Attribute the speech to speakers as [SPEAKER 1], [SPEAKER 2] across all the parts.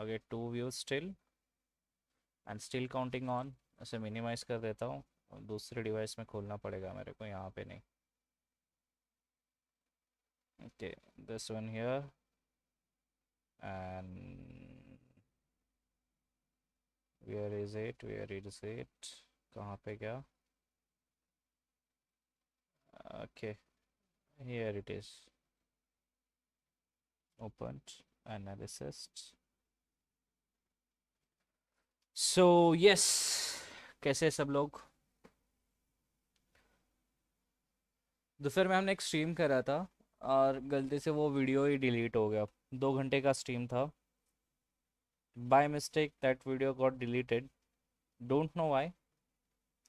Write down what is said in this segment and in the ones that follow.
[SPEAKER 1] Okay 2 views still and still counting on. इसे minimise कर देता हूँ, दूसरे डिवाइस में खोलना पड़ेगा मेरे को, यहाँ पे नहीं। Okay this one here and where is it कहाँ पे गया? Okay here it is opened analysis। So yes, कैसे सब लोग? दोपहर में हमने एक स्ट्रीम करा था और गलती से वो वीडियो ही डिलीट हो गया। 2 घंटे का स्ट्रीम था, by mistake that video got deleted, don't know why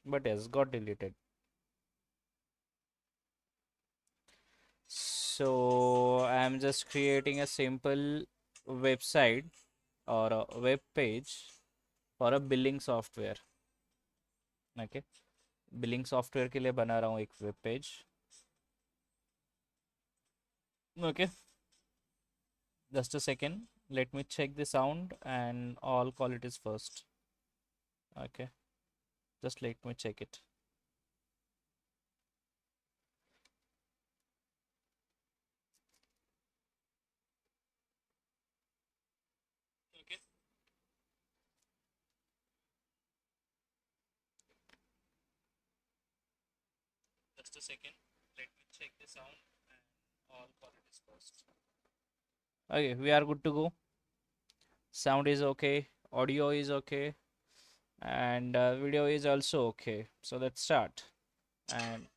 [SPEAKER 1] but yes got deleted. So I am just creating a simple website और web page for a billing software. Okay, billing software के लिए बना रहा हूँ एक web page. Okay just a second, let me check the sound and all qualities first. Okay, just let me check it. Okay, just a second, let me check the sound and all qualities first. Okay, we are good to go. Sound is okay, audio is okay, and video is also okay. So let's start. And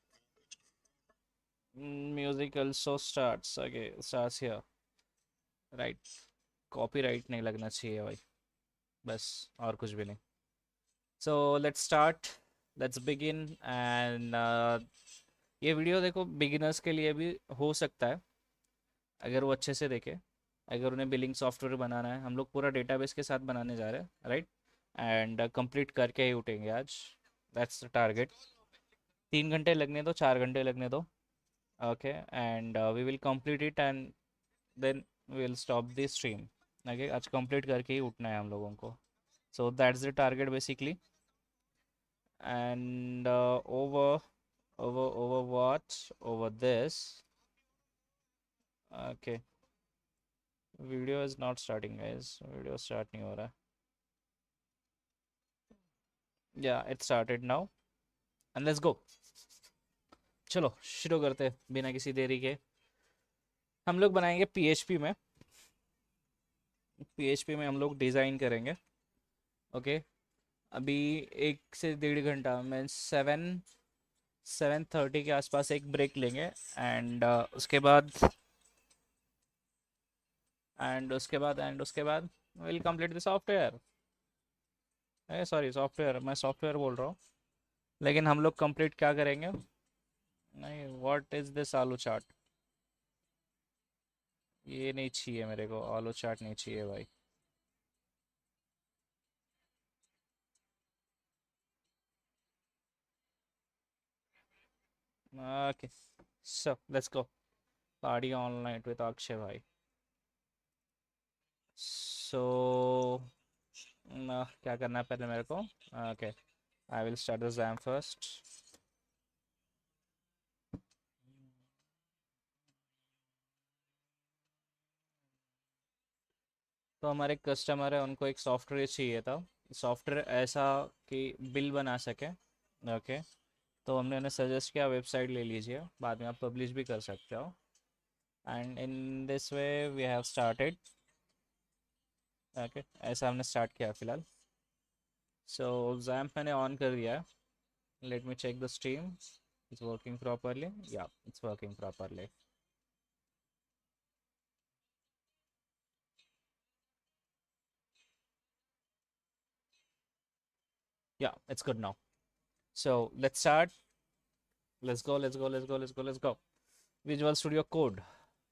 [SPEAKER 1] music also starts. Okay, starts here. Right. Copyright नहीं लगना चाहिए भाई, बस और कुछ भी नहीं। So let's start. Let's begin and ये वीडियो देखो बिगिनर्स के लिए भी हो सकता है अगर वो अच्छे से देखे। अगर उन्हें बिलिंग सॉफ्टवेयर बनाना है, हम लोग पूरा डेटाबेस के साथ बनाने जा रहे हैं, राइट? एंड कंप्लीट करके ही उठेंगे आज, दैट्स द टारगेट। 3 घंटे लगने दो, 4 घंटे लगने दो। Okay and we will complete it and then we will stop the stream. Okay, आज कंप्लीट करके ही उठना है हम लोगों को। So that's the target basically. And over what? Over this. Okay, video is not starting guys, video start नहीं हो रहा है। Yeah, it started now and let's go। चलो शुरू करते हैं बिना किसी देरी के। हम लोग बनाएंगे पीएचपी में। पीएचपी में हम लोग डिज़ाइन करेंगे। ओके, अभी 1 से 1.5 घंटा में 7:30 के आसपास एक ब्रेक लेंगे एंड उसके बाद will complete the software. Sorry, software, मैं सॉफ्टवेयर बोल रहा हूँ, लेकिन हम लोग कंप्लीट क्या करेंगे? नहीं, व्हाट इज दिस आलू चाट? ये नहीं चाहिए मेरे को, आलू चाट नहीं चाहिए भाई। Okay, so let's go, party online with Akshay भाई। सो क्या करना है पहले मेरे को? Okay, I will start the jam first. तो हमारे कस्टमर है, उनको एक सॉफ्टवेयर चाहिए था, सॉफ्टवेयर ऐसा कि बिल बना सके। ओके, तो हमने उन्हें सजेस्ट किया वेबसाइट ले लीजिए, बाद में आप पब्लिश भी कर सकते हो। And in this way we have started. Okay, ऐसा हमने स्टार्ट किया फ़िलहाल। सो जैम्प मैंने ऑन कर दिया है। Let me check the stream, it's working properly. Yeah it's working properly. Yeah it's good now. So let's start, let's go let's go let's go let's go let's go. Visual studio code,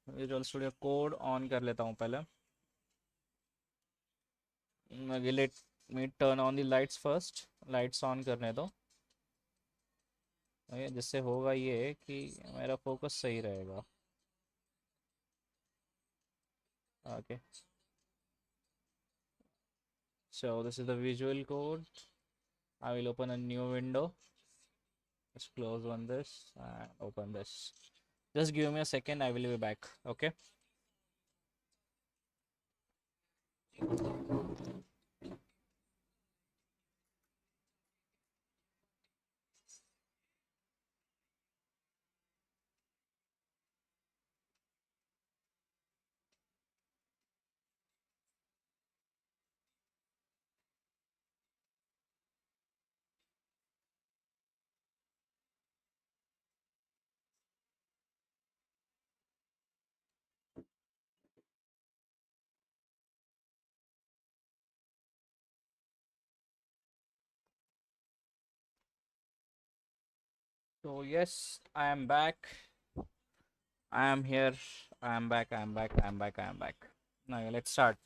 [SPEAKER 1] visual studio code on कर लेता हूँ पहले। Let me turn on the lights first, lights on करने दो। Okay, जिससे होगा ये कि मेरा फोकस सही रहेगा। Okay, So this is the visual code. I will open a new window. Let's close on this and open this. Just give me a second, I will be back. Okay. So yes, I am back. I am here. I am back. I am back. I am back. I am back. Now let's start.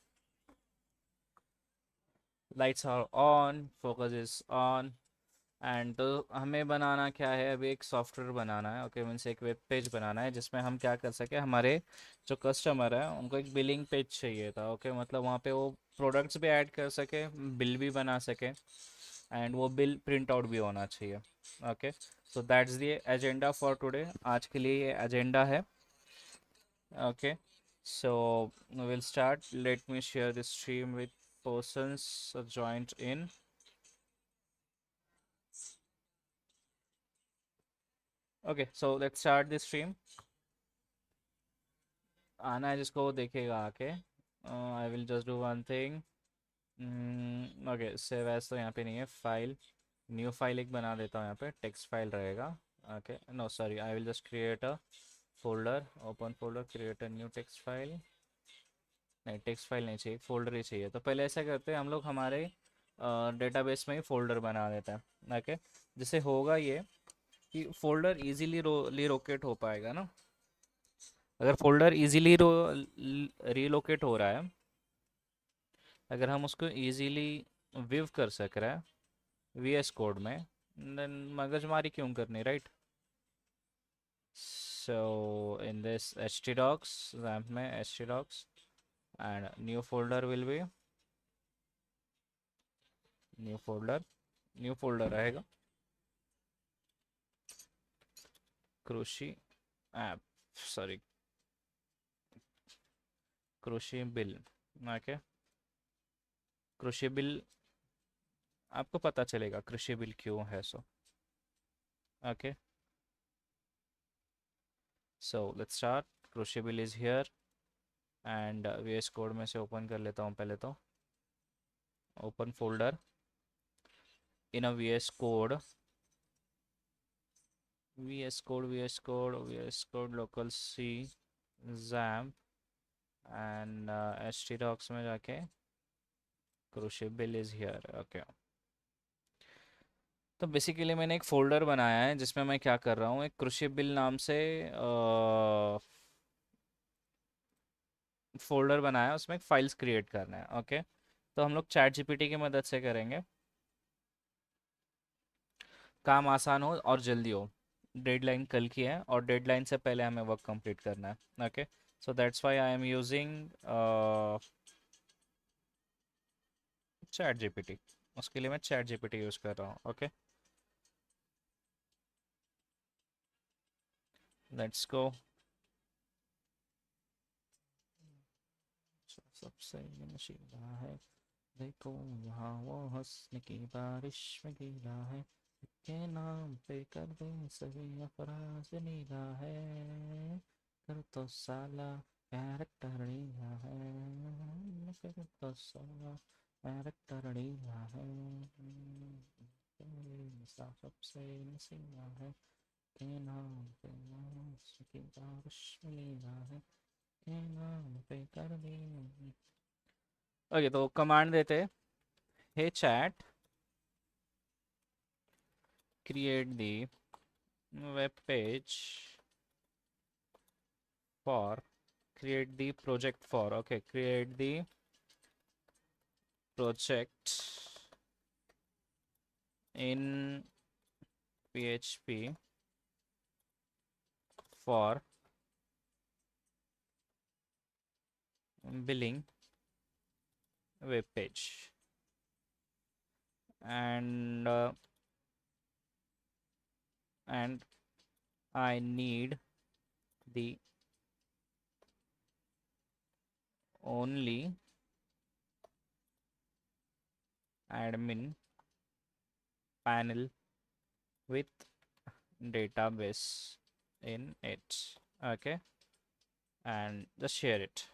[SPEAKER 1] Lights are on. Focus is on. And तो हमें बनाना क्या है, अभी एक software बनाना है। Okay, means एक web page बनाना है जिसमें हम क्या कर सके, हमारे जो कस्टमर है उनको एक बिलिंग पेज चाहिए था। ओके, मतलब वहाँ पे वो प्रोडक्ट्स भी ऐड कर सके, बिल भी बना सके, एंड वो बिल प्रिंट आउट भी होना चाहिए। Okay, so that's the agenda for today. आज के लिए ये एजेंडा है। Okay, so will start. Let me share the stream with persons joined in. Okay, so let's start the stream. आना है जिसको देखेगा आके। I will just do one thing. Okay, save as तो यहाँ पे नहीं है, फाइल न्यू फाइल एक बना देता हूँ, यहाँ पे टेक्स्ट फाइल रहेगा। Okay, no sorry, I will just create a folder, open folder, create a new text file. नहीं, टेक्स्ट फाइल नहीं चाहिए, फोल्डर ही चाहिए। तो पहले ऐसा करते हैं हम लोग, हमारे डेटाबेस में ही फोल्डर बना देते हैं। ओके, जिससे होगा ये कि फोल्डर इजीली रीलोकेट हो पाएगा ना। अगर फोल्डर इजीली रीलोकेट हो रहा है, अगर हम उसको इजीली विव कर सक रहे हैं वीएस कोड में, देन मगजमारी क्यों करनी, right. So in this htdocs, XAMPP में htdocs, एंड न्यू फोल्डर रहेगा Krushi app, sorry Krushi bill. Okay, Krishi bill, आपको पता चलेगा कृषि बिल क्यों है। So okay, so let's start. Krishi bill is here, and VS code में से ओपन कर लेता हूँ पहले तो। Open folder in a VS Code local C XAMPP and htdocs में जाके कृषि बिल इज हियर। ओके, तो बेसिकली मैंने एक फोल्डर बनाया है जिसमें मैं क्या कर रहा हूँ, एक कृषि बिल नाम से फोल्डर बनाया है, उसमें एक फाइल्स क्रिएट करना है। ओके, तो हम लोग चैट जीपीटी की मदद से करेंगे, काम आसान हो और जल्दी हो। डेडलाइन कल की है और डेडलाइन से पहले हमें वर्क कंप्लीट करना है। Okay, so that's why I am using chat GPT. उसके लिए मैं चैट जीपीटी यूज़ कर रहा हूँ। Okay, let's go. सबसे नशीला है, देखो यहाँ वो हुस्न की बारिश में गीला है, के नाम पे कर दे सभी अफराज नीला है, कर तो साला कैरेक्टर नीला है, कर तो साला कैरेक्टर नीला है, सबसे नशीला है, के नाम पे हुस्न की बारिश में गीला है, के नाम पे कर दे। ओके, तो कमांड देते, हे chat, create the web page for, create the project for, okay, create the project in PHP for billing web page. and and I need the only admin panel with database in it. Okay, and just share it.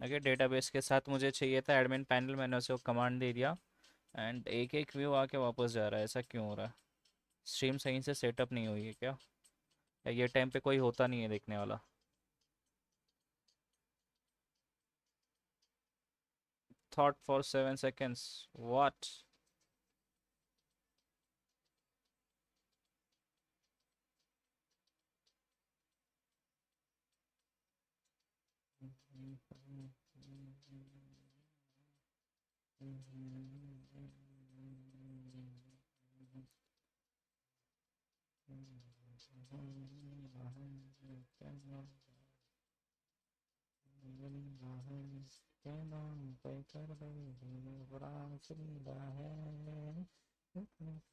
[SPEAKER 1] Okay, database के साथ मुझे चाहिए था admin panel, मैंने उसे वो command दे दिया and एक एक व्यू आके वापस जा रहा है। ऐसा क्यों हो रहा है? स्ट्रीम सही से सेटअप नहीं हुई है क्या, या ये टाइम पे कोई होता नहीं है देखने वाला? Thought for 7 seconds, what?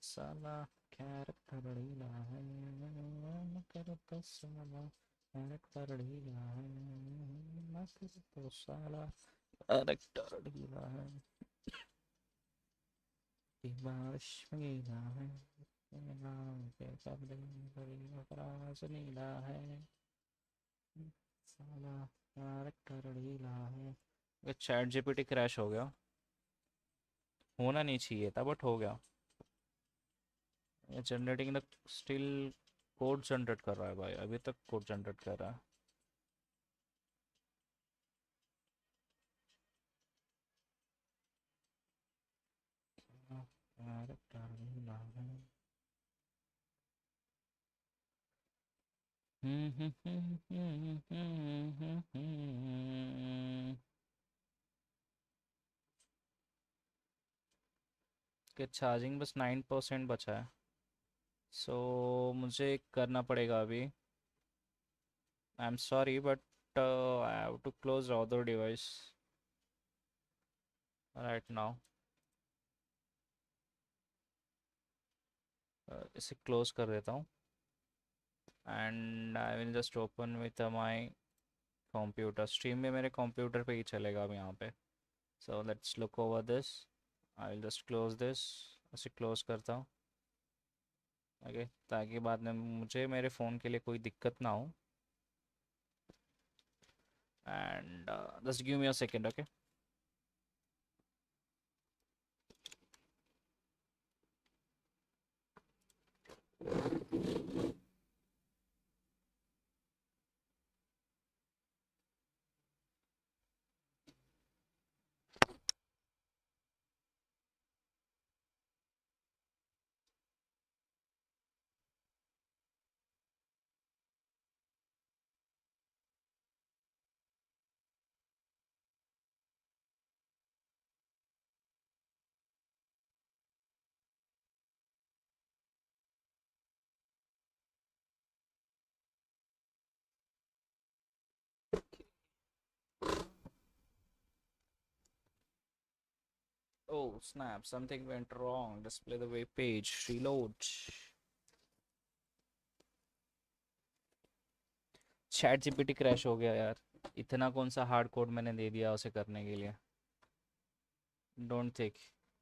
[SPEAKER 1] साला कैरेक्टर ढीला है, मैं कर तो साला कैरेक्टर ढीला है, मैं कर तो साला कैरेक्टर ढीला है, कि बारिश में गीला है, नाम के कपड़े बड़ी अपराज नीला है, साला कैरेक्टर ढीला है। चैट जीपीटी क्रैश हो गया, होना नहीं चाहिए था बट हो गया। Generating the still code generate कर रहा है भाई, अभी तक कोड जनरेट कर रहा है। कि चार्जिंग बस 9% बचा है, सो मुझे करना पड़ेगा अभी। I am sorry but I have to close other device right now. इसे क्लोज कर देता हूँ and I will just open with my computer. Stream में मेरे कंप्यूटर पे ही चलेगा अब यहाँ पे। So let's look over this. I will just close this, इसे क्लोज करता हूँ। ओके, ताकि बाद में मुझे मेरे फ़ोन के लिए कोई दिक्कत ना हो। And just give me a second. Okay, oh snap, something went wrong. Display the web page, reload। Chat GPT crash हो गया यार, इतना कौन सा हार्ड कोड मैंने दे दिया उसे करने के लिए। Don't think,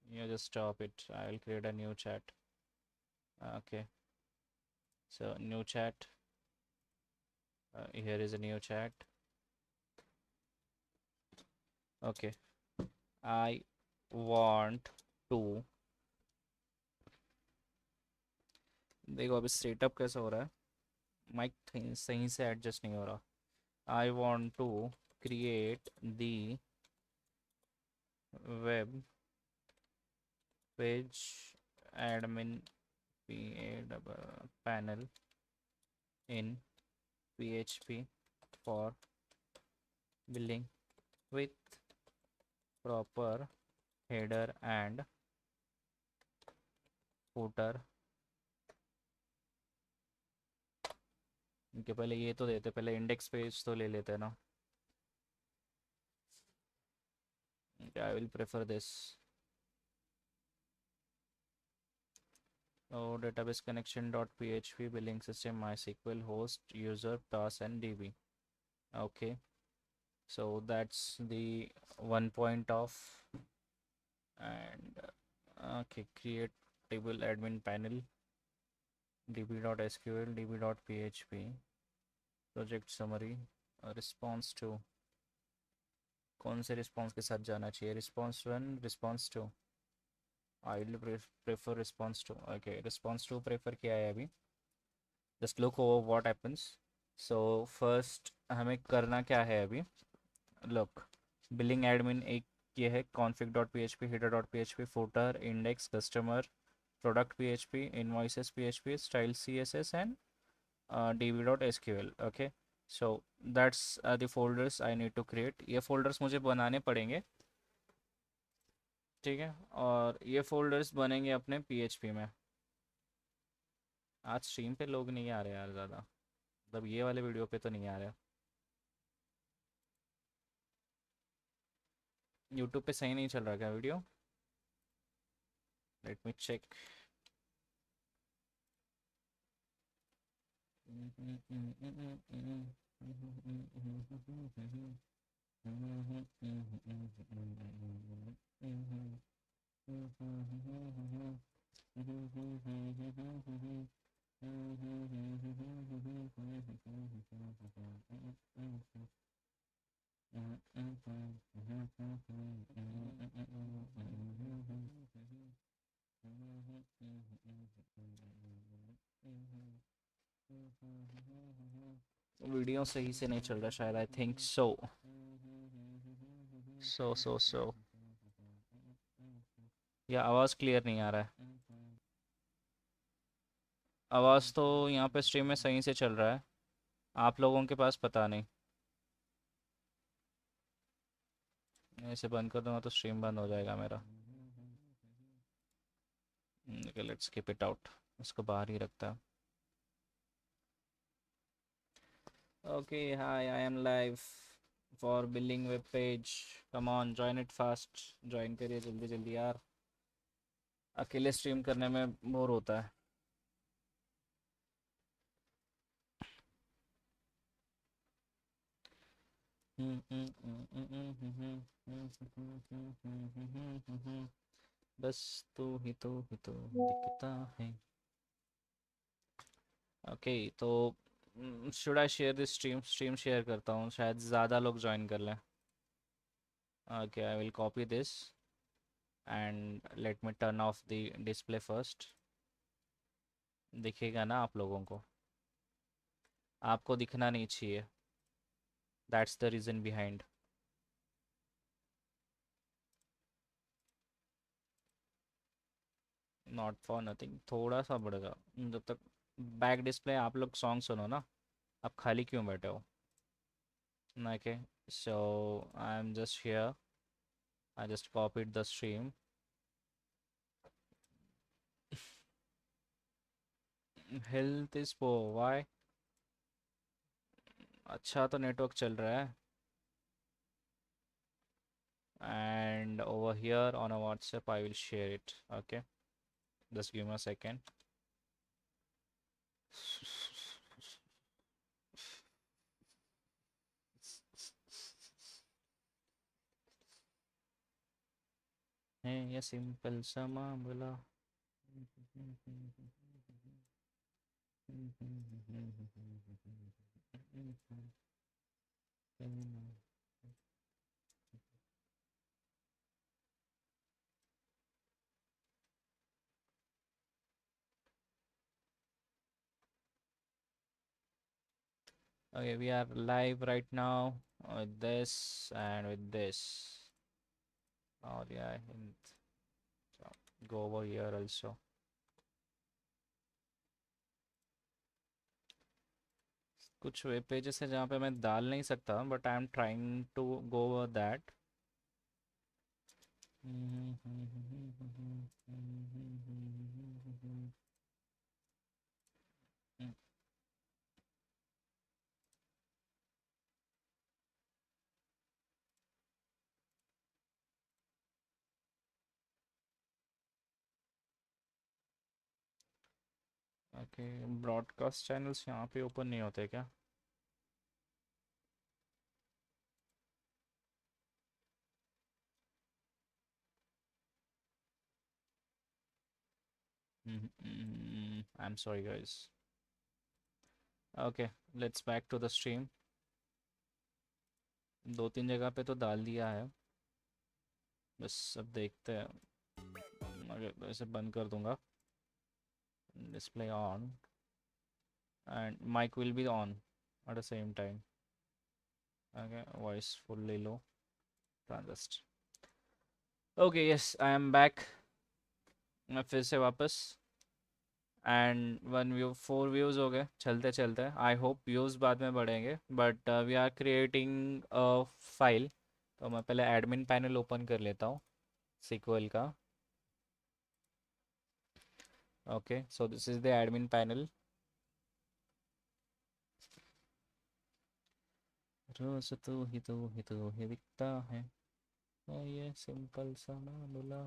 [SPEAKER 1] you just stop it, I will create a new chat। Okay, so new chat, here is a new chat। Okay, I want to, देखो अभी सेटअप कैसा हो रहा है, माइक सही से एडजस्ट नहीं हो रहा। I want to create the web page admin panel in PHP for billing with proper header and footer। इनके पहले ये तो देते, पहले इंडेक्स पेज तो ले लेते हैं ना। I will prefer this. Oh, database connection dot php, billing system, MySQL, host, user, task, and DB. Okay, so that's the one point of, and okay, create table admin panel, db.sql, db.php, project summary, response to, कौन से response के साथ जाना चाहिए, response 1, response 2, I will prefer response 2. Okay, response 2 prefer किया है अभी. Just look over what happens. So first हमें करना क्या है अभी. Look, billing admin एक ये है, config.php, header.php, footer, index, customer, product php, invoices php, style css, and db.sql. Okay, so that's the folders I need to create. ये folders मुझे बनाने पड़ेंगे, ठीक है, और ये folders बनेंगे अपने php में. आज स्ट्रीम पे लोग नहीं आ रहे यार ज़्यादा, मतलब ये वाले वीडियो पे तो नहीं आ रहे. यूट्यूब पे सही नहीं चल रहा क्या video? Let me check. Video सही से नहीं चल रहा शायद, आई थिंक सो. सो या आवाज़ क्लियर नहीं आ रहा है. आवाज़ तो यहाँ पे स्ट्रीम में सही से चल रहा है, आप लोगों के पास पता नहीं. मैं इसे बंद कर दूंगा तो स्ट्रीम बंद हो जाएगा मेरा. लेट्स कीप इट आउट, इसको बाहर ही रखता है. Okay, hi, I am live for billing web page. Come on, join it fast. Join करिए जल्दी जल्दी यार, अकेले स्ट्रीम करने में बोर होता है. बस तू ही तो दिखता है. ओके, तो should I share this stream. Stream share करता हूँ, शायद ज़्यादा लोग ज्वाइन कर लें. Okay, I will copy this and let me turn off the display first. दिखेगा ना आप लोगों को? आपको दिखना नहीं चाहिए, that's the reason behind. Not for nothing, थोड़ा सा बढ़ेगा जब तक बैक डिस्प्ले. आप लोग सॉन्ग सुनो ना, आप खाली क्यों बैठे हो? Okay, so I am just here, I just copied the stream. Health is poor, why? अच्छा तो नेटवर्क चल रहा है. And over here on a WhatsApp I will share it. Okay, just give me a second. है ये simple सा मामला. Okay, we are live right now with this and with this. Oh yeah, and go over here also. कुछ web pages है जहाँ पे मैं डाल नहीं सकता, but I am trying to go over that. Okay, broadcast channels यहाँ पे ओपन नहीं होते क्या? I am sorry guys. Okay, let's back to the stream. दो तीन जगह पे तो डाल दिया है, बस अब देखते हैं. ओके, तो इसे बंद कर दूंगा. Display on and mic will be on at the same time. Okay, voice fully low. ट्रांजिस्ट. Okay, yes I am back. मैं फिर से वापस. एंड 1 व्यू 4 व्यूज़ हो गए चलते चलते. आई होप व्यूज़ बाद में बढ़ेंगे, but we are creating a file. तो मैं पहले एडमिन पैनल ओपन कर लेता हूँ सीक्वल का. Okay, so this is the admin panel. रोज तू ही दिखता है. ये सिंपल सा मामला.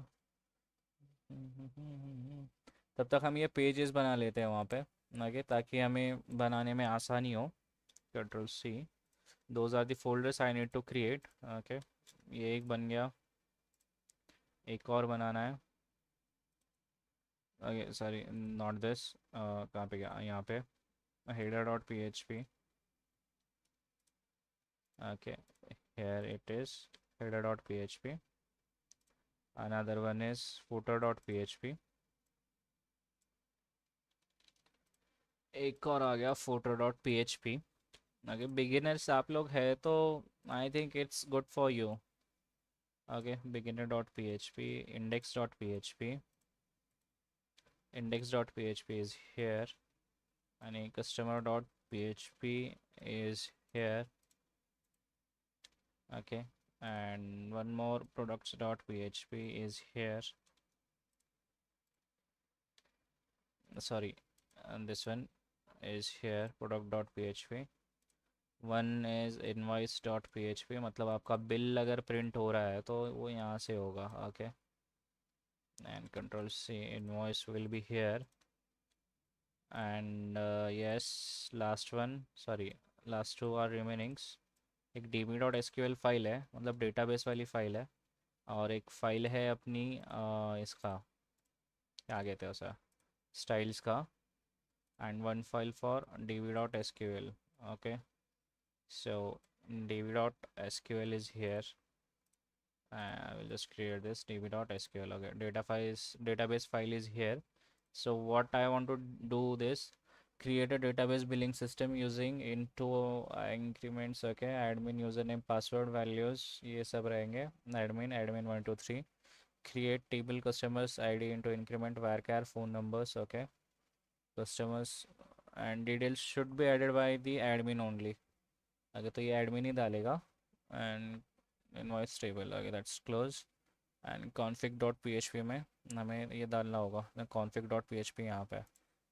[SPEAKER 1] तब तक हम ये पेजेस बना लेते हैं वहाँ पे. ओके, ताकि हमें बनाने में आसानी हो. Ctrl+C. Those are the folders I need to create. Okay, ये एक बन गया. एक और बनाना है. Okay sorry, not this. कहाँ पे गया? यहाँ पे header.php. ओके, here it is. header.php. another one is footer.php. एक और आ गया footer.php. ओके, बिगिनर्स आप लोग है तो I think it's good for you. Okay, beginner.php. index.php. index.php is here. and customer.php is here. Okay, and one more products.php is here. Sorry, and this one is here, product.php. One is invoice.php. मतलब आपका bill अगर print हो रहा है तो वो यहाँ से होगा. Okay, and Ctrl+C. invoice will be here. and yes, last one, sorry, last two are remainings. एक db.sql फाइल है, मतलब डेटाबेस वाली फाइल है. और एक फाइल है अपनी इसका क्या कहते हैं उसे, स्टाइल्स का. And one file for db.sql. Okay, so db.sql is here. I will just create this db.sql. Okay, database file is here. So what I want to do this, create a database billing system using into increments. Okay, admin username password values ये सब रहेंगे. admin 1 2 3. create table customers id into increment varchar phone numbers. Okay, customers and details should be added by the admin only. अगर तो ये admin ही डालेगा. and invoice table. Okay, that's close. And config.php में हमें ये डालना होगा. config.php यहाँ पे.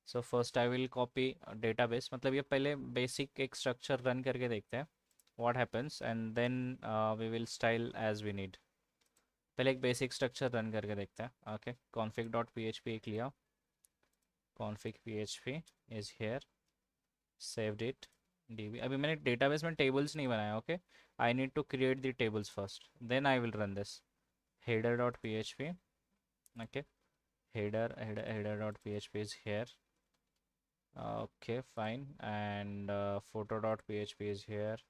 [SPEAKER 1] So first I will copy database. मतलब ये पहले बेसिक एक स्ट्रक्चर रन करके देखते हैं what happens, and then we will style as we need. पहले एक बेसिक स्ट्रक्चर रन करके देखते हैं. ओके, config.php एक लिया. config.php is here. Saved it. db. अभी मैंने डेटाबेस में टेबल्स नहीं बनाया. Okay, I need to create the tables first, then I will run this. header.php. Okay, header.php is here. Okay, fine. and footer.php is here.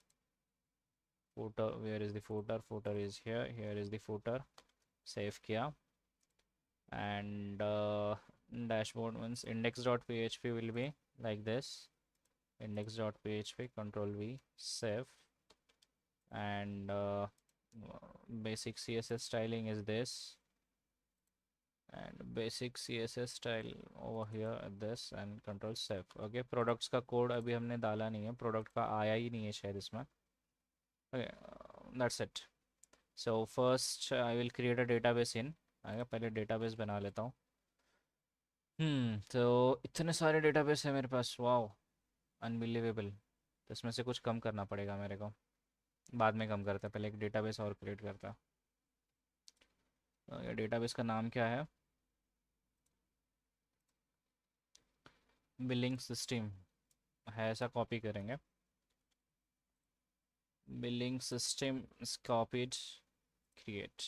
[SPEAKER 1] Footer, where is the footer? Footer is here. Here is the footer. Save kiya. and dashboard means index.php will be like this. index.php, control V, save. and basic css styling is this. and basic css style over here at this and control save. okay, products का code अभी हमने डाला नहीं है, product का आया ही नहीं है शायद इसमें. okay, that's it. so first I will create a database in. आगे पहले डेटाबेस बना लेता हूँ. तो इतने सारे डेटाबेस है मेरे पास. Wow, unbelievable. तो इसमें से कुछ कम करना पड़ेगा मेरे को. बाद में कम करते हैं, पहले एक डेटाबेस और क्रिएट करता है. डेटाबेस का नाम क्या है? बिलिंग सिस्टम है, ऐसा कॉपी करेंगे. Billing system is copied, create.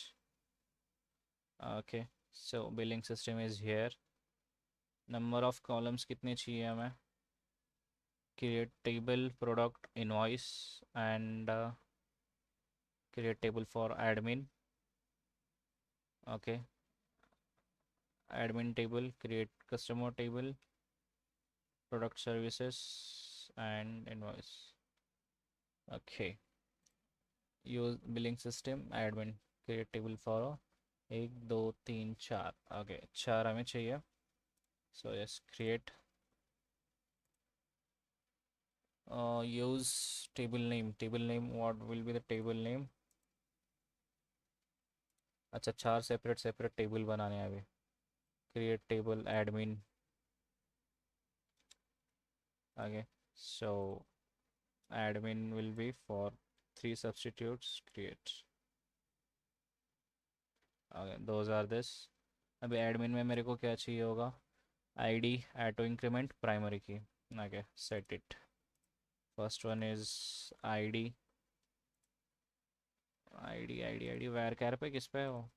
[SPEAKER 1] Okay, so billing system is here. Number of columns कितने चाहिए हमें? Create table, product, invoice, and create table for admin. Okay, admin table, create customer table, product services, and invoice. Okay, use billing system, admin, create table for एक दो तीन चार. Okay, चार हमें चाहिए. So yes, create. Use table name. Table name, what will be the table name? अच्छा, चार separate separate table बनाने हैं अभी. Create table admin. Okay, so admin will be for three substitutes. Create. Okay, those are this. अभी admin में मेरे को क्या चाहिए होगा? ID, auto increment, primary key. Okay, set it. First one is ID. ID varchar पे किस पे है वो?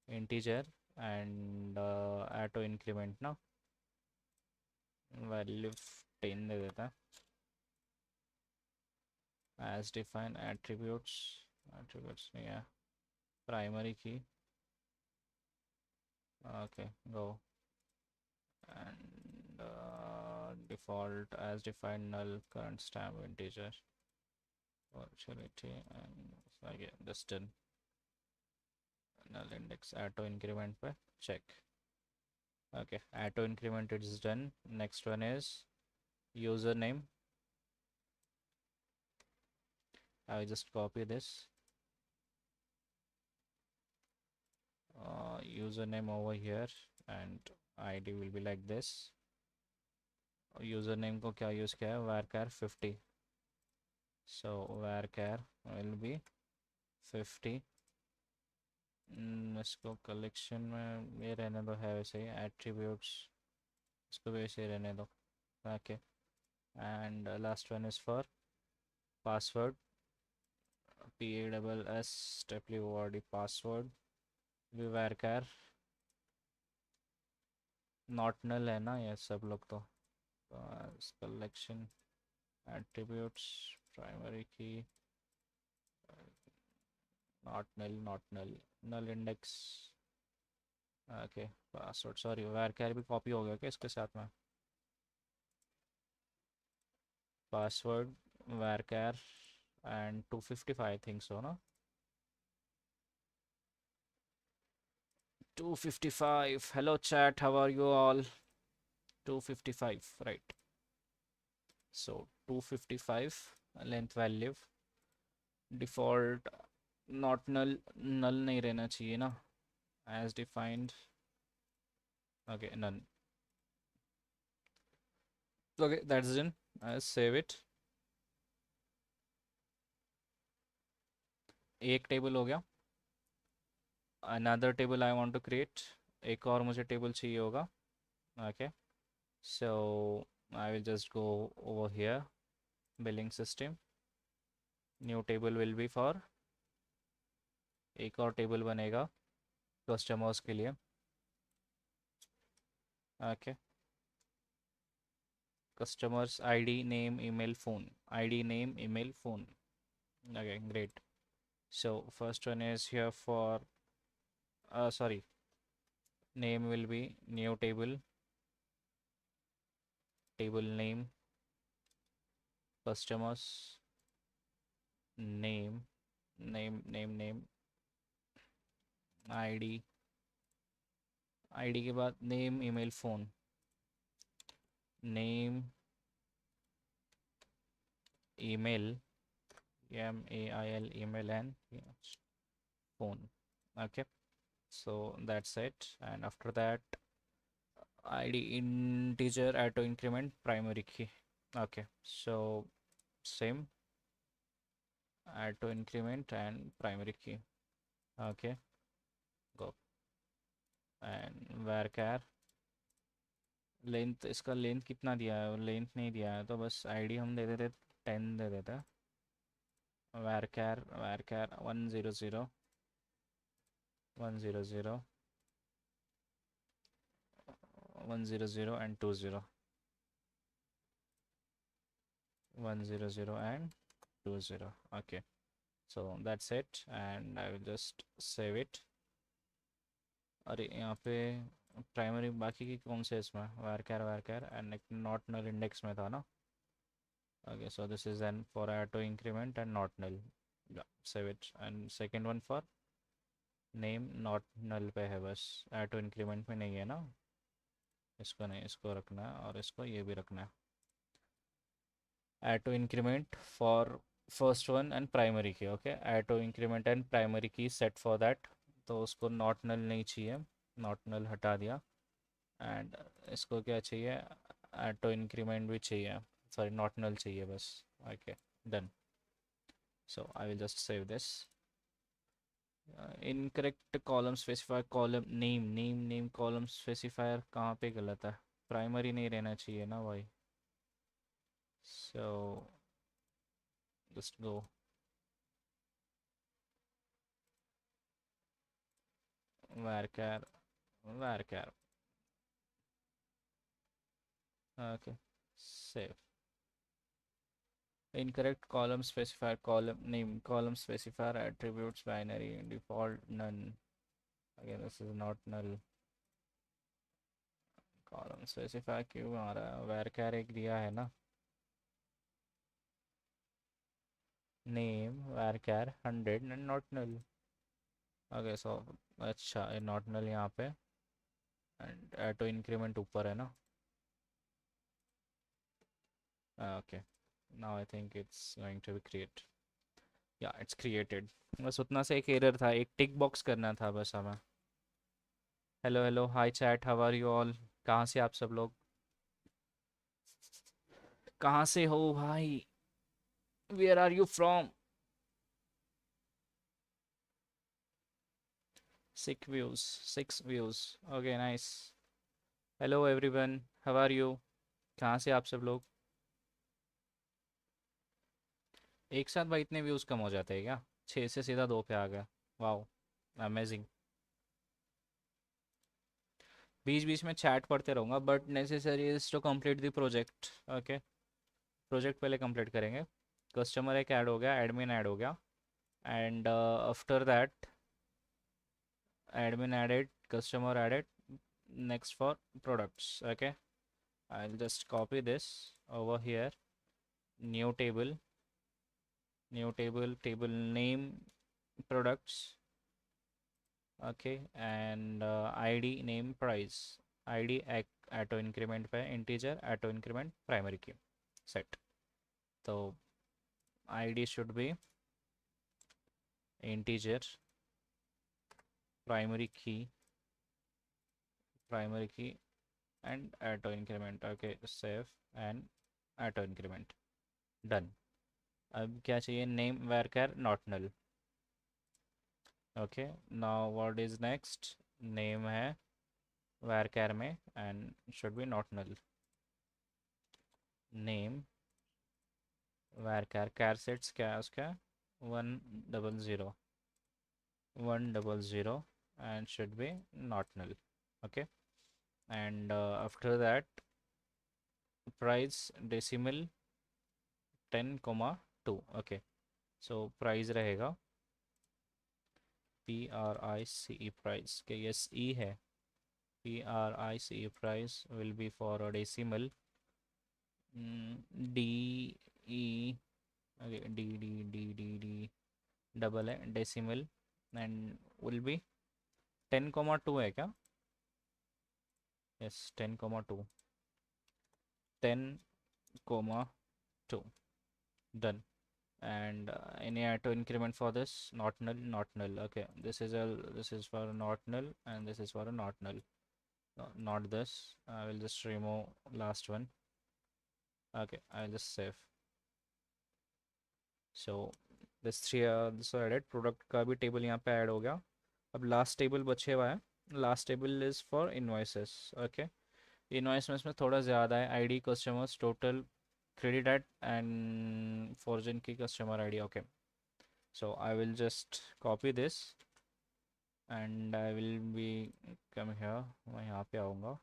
[SPEAKER 1] Integer and auto increment ना, वैल्यू 10 दे देता है. As define attributes. Attributes नहीं है. Primary key. Okay, go. And default as defined null current stamp integer virtuality and again just done. Null index auto increment पे check. Okay, auto increment is done. Next one is username. I will just copy this. Username over here and ID will be like this. Username को क्या use किया है? varchar 50. So varchar will be 50. इसको collection में ये रहने दो, है वैसे ही. एट्रीब्यूट्स इसको भी वैसे ही रहने दो. Okay, and last one is for password. PASSWORD password भी varchar नॉट नल है ना ये सब लोग तो. Collection attributes primary key not null null index. Okay, password sorry varchar भी कॉपी हो गया क्या इसके साथ में? Password varchar and 255 I think so no. 255. Hello chat, how are you all? 255, right? So 255 length value. Default not null, null नहीं रहना चाहिए ना. As defined. Okay, none. Okay, that's done. I'll save it. एक table हो गया. Another table I want to create. एक और मुझे टेबल चाहिए होगा. Okay, so I will just go over here. Billing system. New table will be for. एक और टेबल बनेगा कस्टमर्स के लिए. Okay, customers ID, name, email, phone. ID, name, email, phone. Okay, great. So first one is here for sorry, name will be new table, table name, customers, name, name, ID, ID के बाद name, email, phone. Name, email, mail, email, and phone. Okay, so that's it. And after that, ID integer auto increment primary key. Okay, so same auto increment and primary key. Okay, go. And varchar length, इसका length कितना दिया है? Length नहीं दिया है तो बस ID हम दे देते, 10 दे देते। वैर कैर 100 100 100 and 20, 100 and 20. Okay, so that's it and I will just save it. अरे यहाँ पे प्राइमरी बाकी की कौन से इसमें varchar and not null index में था ना? Okay, so this is then for auto increment and not null. Yeah, save it. And second one for name not null पे है बस, auto increment में नहीं है ना? इसको नहीं, इसको रखना है और इसको ये भी रखना है। auto increment for first one and primary key. Okay, auto increment and primary key set for that, तो उसको not null नहीं चाहिए, not null हटा दिया। एंड इसको क्या चाहिए? auto increment भी चाहिए, सॉरी not null चाहिए बस। okay, done. So I will just save this. Incorrect column specifier, column name column specifier कहाँ पे गलत है? प्राइमरी नहीं रहना चाहिए ना भाई? So just go varchar varchar. Okay, save. Incorrect column specifier, column name, column specifier attributes binary default none. Again, this is not null. Column specify क्यों आ रहा है? varchar एक दिया है ना, name varchar 100 and not null. Okay, so अच्छा ये नॉट नल यहाँ पे एंड ऑटो इंक्रीमेंट ऊपर है ना? Okay, now I think it's going to be create. Yeah it's created. बस उतना से एक एरर था, एक टिक बॉक्स करना था बस हमें। Hello hello, hi chat, how are you all? कहाँ से आप सब लोग? कहाँ से हो भाई? Where are you from? Six views. Okay nice. Hello everyone, how are you? कहाँ से आप सब लोग? एक साथ भाई इतने व्यूज़ कम हो जाते हैं क्या? 6 से सीधा 2 पे आ गया। Wow, amazing. बीच बीच में चैट पढ़ते रहूँगा but necessary is to complete the project. Okay, project पहले कंप्लीट करेंगे। कस्टमर एक ऐड हो गया, एडमिन ऐड हो गया and after that admin added, customer added, next for products. Okay, I'll just copy this over here. New table, table name, products. Okay, and id name price, id auto increment पे integer, auto increment primary key set. So id should be integer, primary key, and auto increment. Okay, save and auto increment, done. अब क्या चाहिए? Name varchar not null. Okay, now what is next? Name है varchar में and should be not null. Name varchar, car sets क्या है उसका? 100 100 and should be not null. Okay, and after that price decimal 10,2. Okay, so price रहेगा price, price के yes e है, price price will be for a decimal d e, okay, d double है decimal and will be 10,2 है क्या? yes, 10,2, 10,2, done. And any auto increment for this? Not null, not null. Okay, this is for not null and this is for a not null. No, not this. I will just remove last one. Okay, I will just save. So this three this added, product का भी table यहाँ पे add हो गया। अब last table बचे हुआ है, last table is for invoices. Okay, invoice में इसमें थोड़ा ज़्यादा है, ID customers total credit at and foreign key customer ID. Okay, so I will just copy this and I will be come here. मैं यहाँ पे आऊँगा,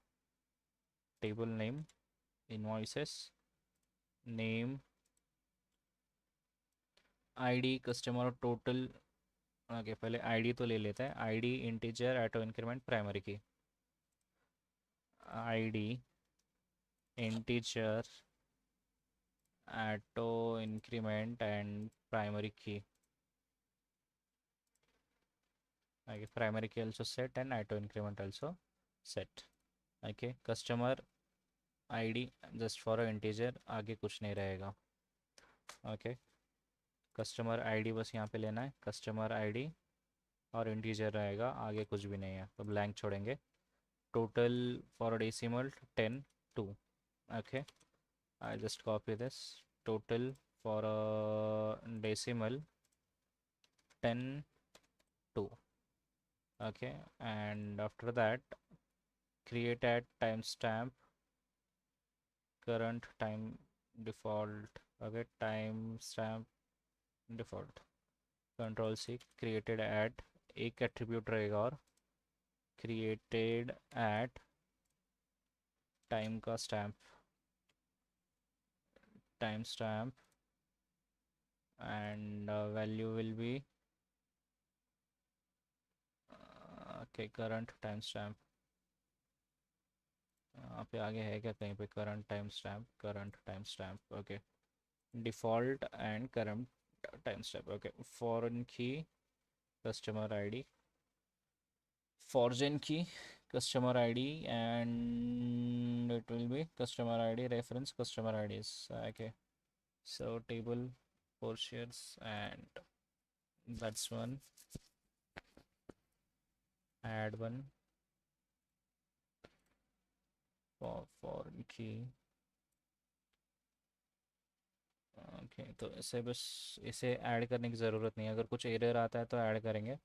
[SPEAKER 1] table name, invoices, name, ID customer total. Okay, पहले ID तो ले लेते हैं. ID integer auto increment primary key, ID integer auto increment and primary की. Okay, primary key also set and auto increment also set. Okay, customer ID just for a integer, आगे कुछ नहीं रहेगा. Okay, customer ID बस यहाँ पे लेना है, customer ID और integer रहेगा, आगे कुछ भी नहीं है तो blank छोड़ेंगे. Total for a decimal 10 2. Okay, I just copy this. Total for a decimal 10 2. Okay, and after that create at timestamp current time default. Okay, timestamp default, control C, created at, एक attribute रहेगा और created at time का stamp, time stamp and value will be okay current time stamp. यहाँ पे आगे है क्या कहीं पे current time stamp. Okay, default and current time stamp. Okay, foreign की कस्टमर आईडी, फॉर्जन की customer ID, and it will be customer ID reference customer IDs. Okay, so table 4 shares and that's one. Add one for foreign key. Okay, तो इसे बस इसे add करने की ज़रूरत नहीं है. अगर कुछ एरर आता है तो ऐड करेंगे.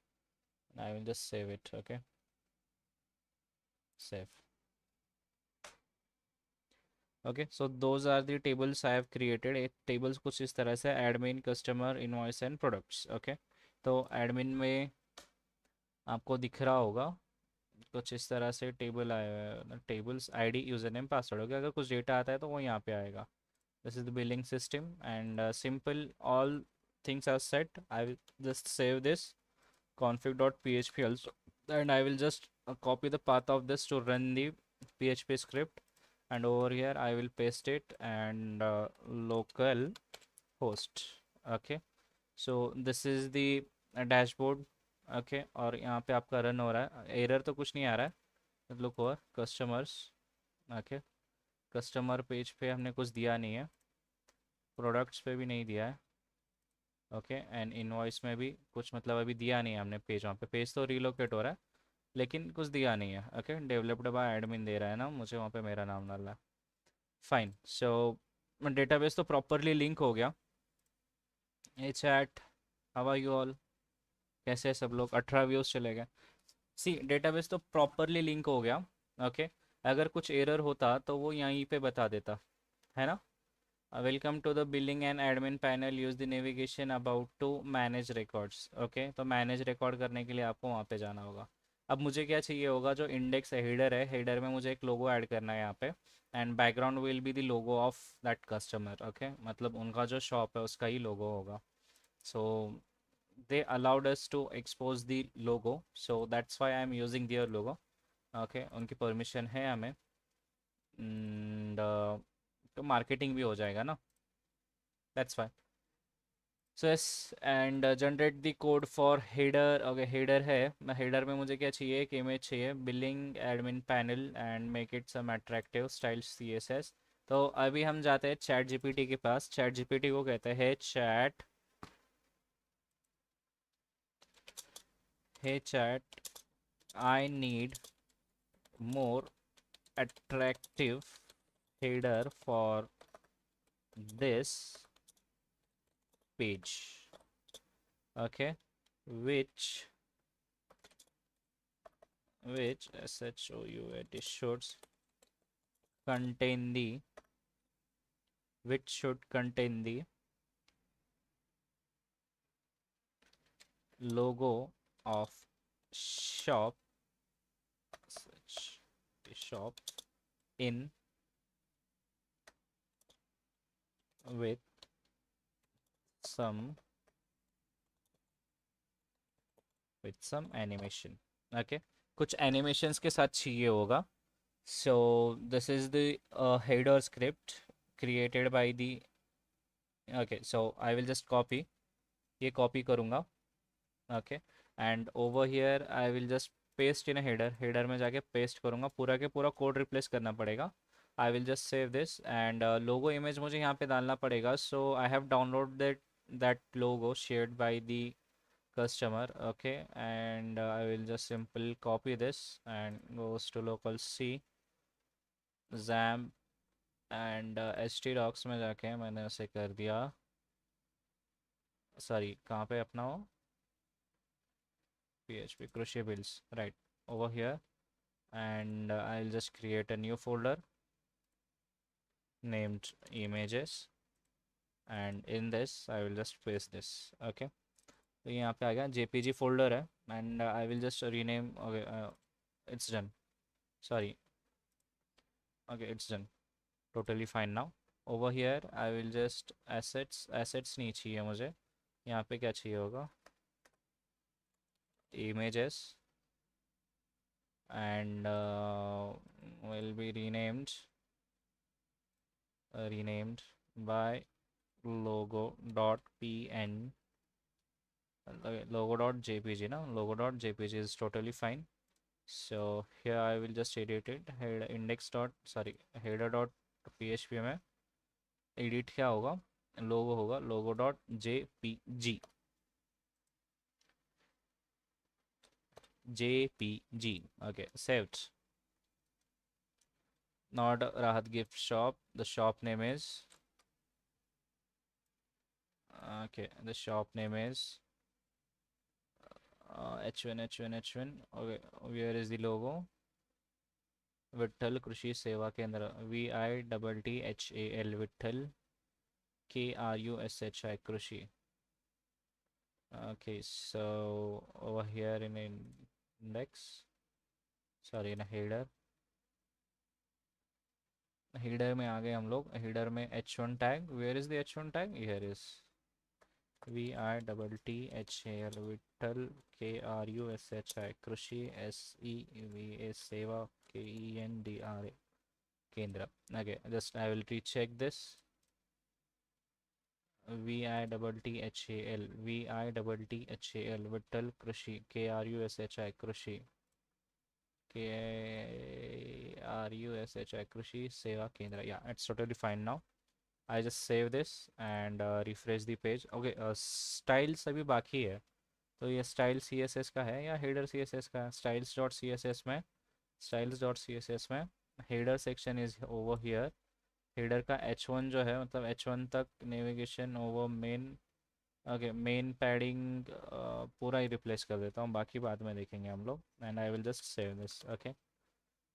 [SPEAKER 1] I will just save it. Okay, save. Okay, so those are the tables I have created. एक टेबल्स कुछ इस तरह से, admin, customer, invoice and products. Okay, तो एडमिन में आपको दिख रहा होगा कुछ इस तरह से टेबल आया है, tables ID user name password. Okay, अगर कुछ डेटा आता है तो वो यहाँ पे आएगा. This is the billing system and simple, all things are set. I will just save this config.php also, and I will just copy the path of this to run the PHP script, and over here I will paste it and local host. Okay, so this is the dashboard. Okay, और यहाँ पे आपका run हो रहा है, error तो कुछ नहीं आ रहा है. Look over customers. Okay, customer page पे हमने कुछ दिया नहीं है, प्रोडक्ट्स पे भी नहीं दिया है. ओके, एंड इनवॉइस में भी कुछ मतलब अभी दिया नहीं है हमने पेज. वहाँ पे पेज तो रीलोकेट हो रहा है लेकिन कुछ दिया नहीं है. ओके, डेवलप्ड बाय एडमिन दे रहा है ना मुझे, वहाँ पे मेरा नाम डालना है. फाइन, सो डेटाबेस तो प्रॉपरली लिंक हो गया. ए chat, how are you all, कैसे है सब लोग. 18 व्यूज़ चले गए. सी, डेटाबेस तो प्रॉपरली लिंक हो गया. ओके, अगर कुछ एरर होता तो वो यहीं पे बता देता है ना. Welcome to the billing and admin panel, use the navigation about to manage records. Okay, तो मैनेज रिकॉर्ड करने के लिए आपको वहाँ पे जाना होगा. अब मुझे क्या चाहिए होगा, जो इंडेक्स है, हेडर में मुझे एक लोगो ऐड करना है यहाँ पे, and background will be the logo of that customer. Okay, मतलब उनका जो शॉप है उसका ही लोगो होगा. सो they allowed us to expose the logo, so that's why I'm using their logo. Okay, उनकी परमिशन है हमें. And, तो मार्केटिंग भी हो जाएगा ना. That's fine. So yes, and generate the code for header. Okay, header है. मैं header में मुझे क्या चाहिए, एक image चाहिए, billing admin panel and make it some attractive style CSS. तो अभी हम जाते हैं चैट जीपीटी के पास. चैट जीपीटी को कहते हैं chat, hey chat, I need more attractive header for this page. Okay, which shows contain the which should contain the logo of shop such shop in with some animation. Okay, कुछ animations के साथ चाहिए होगा. So this is the header script created by the. Okay, so I will just copy. ये copy करूँगा. Okay, and over here I will just paste in a header में जाके paste करूँगा. पूरा के पूरा कोड रिप्लेस करना पड़ेगा. I will just save this and logo image मुझे यहाँ पे डालना पड़ेगा. So I have downloaded that logo shared by the customer. Okay, and I will just simply copy this and goes to local C XAMPP and htdocs में जाके मैंने उसे कर दिया. सॉरी कहाँ पे अपना हो php crochet builds right over here and I'll just create a new folder named images and in this I will just paste this. Okay, तो यहाँ पे आ गया jpg folder है and I will just rename. Okay, it's done. Sorry. Okay, it's done. Totally fine now. Over here I will just assets नहीं चाहिए मुझे. यहाँ पे क्या चाहिए होगा images and will be renamed by logo.png. Logo.jpg. Now logo.jpg is totally fine. So here I will just edit it. Header.php में edit क्या होगा logo होगा logo.jpg. Okay, saved. Not Rahat gift shop. The shop name is okay. The shop name is H1. Okay, where is the logo? Vitthal Krushi Seva Kendra. VITTHAL Vitthal KRUSHI Krushi. Okay, so over here in index, sorry, in a header में आ गए हम लोग. header में h1 tag. Where is the h1 tag? Here is VITTHAL Vitthal KRUSHI Krushi SEVA Seva KENDRA Kendra. Okay, just I will recheck this. VITTHAL Vitthal Krushi KRUSHI Krushi KRUSHI Krushi Seva Kendra. Yeah, it's totally fine now. I just save this and refresh the page. Okay, styles अभी बाकी है. तो ये style css का है या header css का है. styles.css में header section is over here. header का h1 जो है मतलब h1 तक navigation over main. Okay, main padding पूरा ही रिप्लेस कर देता हूँ. बाकी बाद में देखेंगे हम लोग. And I will just save this. Okay,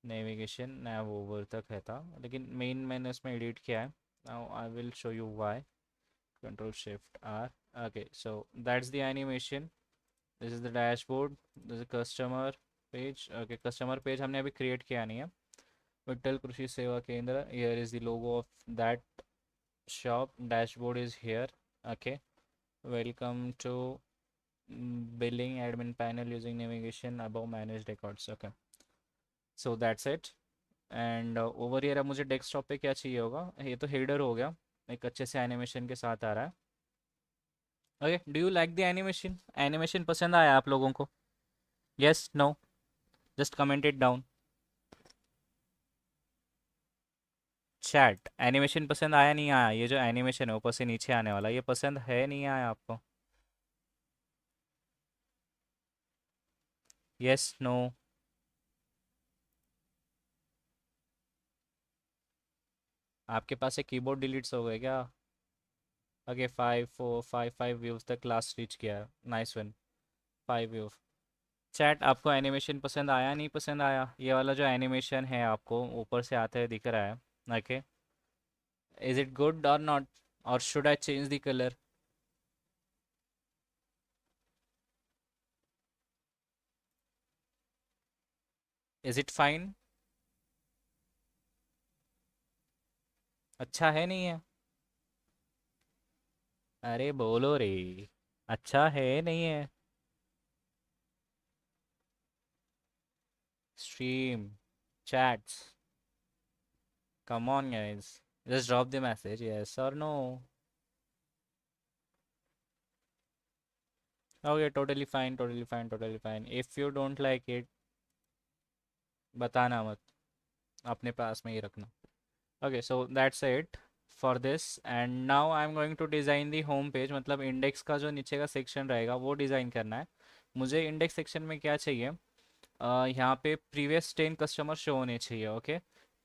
[SPEAKER 1] navigation naive over तक है था लेकिन मेन मैंने इसमें एडिट किया है. Now I will show you why. Control shift R. Okay, so that's the animation. This is the dashboard. This is customer page. Okay, customer page हमने अभी क्रिएट किया नहीं है. विट्ठल कृषि सेवा केंद्र. Here is the logo of that shop. Dashboard is here. Okay, welcome to billing admin panel using navigation above managed records. Okay, so that's it. and over here अब मुझे डेस्कटॉप पे क्या चाहिए होगा. ये तो हेडर हो गया, एक अच्छे से एनिमेशन के साथ आ रहा है. Okay, do you like the animation? Animation पसंद आया आप लोगों को? Yes, no, just comment it down. Chat, animation पसंद आया नहीं आया? ये जो एनिमेशन है ऊपर से नीचे आने वाला, ये पसंद है नहीं आया आपको? Yes, no. आपके पास एक कीबोर्ड डिलीट्स हो गए क्या? ओके, 5 4 5 5 व्यूज तक लास्ट रीच किया है. Nice one. 5 व्यू. चैट, आपको एनिमेशन पसंद आया नहीं पसंद आया? ये वाला जो एनिमेशन है आपको ऊपर से आते हुए दिख रहा है, ओके, इज इट गुड और नॉट, और should I change the colour? Is it fine? अच्छा है नहीं है? अरे बोलो रे, अच्छा है नहीं है? Stream, chats, come on guys, just drop the message, yes or no. Okay, totally fine, totally fine, totally fine. If you don't like it, बताना मत, अपने पास में ही रखना. Okay, so that's it for this, and now I'm going to design the home page. मतलब index का जो नीचे का सेक्शन रहेगा वो डिज़ाइन करना है मुझे. इंडेक्स सेक्शन में क्या चाहिए? यहाँ पे प्रीवियस 10 कस्टमर शो होने चाहिए, okay,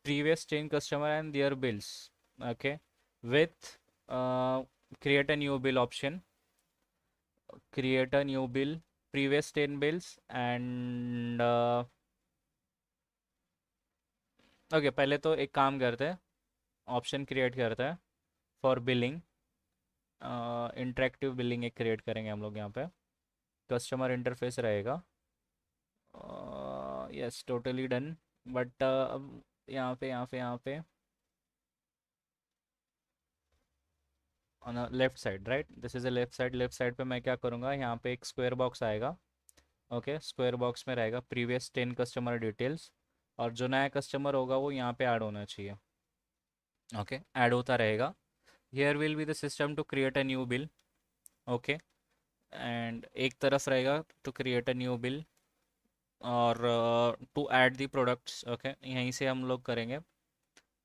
[SPEAKER 1] previous 10 customer and their bills, okay, with create a new bill option, create a new bill, previous 10 bills, and okay, पहले तो एक काम करते हैं, ऑप्शन क्रिएट करते हैं फॉर बिलिंग, इंटरेक्टिव बिलिंग एक क्रिएट करेंगे हम लोग यहाँ पे. कस्टमर इंटरफेस रहेगा, यस टोटली डन. बट अब यहाँ पे on left side, right, this is a left side. Left side पे मैं क्या करूँगा, यहाँ पे एक स्क्वायर बॉक्स आएगा, ओके, स्क्वायर बॉक्स में रहेगा प्रीवियस 10 कस्टमर डिटेल्स, और जो नया कस्टमर होगा वो यहाँ पे ऐड होना चाहिए, ओके, ऐड होता रहेगा. Here will be the system to create a new bill, okay, and एक तरफ रहेगा to create a new bill, और to add the products, okay, यहीं से हम लोग करेंगे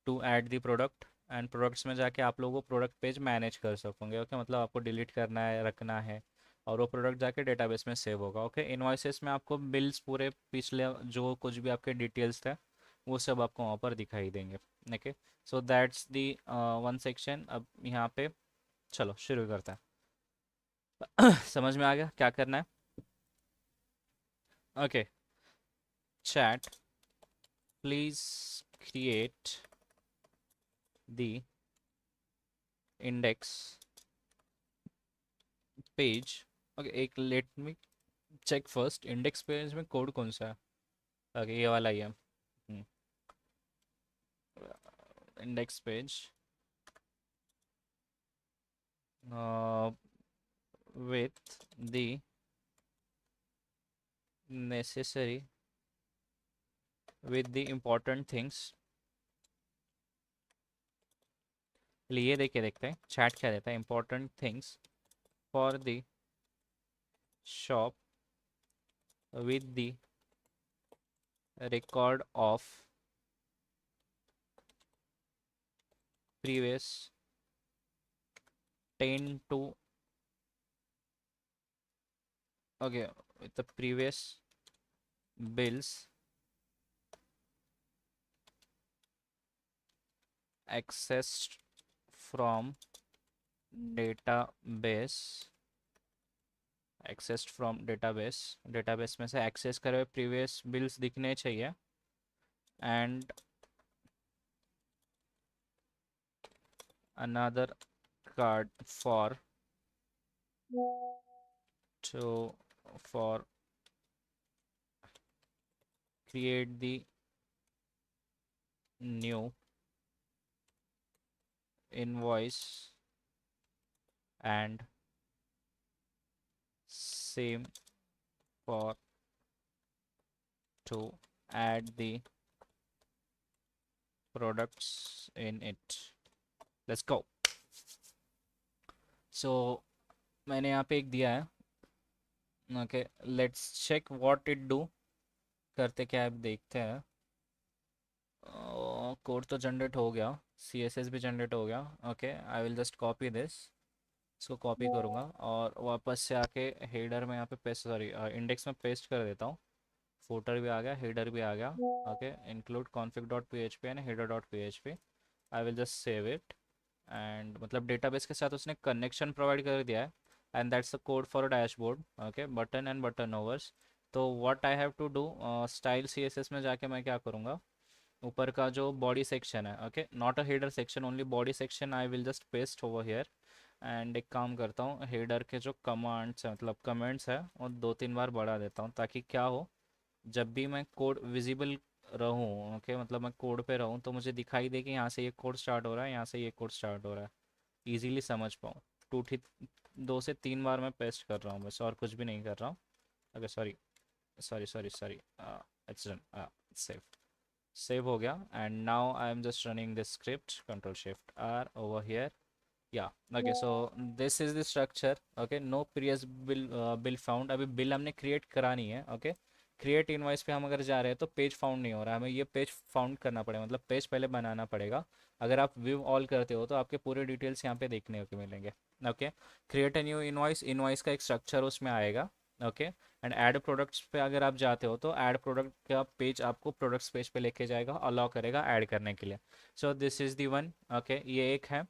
[SPEAKER 1] to add the product, and products में जाके आप लोगों को प्रोडक्ट पेज मैनेज कर सकोगे, ओके, मतलब आपको डिलीट करना है, रखना है, और वो प्रोडक्ट जाके डेटाबेस में सेव होगा, ओके. इनवॉइसेस में आपको बिल्स पूरे पिछले जो कुछ भी आपके डिटेल्स थे वो सब आपको वहाँ पर दिखाई देंगे, okay. So that's the one section. अब यहाँ पे चलो शुरू करते हैं. समझ में आ गया क्या करना है? Okay, chat, please create the index page. Okay, एक let me check first, index page में कोड कौन सा है? ओके, ये वाला ही है. Index page with the necessary, with the important things. लिए देखिए, देखते हैं चैट क्या देता है. important things for the shop with the record of previous 10 to, okay, with the previous bills accessed from database, accessed from database, database में से access करे हुए previous bills दिखने चाहिए, and another card to for create the new invoice, and same for to add the products in it. Let's go. So मैंने यहाँ पे एक दिया है, okay, let's check what it do. करते क्या है अब देखते हैं. कोड तो जनरेट हो गया, CSS भी जनरेट हो गया, okay. I will just copy this, इसको कॉपी करूँगा और वापस से आके हेडर में यहाँ पे पेस्ट, सॉरी इंडेक्स में पेस्ट कर देता हूँ. फुटर भी आ गया, हेडर भी आ गया, okay. Include config dot P H P and header dot P H P. I will just save it, and मतलब डेटाबेस के साथ उसने कनेक्शन प्रोवाइड कर दिया है, and that's the code for dashboard, okay. Button and button hovers, तो what I have to do, style CSS में जाके मैं क्या करूँगा, ऊपर का जो बॉडी सेक्शन है, okay, not a header section, only body section, I will just paste over here. And एक काम करता हूँ, हेडर के जो कमांड्स हैं, मतलब कमेंट्स है, वो 2-3 बार बढ़ा देता हूँ, ताकि क्या हो, जब भी मैं कोड विजिबल रहूँ, ओके, मतलब मैं कोड पे रहूँ, तो मुझे दिखाई दे कि यहाँ से ये कोड स्टार्ट हो रहा है, यहाँ से ये कोड स्टार्ट हो रहा है, ईजिली समझ पाऊँ। 2 से 3 बार मैं पेस्ट कर रहा हूँ बस, और कुछ भी नहीं कर रहा हूँ। Okay, sorry sorry sorry sorry, it's done, save, save हो गया। And now I am just running this script, control shift R over here. Yeah okay, so this is the structure. Okay, no previous bill found, अभी bill हमने create करा नहीं है। Okay, create invoice पे हम अगर जा रहे हैं तो पेज फाउंड नहीं हो रहा है, हमें ये पेज फाउंड करना पड़ेगा, मतलब पेज पहले बनाना पड़ेगा। अगर आप व्यू ऑल करते हो तो आपके पूरे डिटेल्स यहाँ पे देखने को मिलेंगे। Okay, create a new invoice, invoice का एक स्ट्रक्चर उसमें आएगा। ओके, एंड ऐड प्रोडक्ट्स पे अगर आप जाते हो तो ऐड प्रोडक्ट का पेज आपको प्रोडक्ट्स पेज पे लेके जाएगा, अलाउ करेगा ऐड करने के लिए। सो this is the one. Okay, ये एक है।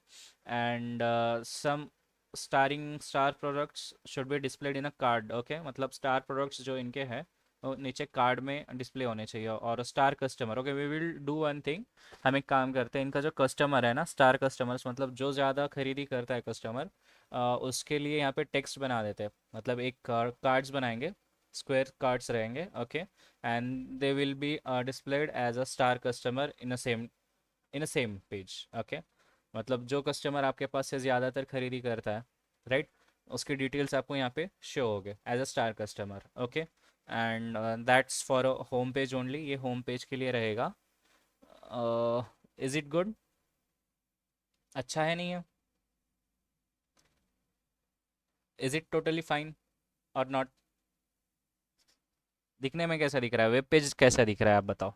[SPEAKER 1] And some starring star products should be displayed in a card। Okay, मतलब स्टार प्रोडक्ट्स जो इनके हैं वो नीचे कार्ड में डिस्प्ले होने चाहिए। और star customer, okay, we will do one thing, हम एक काम करते हैं, इनका जो कस्टमर है ना, स्टार कस्टमर्स, मतलब जो ज़्यादा खरीदी करता है कस्टमर, उसके लिए यहाँ पे टेक्स्ट बना देते हैं, मतलब एक कार्ड्स बनाएंगे, स्क्वायर कार्ड्स रहेंगे। Okay, and they will be displayed as a star customer in a same page. Okay, मतलब जो कस्टमर आपके पास से ज़्यादातर खरीदी करता है, राइट, उसकी डिटेल्स आपको यहाँ पे शो हो गए as a star customer. Okay, and that's for home page only, ये होम पेज के लिए रहेगा। Is it good? अच्छा है, नहीं है? इज़ इट टोटली फाइन और नॉट? दिखने में कैसा दिख रहा है, वेब पेज कैसा दिख रहा है, आप बताओ।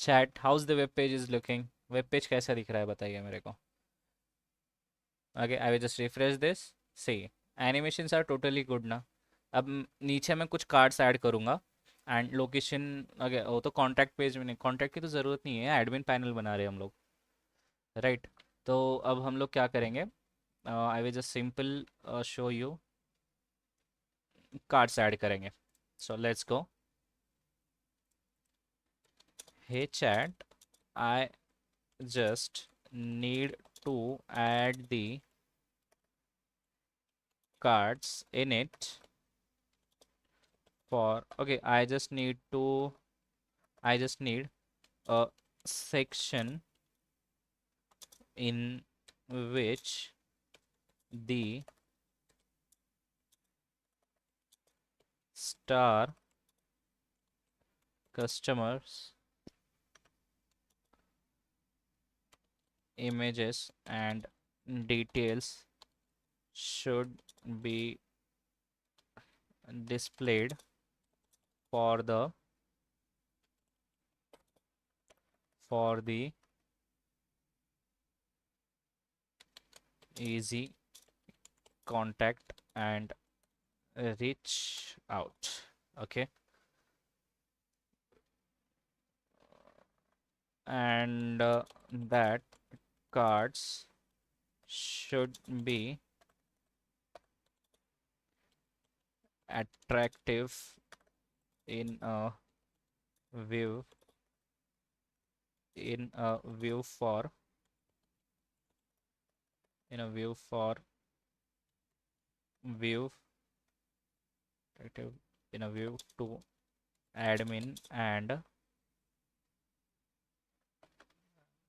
[SPEAKER 1] Chat, how's the web page is looking, web page कैसा दिख रहा है बताइए मेरे को। Okay, I will just refresh this, see, animations are totally good ना। अब नीचे मैं कुछ कार्ड्स ऐड करूँगा एंड लोकेशन। ओके, वो तो कॉन्टैक्ट पेज में नहीं, कॉन्टैक्ट की तो ज़रूरत नहीं है, एडमिन पैनल बना रहे हैं हम लोग, राइट। तो अब हम लोग क्या करेंगे, I will just simple show you, cards add करेंगे। So let's go, hey chat, I just need to add the cards in it for, okay, I just need a section in which the star customers images and details should be displayed for the easy contact and reach out. Okay, and that cards should be attractive in a view in a view for in a view for view attractive in a view to admin and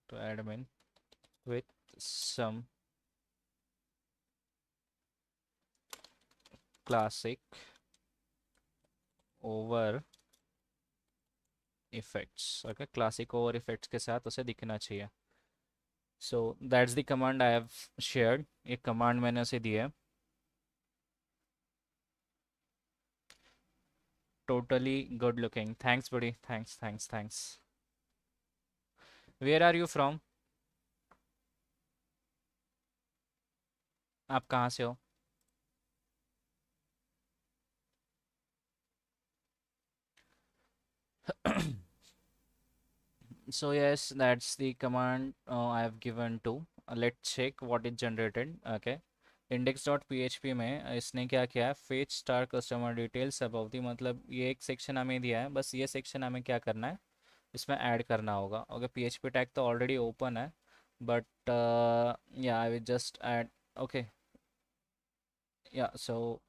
[SPEAKER 1] to admin with some classic over effects। Okay, classic over effects के साथ उसे दिखना चाहिए। So that's the command I have shared, एक command मैंने उसे दी है। Totally good looking, thanks buddy, thanks thanks thanks. Where are you from? आप कहाँ से हो? So yes, that's the command I have given to, let check what is generated. Okay, index dot P में इसने क्या किया है, fetch star customer details about the, मतलब ये एक सेक्शन हमें दिया है, बस ये सेक्शन हमें क्या करना है, इसमें ऐड करना होगा। ओके, पीएचपी टैग तो ऑलरेडी ओपन है, but yeah I will just add. Okay, yeah so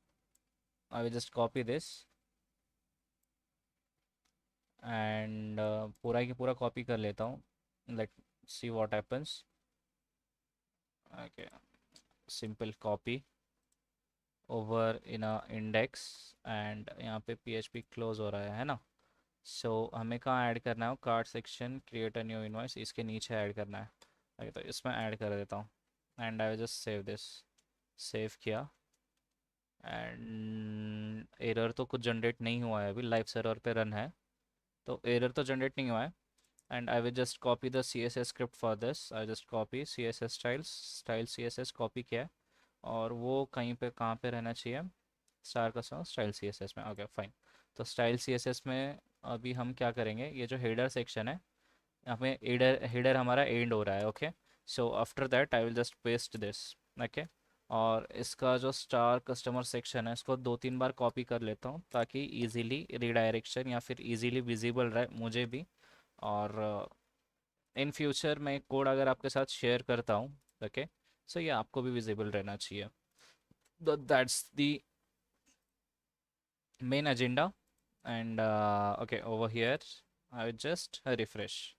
[SPEAKER 1] I will just copy this and पूरा की पूरा कॉपी कर लेता हूँ। Let see what happens. Okay, simple copy over in a index and यहाँ पे पीएचपी क्लोज हो रहा है ना। सो हमें कहाँ ऐड करना है, card section create a new invoice, इसके नीचे ऐड करना है। ओके, तो इसमें ऐड कर देता हूँ and I will just save this. Save किया एंड एरर तो कुछ जनरेट नहीं हुआ है, अभी लाइव सर्वर पे रन है, तो एरर तो जनरेट नहीं हुआ है। And I will just copy the C S S script for this. I just copy C S S style C S S copy किया है, और वो कहीं पे कहाँ पे रहना चाहिए, स्टार का song style C S S में। ओके फाइन, तो स्टाइल सी एस एस में अभी हम क्या करेंगे, ये जो हेडर सेक्शन है, यहाँ पे हेडर हेडर हमारा एंड हो रहा है। Okay, so after that I will just paste this. Okay, और इसका जो स्टार कस्टमर सेक्शन है, इसको 2-3 बार कॉपी कर लेता हूँ ताकि इजीली रिडायरेक्शन या फिर इजीली विजिबल रहे मुझे भी, और इन फ्यूचर मैं कोड अगर आपके साथ शेयर करता हूँ, ओके, सो ये आपको भी विजिबल रहना चाहिए। That's the main agenda. And okay, over here I will just refresh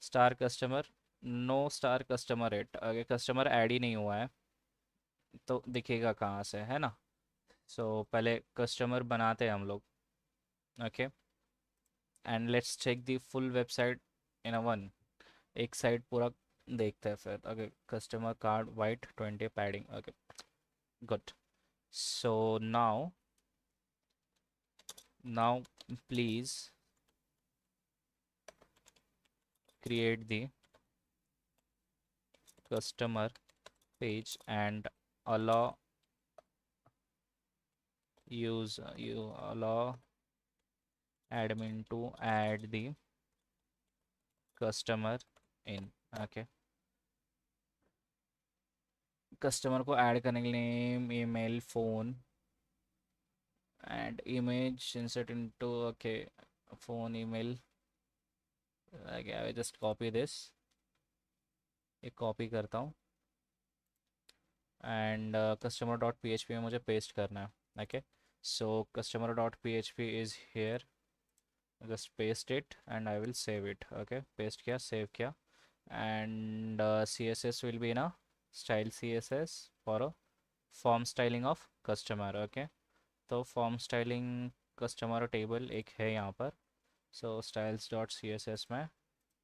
[SPEAKER 1] star customer, no star customer at. अगर कस्टमर ऐड ही नहीं हुआ है तो दिखेगा कहाँ से, है ना। सो पहले कस्टमर बनाते हैं हम लोग। Okay, and let's check the full website in a one, एक साइड पूरा देखते हैं फिर। Okay, customer card white 20 padding. Okay, good. So now please create the customer page and allow you allow admin to add the customer in। Okay, customer को add करने के लिए name email phone and image insert into. Okay, phone email. Okay, I just copy this, एक copy करता हूँ and customer dot P H P में मुझे paste करना है। Okay, so customer dot P H P is here, just paste it and I will save it। okay, paste किया, save किया, and CSS will be in a style CSS for a form styling of customer। okay, तो form styling customer table एक है यहाँ पर। so styles dot css में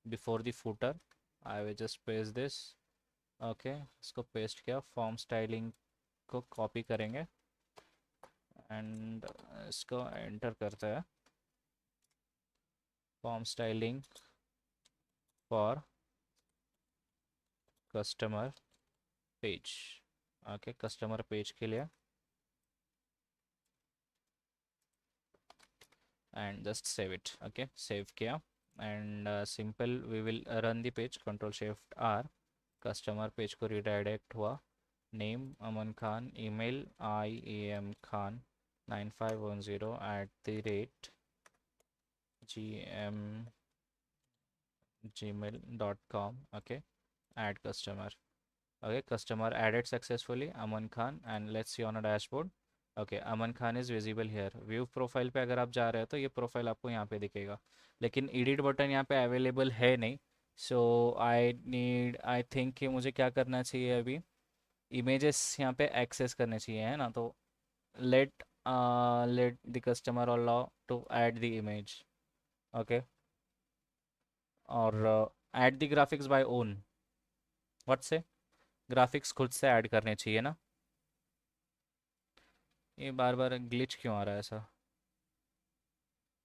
[SPEAKER 1] before the footer I will just paste this। okay, इसको paste किया, form styling को copy करेंगे एंड इसको एंटर करते हैं, form styling for customer page. Okay, customer page के लिए and just save it. Okay, save किया and simple we will run the page, control shift R, customer page को redirect हुआ। Name Aman Khan, email IAM Khan 9510 @gmail.com। Okay, add customer। okay, customer added successfully aman khan, and let's see on a dashboard। okay, aman khan is visible here। view profile पे अगर आप जा रहे हो तो ये प्रोफाइल आपको यहाँ पे दिखेगा, लेकिन एडिट बटन यहाँ पे अवेलेबल है नहीं। सो आई थिंक कि मुझे क्या करना चाहिए, अभी इमेजेस यहाँ पे एक्सेस करने चाहिए, है ना। तो let let the customer allow to add the image. Okay, और add the graphics by own, what say, graphics खुद से ऐड करने चाहिए ना। ये बार बार ग्लिच क्यों आ रहा है ऐसा,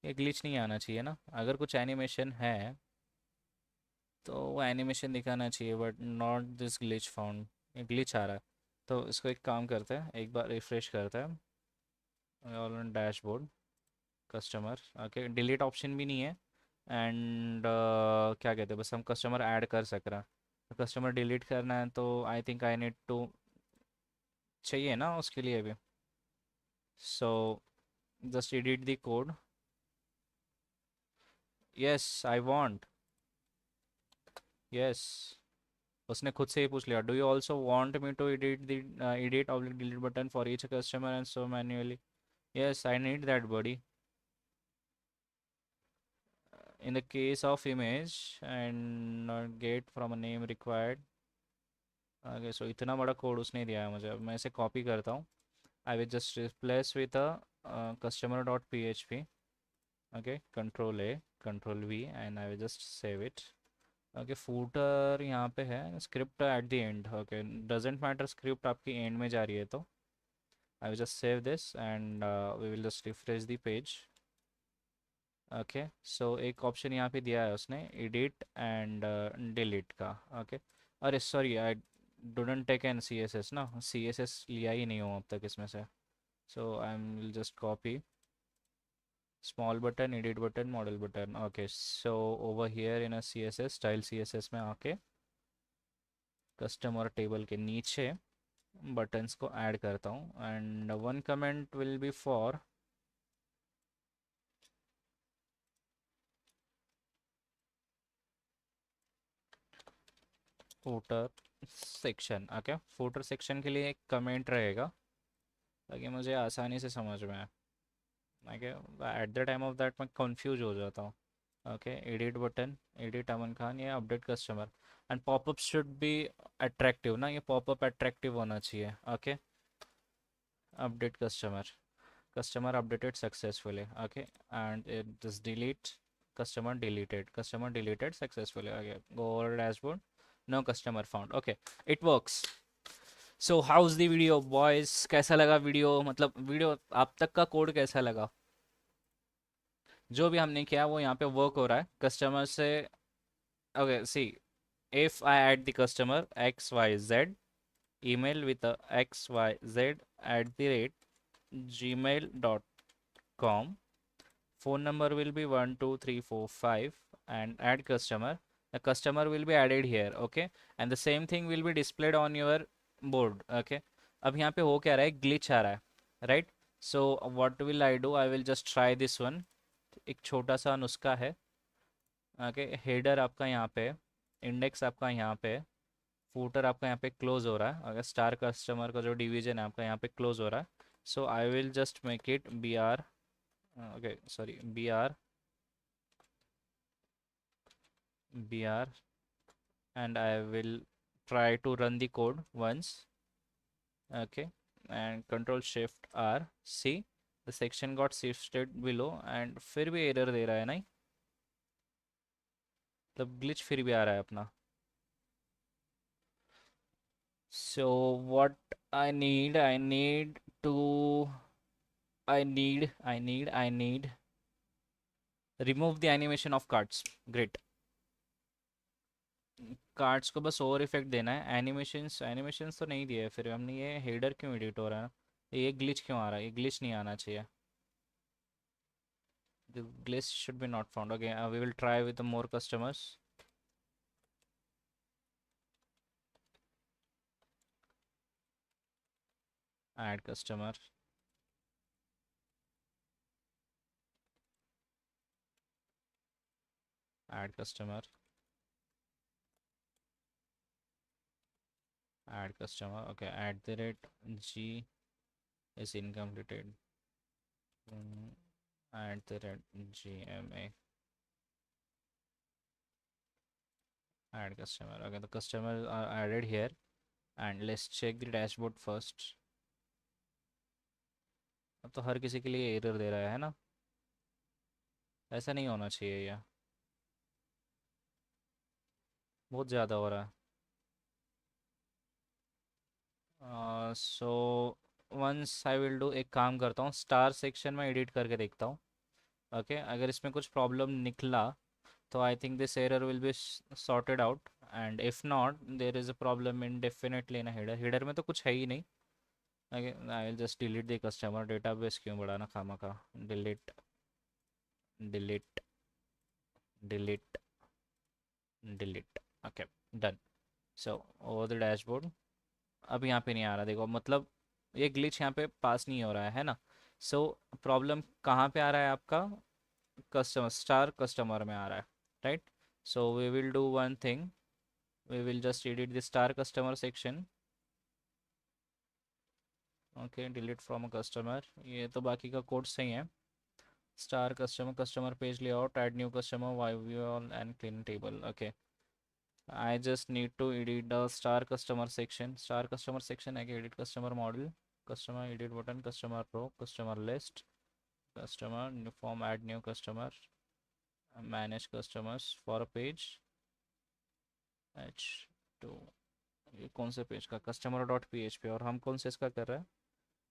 [SPEAKER 1] ये ग्लिच नहीं आना चाहिए ना। अगर कुछ एनिमेशन है तो वो एनिमेशन दिखाना चाहिए, but not this glitch found, ये ग्लिच आ रहा है। तो इसको एक काम करते हैं, एक बार रिफ्रेश करते हैं, all on dashboard customer. Okay, delete option भी नहीं है एंड क्या कहते हैं, बस हम कस्टमर ऐड कर सक रहे हैं। कस्टमर डिलीट करना है तो I think I need to चाहिए ना उसके लिए भी. So just edit the code. Yes I want. Yes. उसने खुद से ही पूछ लिया, do you also want me to edit the edit oblique delete button for each customer and so manually. Yes I need that body. In the case of image and not get from a name required. आगे सो इतना बड़ा code उसने दिया है मुझे. अब मैं इसे कॉपी करता हूँ. I will just replace with a customer dot P H P. Okay control A control V and I will just save it. Okay footer यहाँ पे है, script at the end. Okay doesn't matter script आपकी end में जा रही है तो I will just save this and we will just refresh the page. Okay so एक ऑप्शन यहाँ पे दिया है उसने, एडिट एंड डिलीट का. ओके अरे sorry I don't take an C S S ना, सी एस एस लिया ही नहीं हूँ अब तक इसमें से. So I will just copy small button edit button model button. Okay so over here in a C S S style C S S में आके कस्टमर टेबल के नीचे बटन्स को ऐड करता हूँ and one comment will be for footer section. Okay footer section के लिए एक कमेंट रहेगा ताकि मुझे आसानी से समझ में आए. Okay at the time of that मैं कंफ्यूज हो जाता हूँ. ओके एडिट बटन एडिट अमन खान, ये update customer and popup should be attractive ना, ये पॉपअप अट्रैक्टिव होना चाहिए. Okay update customer, customer updated successfully. Okay and it just delete customer deleted successfully. Okay go over dashboard, no customer found. Okay it works. So how's the video boys, कैसा लगा video, मतलब video आप तक का code कैसा लगा? जो भी हमने किया वो यहाँ पे वर्क हो रहा है कस्टमर से. Okay see if I add the customer xyz email with a xyz at the rate gmail.com. Phone number will be 12345 and add customer. The customer will be added here. Okay and the same thing will be displayed on your board. Okay अब यहाँ पे हो क्या रहा है, glitch आ रहा है right. So what will I do, I will just try this one. एक छोटा सा नुस्खा है. ओके हेडर आपका यहाँ पे, इंडेक्स आपका यहाँ पे, फूटर आपका यहाँ पे क्लोज हो रहा है. अगर स्टार कस्टमर का जो डिवीजन है आपका यहाँ पे क्लोज हो रहा है. So I will just make it B R. Okay sorry br and I will try to run the code once. Okay and control shift R. See the section got shifted below and फिर भी error दे रहा है नहीं, मतलब glitch फिर भी आ रहा है अपना. So what I need to I need remove the animation of cards. Great. Cards को बस ओवर इफेक्ट देना है, एनिमेशंस एनिमेशंस तो नहीं दिए फिर हमने. ये हेडर क्यों एडिट हो रहा है, ये ग्लिच क्यों आ रहा है, ये ग्लिच नहीं आना चाहिए. the glitch should be not found. Okay we will try with the more customers. Add customer, add customer, add customer. Okay at the rate g is incompleted. At the rate gma, add customer. Okay the customers are added here and let's check the dashboard first. अब तो हर किसी के लिए error दे रहा है ना, ऐसा नहीं होना चाहिए. ये बहुत ज़्यादा हो रहा है. So once I will do, एक काम करता हूँ स्टार सेक्शन में एडिट करके देखता हूँ. ओके अगर इसमें कुछ प्रॉब्लम निकला तो I think this error will be sorted out and if not there is a problem in definitely in header. Header में तो कुछ है ही नहीं. Okay I will just delete the customer. Database क्यों बढ़ाना खामा का. Delete delete delete delete. Okay done. So over the dashboard, अब यहाँ पे नहीं आ रहा, देखो मतलब ये ग्लिच यहाँ पे पास नहीं हो रहा है ना। सो प्रॉब्लम कहाँ पे आ रहा है आपका, कस्टमर स्टार कस्टमर में आ रहा है, right. So we will do one thing, we will just edit the star customer section. Okay, delete from a customer, ये तो बाकी का कोड सही है। Star customer, customer page layout, add new customer, वाइवल and clean table. Okay, I just need to edit the star customer section. Star customer section I can edit customer model, customer edit button, customer row, customer list, customer new form, add new customer, manage customers for a page h2। ये कौन से page का, customer dot P H P, और हम कौन से इसका कर रहे हैं,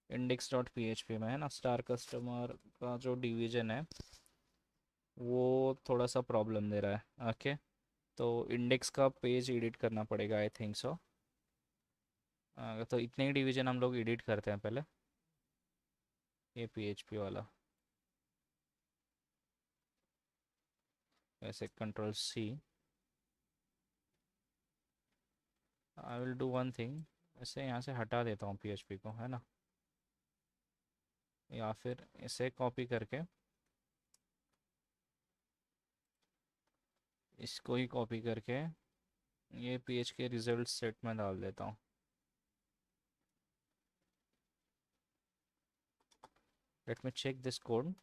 [SPEAKER 1] index dot P H P में है ना। स्टार कस्टमर का जो डिवीजन है वो थोड़ा सा प्रॉब्लम दे रहा है। ओके, तो इंडेक्स का पेज एडिट करना पड़ेगा आई थिंक सो। तो इतने ही डिवीजन हम लोग एडिट करते हैं पहले, ये पीएचपी वाला, ऐसे control C. I will do one thing, ऐसे यहाँ से हटा देता हूँ पीएचपी को, है ना, या फिर इसे कॉपी करके इसको ही कॉपी करके ये पेज के रिजल्ट सेट में डाल देता हूँ। Let me check this code.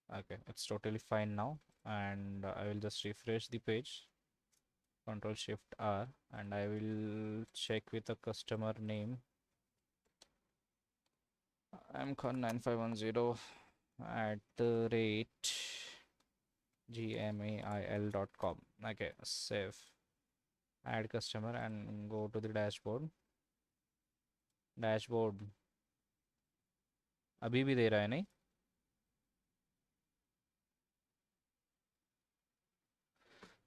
[SPEAKER 1] Okay, it's totally fine now, and I will just refresh the page, control shift R, and I will check with the customer name. I'm con9510 at the rate gmail.com. Okay, save, add customer and go to the dashboard। Dashboard अभी भी दे रहा है नहीं।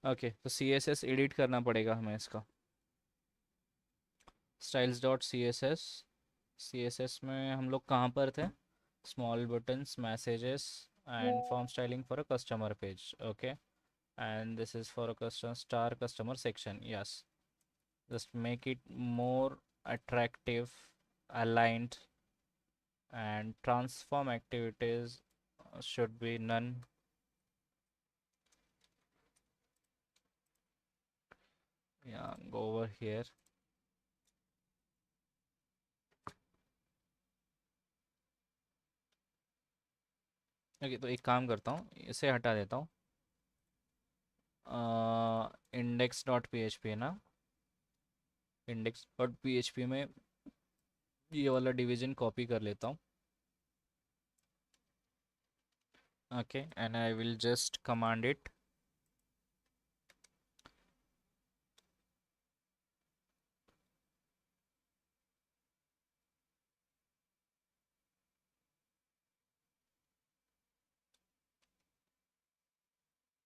[SPEAKER 1] Okay, तो सी S S edit करना पड़ेगा हमें इसका, styles dot C S S. C S S में हम लोग कहाँ पर थे, small buttons, messages and form styling for a customer page. Okay, and this is for a custom star customer section, yes, just make it more attractive, aligned, and transform activities should be none। Yeah, go over here। Okay, तो एक काम करता हूँ, इसे हटा देता हूँ, index dot P H P है ना, index dot P H P में ये वाला डिवीजन कॉपी कर लेता हूँ। Okay, and I will just command it.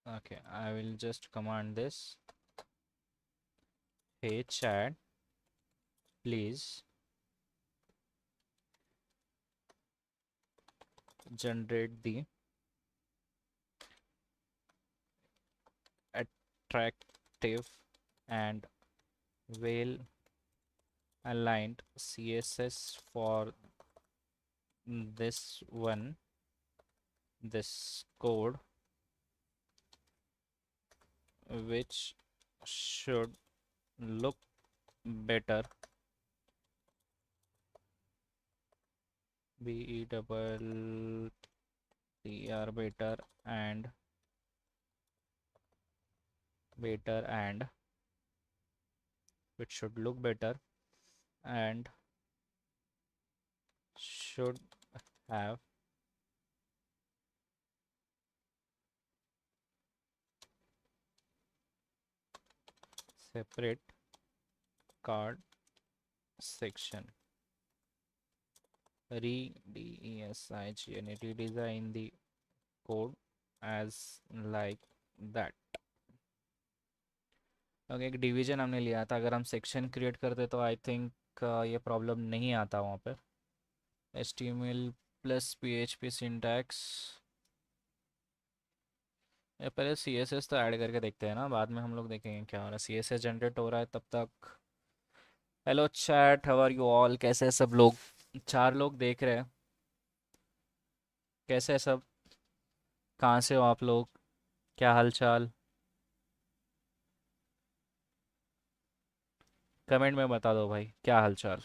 [SPEAKER 1] Okay, I will just command this, hey chat, please generate the attractive and well aligned CSS for this one, this code, which should look better, be double tr better and better, and which should look better and should have separate card section, redesign the code as like that। Okay, एक division हमने लिया था, अगर हम section create करते तो I think ये problem नहीं आता वहाँ पे। HTML plus PHP syntax। ये पहले CSS तो ऐड करके देखते हैं ना, बाद में हम लोग देखेंगे क्या हो रहा है। CSS जनरेट हो रहा है तब तक। Hello chat, how are you all, कैसे हैं सब लोग? 4 लोग देख रहे हैं। कैसे हैं सब? कहाँ से हो आप लोग? क्या हाल चाल? कमेंट में बता दो भाई, क्या हाल चाल?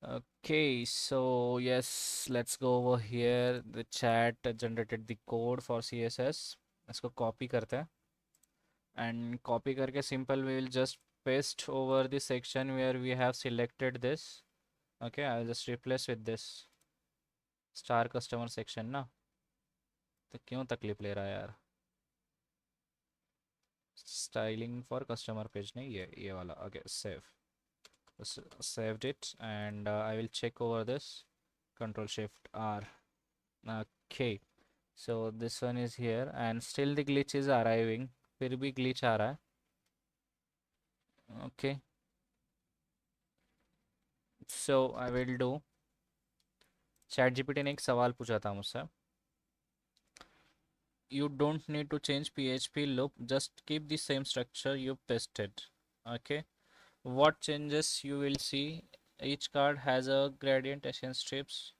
[SPEAKER 1] Okay, so yes, let's go over here. The chat generated the code for CSS. इसको कॉपी करते हैं and copy करके simple we will just paste over the section where we have selected this. Okay, I'll just replace with this star customer section ना। तो क्यों तकलीफ ले रहा है यार? Styling for customer page नहीं, ये वाला। Okay, save. Saved it and I will check over this. Control Shift R. Okay. So this one is here and still the glitch is arriving. फिर भी glitch आ रहा है। Okay. So I will do। ChatGPT ने एक सवाल पूछा था मुझसे। You don't need to change PHP loop. Just keep the same structure you pasted. Okay. What changes you will see? Each card has a gradient ascent strips.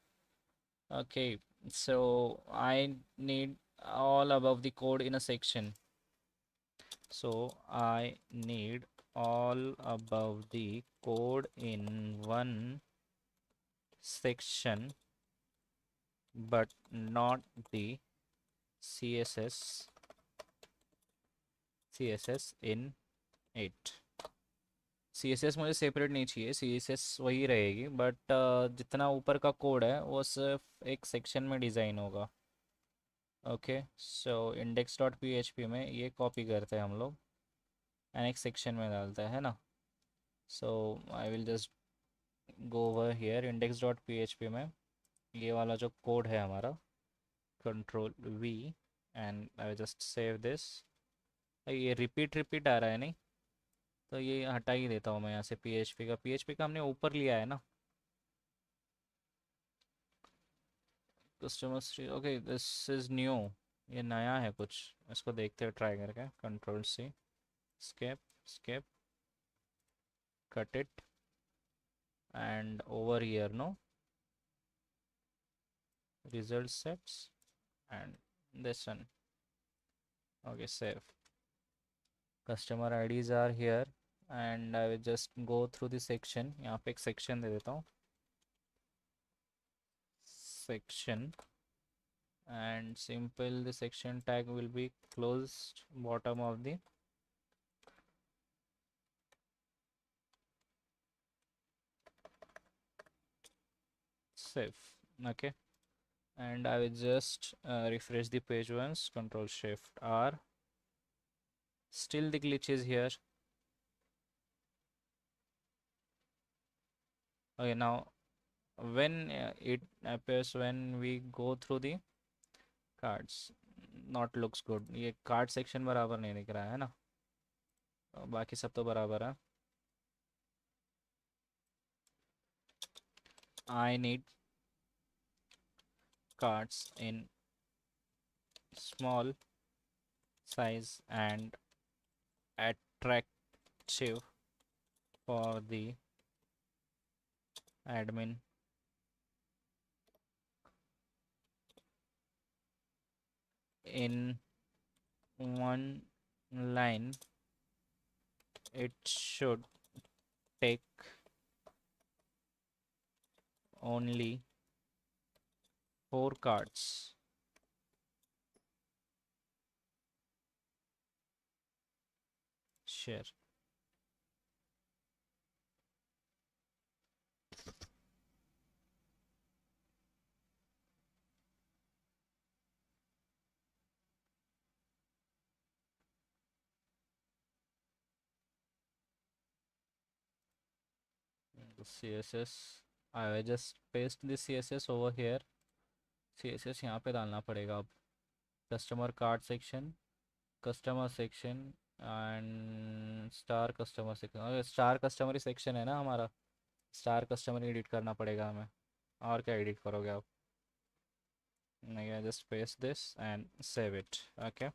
[SPEAKER 1] Okay. So I need all above the code in a section. So I need all above the code in one section, but not the CSS in it। CSS मुझे separate नहीं चाहिए, CSS वही रहेगी, but जितना ऊपर का code है वो सिर्फ एक सेक्शन में डिज़ाइन होगा। Okay, so index dot P में ये कॉपी करते हैं हम लोग एंड एक सेक्शन में डालते हैं, है ना। So I will just go over here index dot P में ये वाला जो कोड है हमारा, control V and I will just save this. ये रिपीट रिपीट आ रहा है नहीं, तो ये हटा ही देता हूँ मैं यहाँ से। पी एच पी का हमने ऊपर लिया है ना। Customer okay, this is new. ये नया है कुछ। इसको देखते हैं ट्राई करके। Control C, escape escape, cut it and over here no result sets and this one। Okay, save। Customer IDs are here and I will just go through the section। यहाँ पे एक section दे देता हूँ, section, and simple the section tag will be closed bottom of the save। Okay, and I will just refresh the page once, control shift R। Still the glitch is here। Okay, now when it appears when we go through the cards, not looks good. ये card section बराबर नहीं दिख रहा है ना, बाकी सब तो बराबर है। I need cards in small size and attractive for the admin। In one line it should take only 4 cards। Share। The CSS, I will just paste the CSS over here। CSS यहाँ पे डालना पड़ेगा अब। Customer card section, customer section and star customer section, star customer section है ना हमारा, star customer edit करना पड़ेगा हमें। और क्या एडिट करोगे आप? नहीं, just paste this and save it. Okay,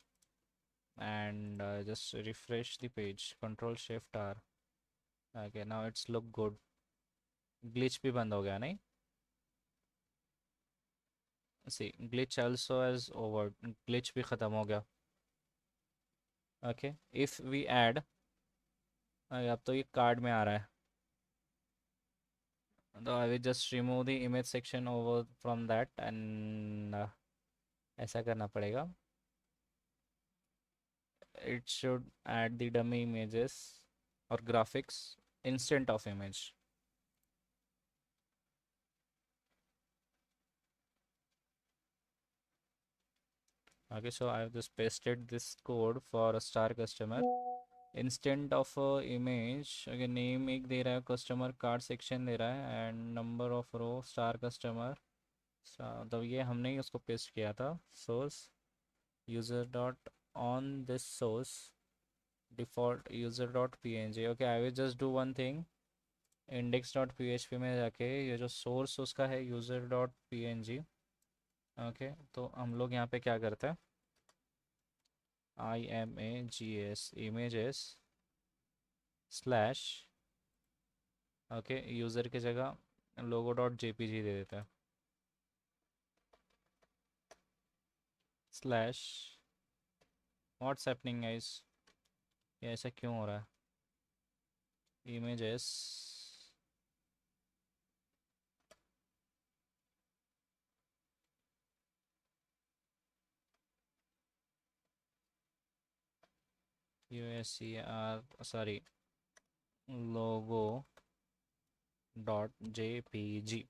[SPEAKER 1] and just refresh the page, control shift R। okay, now it's look good। glitch भी बंद हो गया नहीं? see, glitch also has over, glitch भी ख़त्म हो गया। okay, if we add, अब तो ये कार्ड में आ रहा है, तो I will just remove the image section over from that and ऐसा करना पड़ेगा। it should add the dummy images or graphics instant of image। okay, so I have just pasted this code for a star customer instant of image. अगर name एक दे रहा है, customer card section दे रहा है, and number of row star customer. तो ये हमने ही उसको पेस्ट किया था। Source user dot on this source default user dot P N G. Okay, I will just do one thing, index dot P H P में जाके ये जो सोर्स उसका है user dot P N G. Okay, तो हम लोग यहाँ पे क्या करते हैं, I M A G S images slash, okay, user की जगह लोगो डॉट जेपीजी दे देता है, स्लैश व्हाट्स हैपनिंग गाइस, ये ऐसा क्यों हो रहा है? Images U S C R, sorry, logo dot JPG.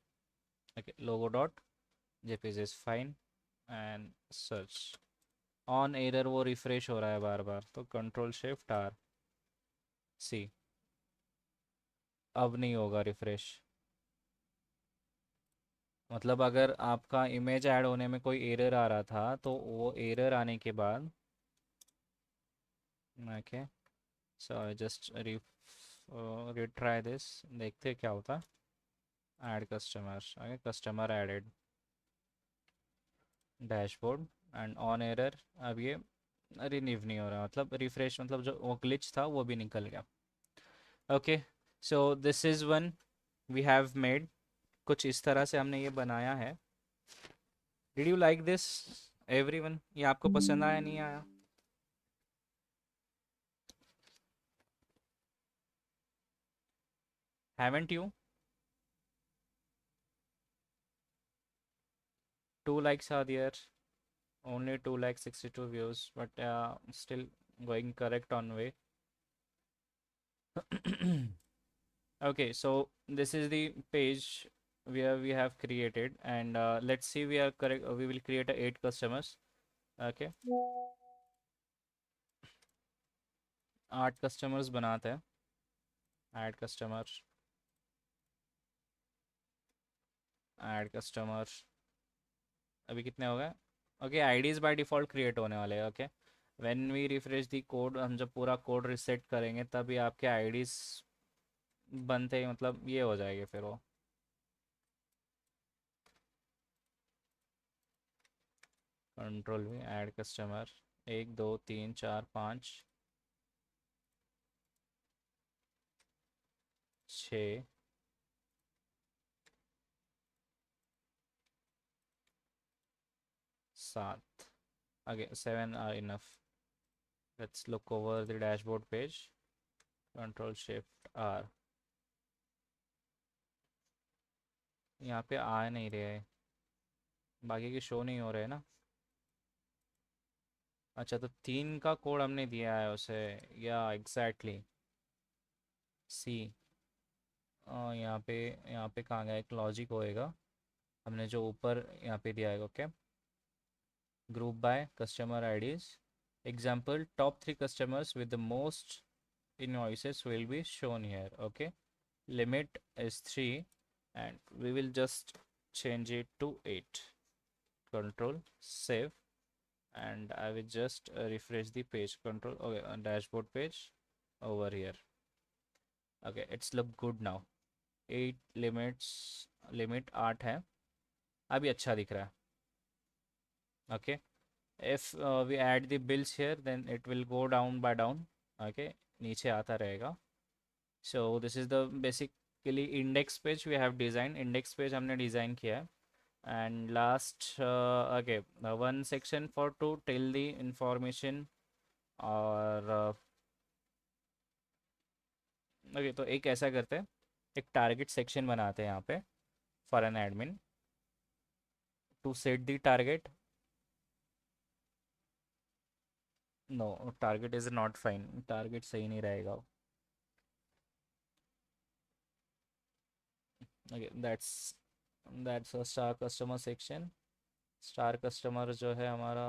[SPEAKER 1] Okay, logo dot JPG is fine and search. On error वो रिफ्रेश हो रहा है बार बार, तो कंट्रोल शिफ्ट आर सी, अब नहीं होगा रिफ्रेश। मतलब अगर आपका इमेज ऐड होने में कोई एरर आ रहा था, तो वो एरर आने के बाद, okay, so I just retry this, देखते क्या होता। Add customer, okay, customer added, dashboard and on error. अब ये रिनीव नहीं हो रहा, मतलब रिफ्रेश, मतलब जो वो ग्लिच था वो भी निकल गया। Okay, so this is one we have made. कुछ इस तरह से हमने ये बनाया है। Did you like this everyone? ये आपको पसंद आया नहीं आया? Haven't you? 2 likes are there, only 2 like 62 views, but still going correct on way. okay, so this is the page where we have created, and let's see, we are correct, we will create 8 customers। okay, 8 customers बनाते हैं। Add customer, add customer, अभी कितने हो गए? Okay, IDs by default create होने वाले हैं। Okay, when we refresh the code, हम जब पूरा कोड रिसेट करेंगे तभी आपके आईडीज बनते ही, मतलब ये हो जाएंगे फिर वो। कंट्रोल भी, add customer, 1 2 3 4 5 6 7। okay, 7 are enough। let's look over the dashboard page, control shift R। यहाँ पे आ नहीं रहे हैं, बाकी के शो नहीं हो रहे हैं ना? अच्छा, तो 3 का कोड हमने दिया है उसे, या एग्जैक्टली सी। यहाँ पे कहाँ गया, एक लॉजिक होएगा, हमने जो ऊपर यहाँ पे दिया है। Okay, group by customer IDs, example top 3 customers with the most invoices will be shown here। okay, limit is 3 and we will just change it to 8। control save and I will just refresh the page control. Okay, dashboard page over here. Okay, it's look good now. 8 limit 8 है, अभी अच्छा दिख रहा है. Okay, if we add the bills here, then it will go down by down. Okay, नीचे आता रहेगा. So this is the basically index page we have designed. Index page हमने design किया है. And last okay, one section for to tell the information और okay, तो एक ऐसा करते हैं, एक target section बनाते हैं यहाँ पे for an admin to set the target. No, target is not fine. Target सही नहीं रहेगा. Okay, that's a star customer section. Star customer जो है हमारा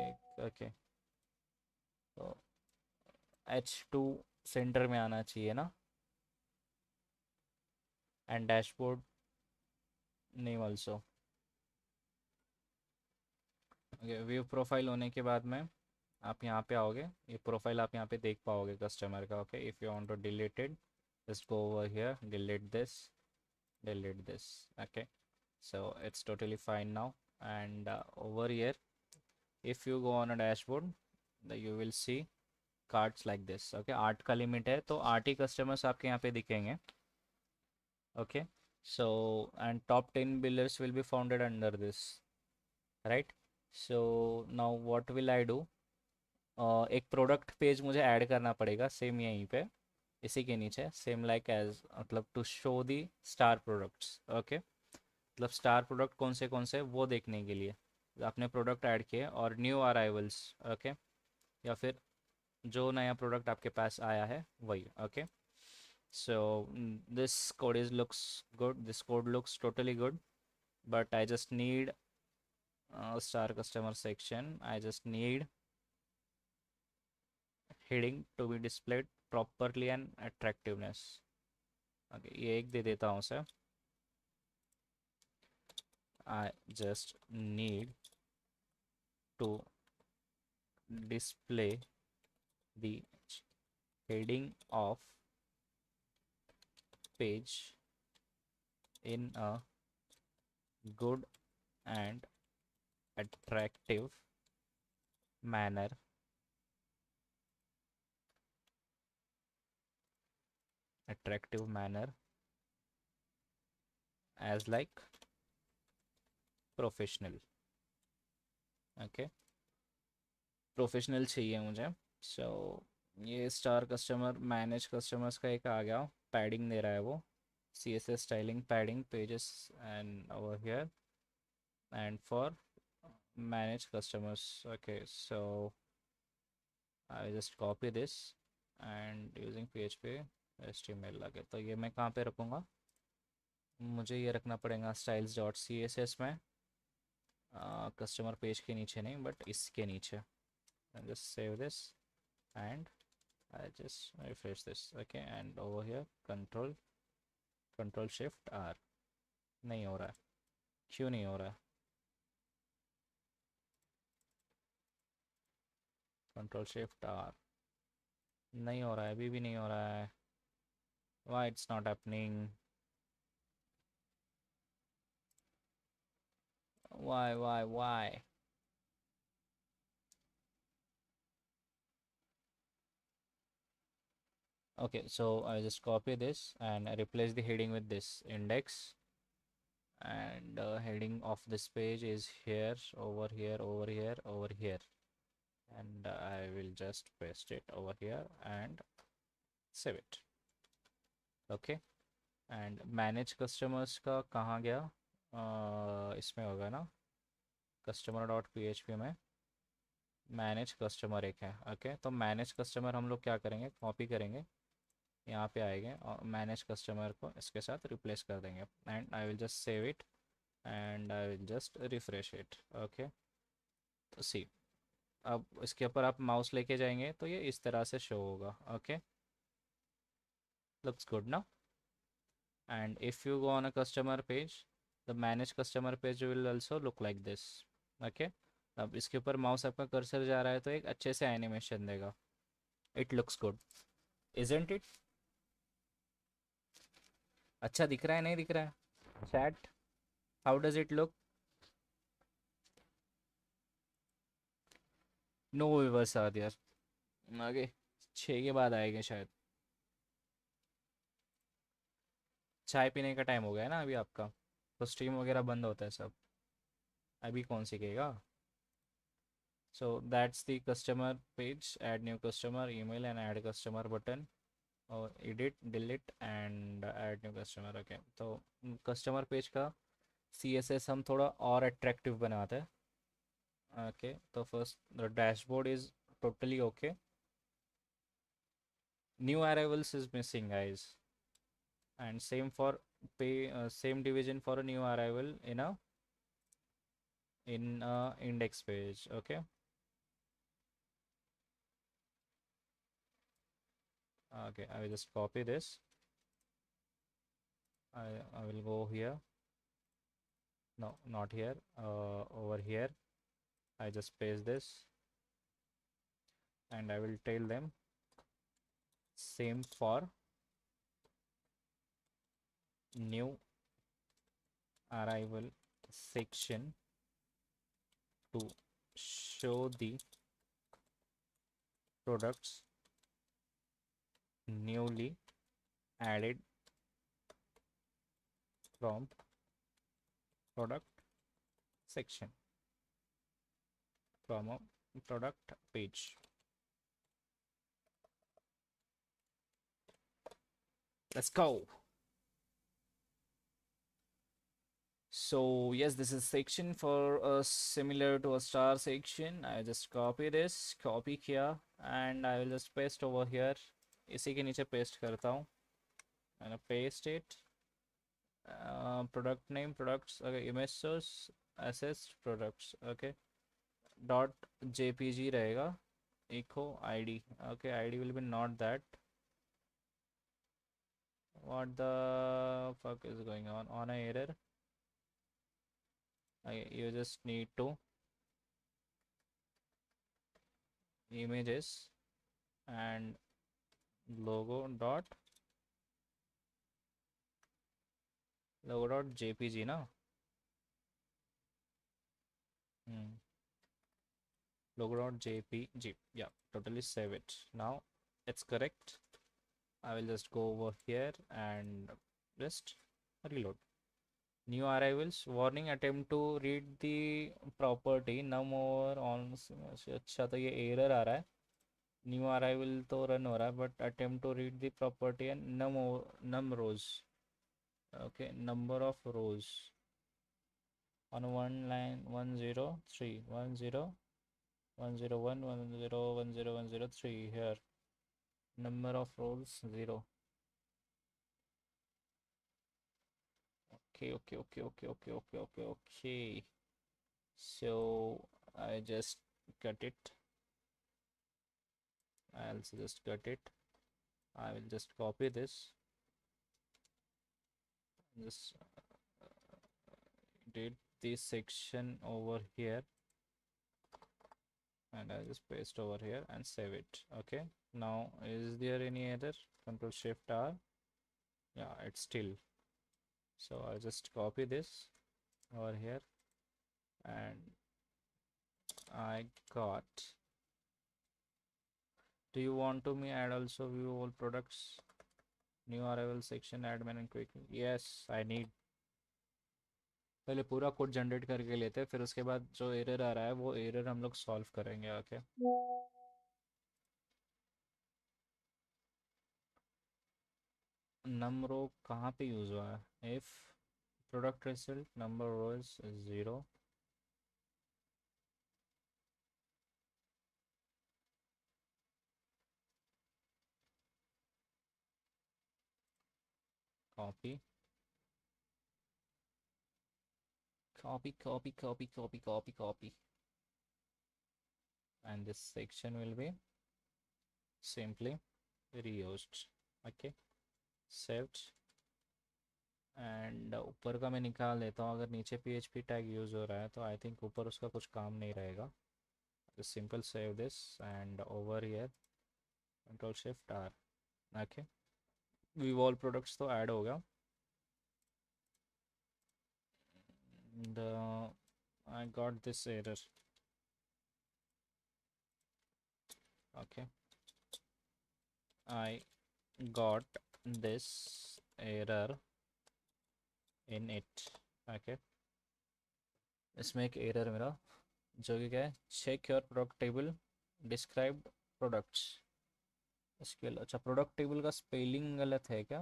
[SPEAKER 1] एक. ओके, तो H2 सेंटर में आना चाहिए ना, and dashboard name also. Okay, view profile होने के बाद में आप यहाँ पे आओगे, ये प्रोफाइल आप यहाँ पे देख पाओगे कस्टमर का. Okay, if you want to delete it, just go over here, delete this, delete this. Okay, so it's totally fine now. And over here, if you go on a dashboard, you will see cards like this. Okay, 8 का limit है, तो 8 ही customers आपके यहाँ पे दिखेंगे. Okay, so and top 10 billers will be founded under this, right. So now what will I do, एक product page मुझे add करना पड़ेगा सेम यहीं पे, इसी के नीचे, सेम लाइक एज, मतलब to show the star products. Okay, मतलब स्टार प्रोडक्ट कौन से वो देखने के लिए आपने प्रोडक्ट ऐड किए, और न्यू अराइवल्स. ओके, या फिर जो नया प्रोडक्ट आपके पास आया है वही. Okay, so this code is looks good, this code looks totally good, but I just need star customer section, I just need heading to be displayed properly and attractiveness. Okay, ये एक दे देता हूँ sir. I just need to display the heading of page in a good and attractive manner as like professional. Okay, professional चाहिए मुझे. सो ये star customer manage customers का एक आ गया, पैडिंग दे रहा है वो, CSS styling padding pages and over here and for manage customers. Okay, so I just copy this and using PHP HTML लगे, तो ये मैं कहाँ पे रखूँगा, मुझे ये रखना पड़ेगा styles.css में, कस्टमर पेज के नीचे नहीं बट इसके नीचे. just save this and I just refresh this. Okay, and over here control shift R. नहीं हो रहा है, क्यों नहीं हो रहा है, कंट्रोल शिफ्ट R नहीं हो रहा है, अभी भी नहीं हो रहा है. why it's not happening, why. Okay, so I just copy this and I replace the heading with this index, and heading of this page is here, over here, over here, over here, and I will just paste it over here and save it. Okay, and manage customers का कहाँ गया, इसमें होगा ना, customer.php में manage customer एक है. Okay, तो मैनेज कस्टमर हम लोग क्या करेंगे, कॉपी करेंगे, यहाँ पे आएंगे और मैनेज कस्टमर को इसके साथ रिप्लेस कर देंगे, and I will just save it and I will just refresh it. Okay, तो सी, अब इसके ऊपर आप माउस लेके जाएंगे तो ये इस तरह से शो होगा. Okay, looks good now. And if you go on a customer page, the manage customer page will also look like this. Okay, अब इसके ऊपर माउस आपका कर्सर जा रहा है तो एक अच्छे से एनिमेशन देगा. It looks good, isn't it? अच्छा दिख रहा है नहीं दिख रहा है? Chat, how does it look? No viewers आ यार. आगे 6 के बाद आएंगे शायद. चाय पीने का टाइम हो गया है ना अभी आपका, तो स्ट्रीम वगैरह बंद होता है सब. अभी कौन सीखेगा? So that's the customer page. Add new customer email and add customer button, और edit delete and add new customer. Okay, तो कस्टमर पेज का CSS हम थोड़ा और अट्रैक्टिव बनाते हैं. ओके, तो first the dashboard is totally okay. New arrivals is missing, guys, and same for pay. Same division for a new arrival in a index page. Okay. Okay, I will just copy this. I will go here. No, not here. Over here. I just paste this, and I will tell them same for new arrival section to show the products newly added from product section, from a product page. Let's go. So yes, this is section for similar to a star section. I just copy this, copy किया, and I will just paste over here. इसी के नीचे paste करता हूँ, and I paste it. Product name, products, okay, image source, assessed products, okay. Dot JPG रहेगा, echo ID, okay. ID will be not that. What the fuck is going on a error? Okay, you just need to images and logo dot jpg ना. hmm. Logo.jpg, yeah, totally save it. Now it's correct. I will just go over here and just reload. New arrivals warning, attempt to read the property no more on. अच्छा, तो ये error आ रहा है. New arrival तो run हो रहा है, but attempt to read the property and num rows. Okay, number of rows on one line 103 10 101 10 10 103 here. Number of rows 0. Okay, okay, okay, okay, okay, okay, okay, okay. So I just cut it. I'll just cut it. I will just copy this. Just did this section over here, and I just paste over here and save it. Okay. Now is there any other? Control Shift R. Yeah, it's still. So I'll just copy this over here, and I got. Do you want to me add also view all products? New arrival section admin and quick. Yes, I need. पहले पूरा code generate करके लेते हैं, फिर उसके बाद जो error आ रहा है वो एरर हम लोग सॉल्व करेंगे. ओके. नम रो कहाँ पे यूज़ हुआ है? If product result number rows 0. Copy copy copy copy copy copy copy, and this section will be simply reused. Okay, saved. And ऊपर का मैं निकाल लेता हूँ, अगर नीचे PHP टैग यूज़ हो रहा है तो आई थिंक ऊपर उसका कुछ काम नहीं रहेगा. Simple save this and over here control shift R. Okay, view all products तो ऐड हो गया. The I got this error. Okay, I got this error in it. Okay, इसमें एक error मेरा जो कि क्या है, check your product table described products. SQL, अच्छा product table का spelling गलत है क्या?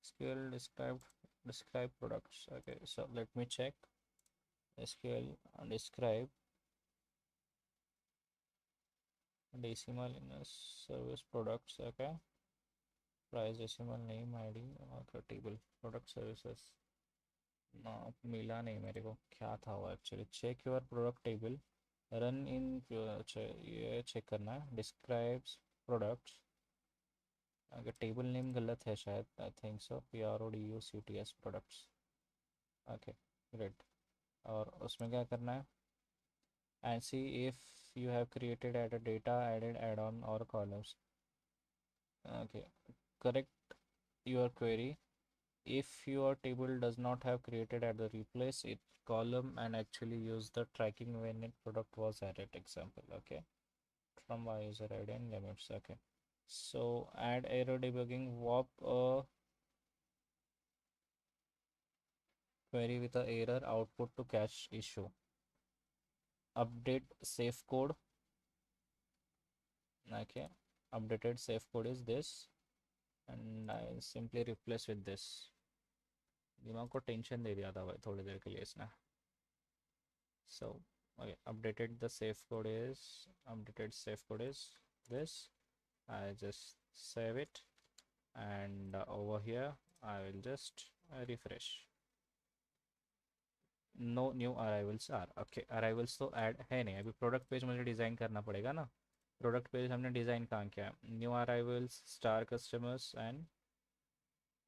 [SPEAKER 1] SQL describe products. Okay, so let me check. SQL describe decimal in a service products. Okay, price decimal name ID और table product services. ना मिला नहीं मेरे को, क्या था वो actually. Check your product table run in. अच्छा ये चेक करना है. Describes products. अगर टेबल नेम गलत है शायद, I think so. PRODUCTS products. Okay, great. और उसमें क्या करना है? And see if you have created add data added add on और columns. Okay, correct your query. If your table does not have created at the replace it column and actually use the tracking when it product was added example. Okay, from my user ID and limits. Okay, so add error debugging warp a query with a error output to cache issue. Update safe code. Okay, updated safe code is this and I simply replace with this. दिमाग को tension दे दिया था भाई थोड़ी देर के लिए इसने. So okay, updated safe code is this. I just save it and over here I will just refresh. No new arrivals are. Okay, arrivals तो ऐड है नहीं अभी. प्रोडक्ट पेज मुझे डिज़ाइन करना पड़ेगा ना. प्रोडक्ट पेज हमने डिज़ाइन कहाँ किया? New arrivals, star customers and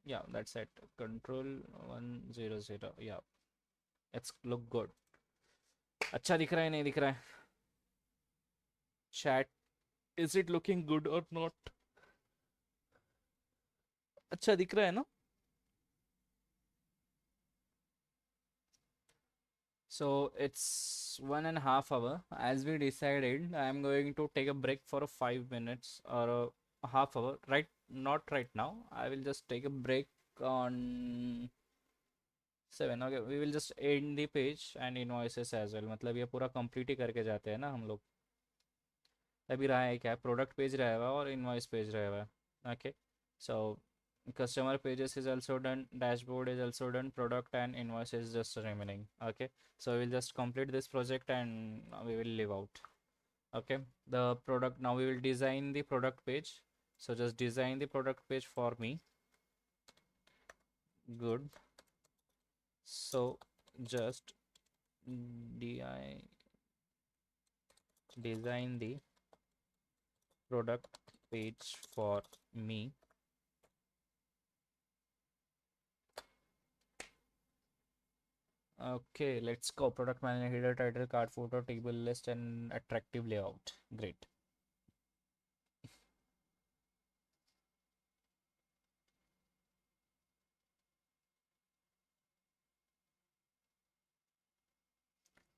[SPEAKER 1] yeah, that's it. Control 100. Yeah, it's look good. अच्छा दिख रहा है नहीं दिख रहा है? Chat, is it looking good or not? अच्छा दिख रहा है ना? So it's 1.5 hour. As we decided, I'm going to take a break for a 5 minutes or a half hour. Right, not right now. I will just take a break on 7. Okay, we will just end the page and invoices as well. मतलब ये पूरा complete ही करके जाते हैं ना हम लोग. अभी रहा है क्या? प्रोडक्ट पेज रहा हुआ और इनवॉइस पेज रहा हुआ. Okay, so customer pages is also done, dashboard is also done, product and invoice is just remaining. Okay, so we'll just complete this project and we will leave out. Okay, the product, now we will design the product page. So just design the product page for me. Good. So just design the product page for me. Okay, let's go. Product manager, header, title, card, photo, table, list, and attractive layout. Great.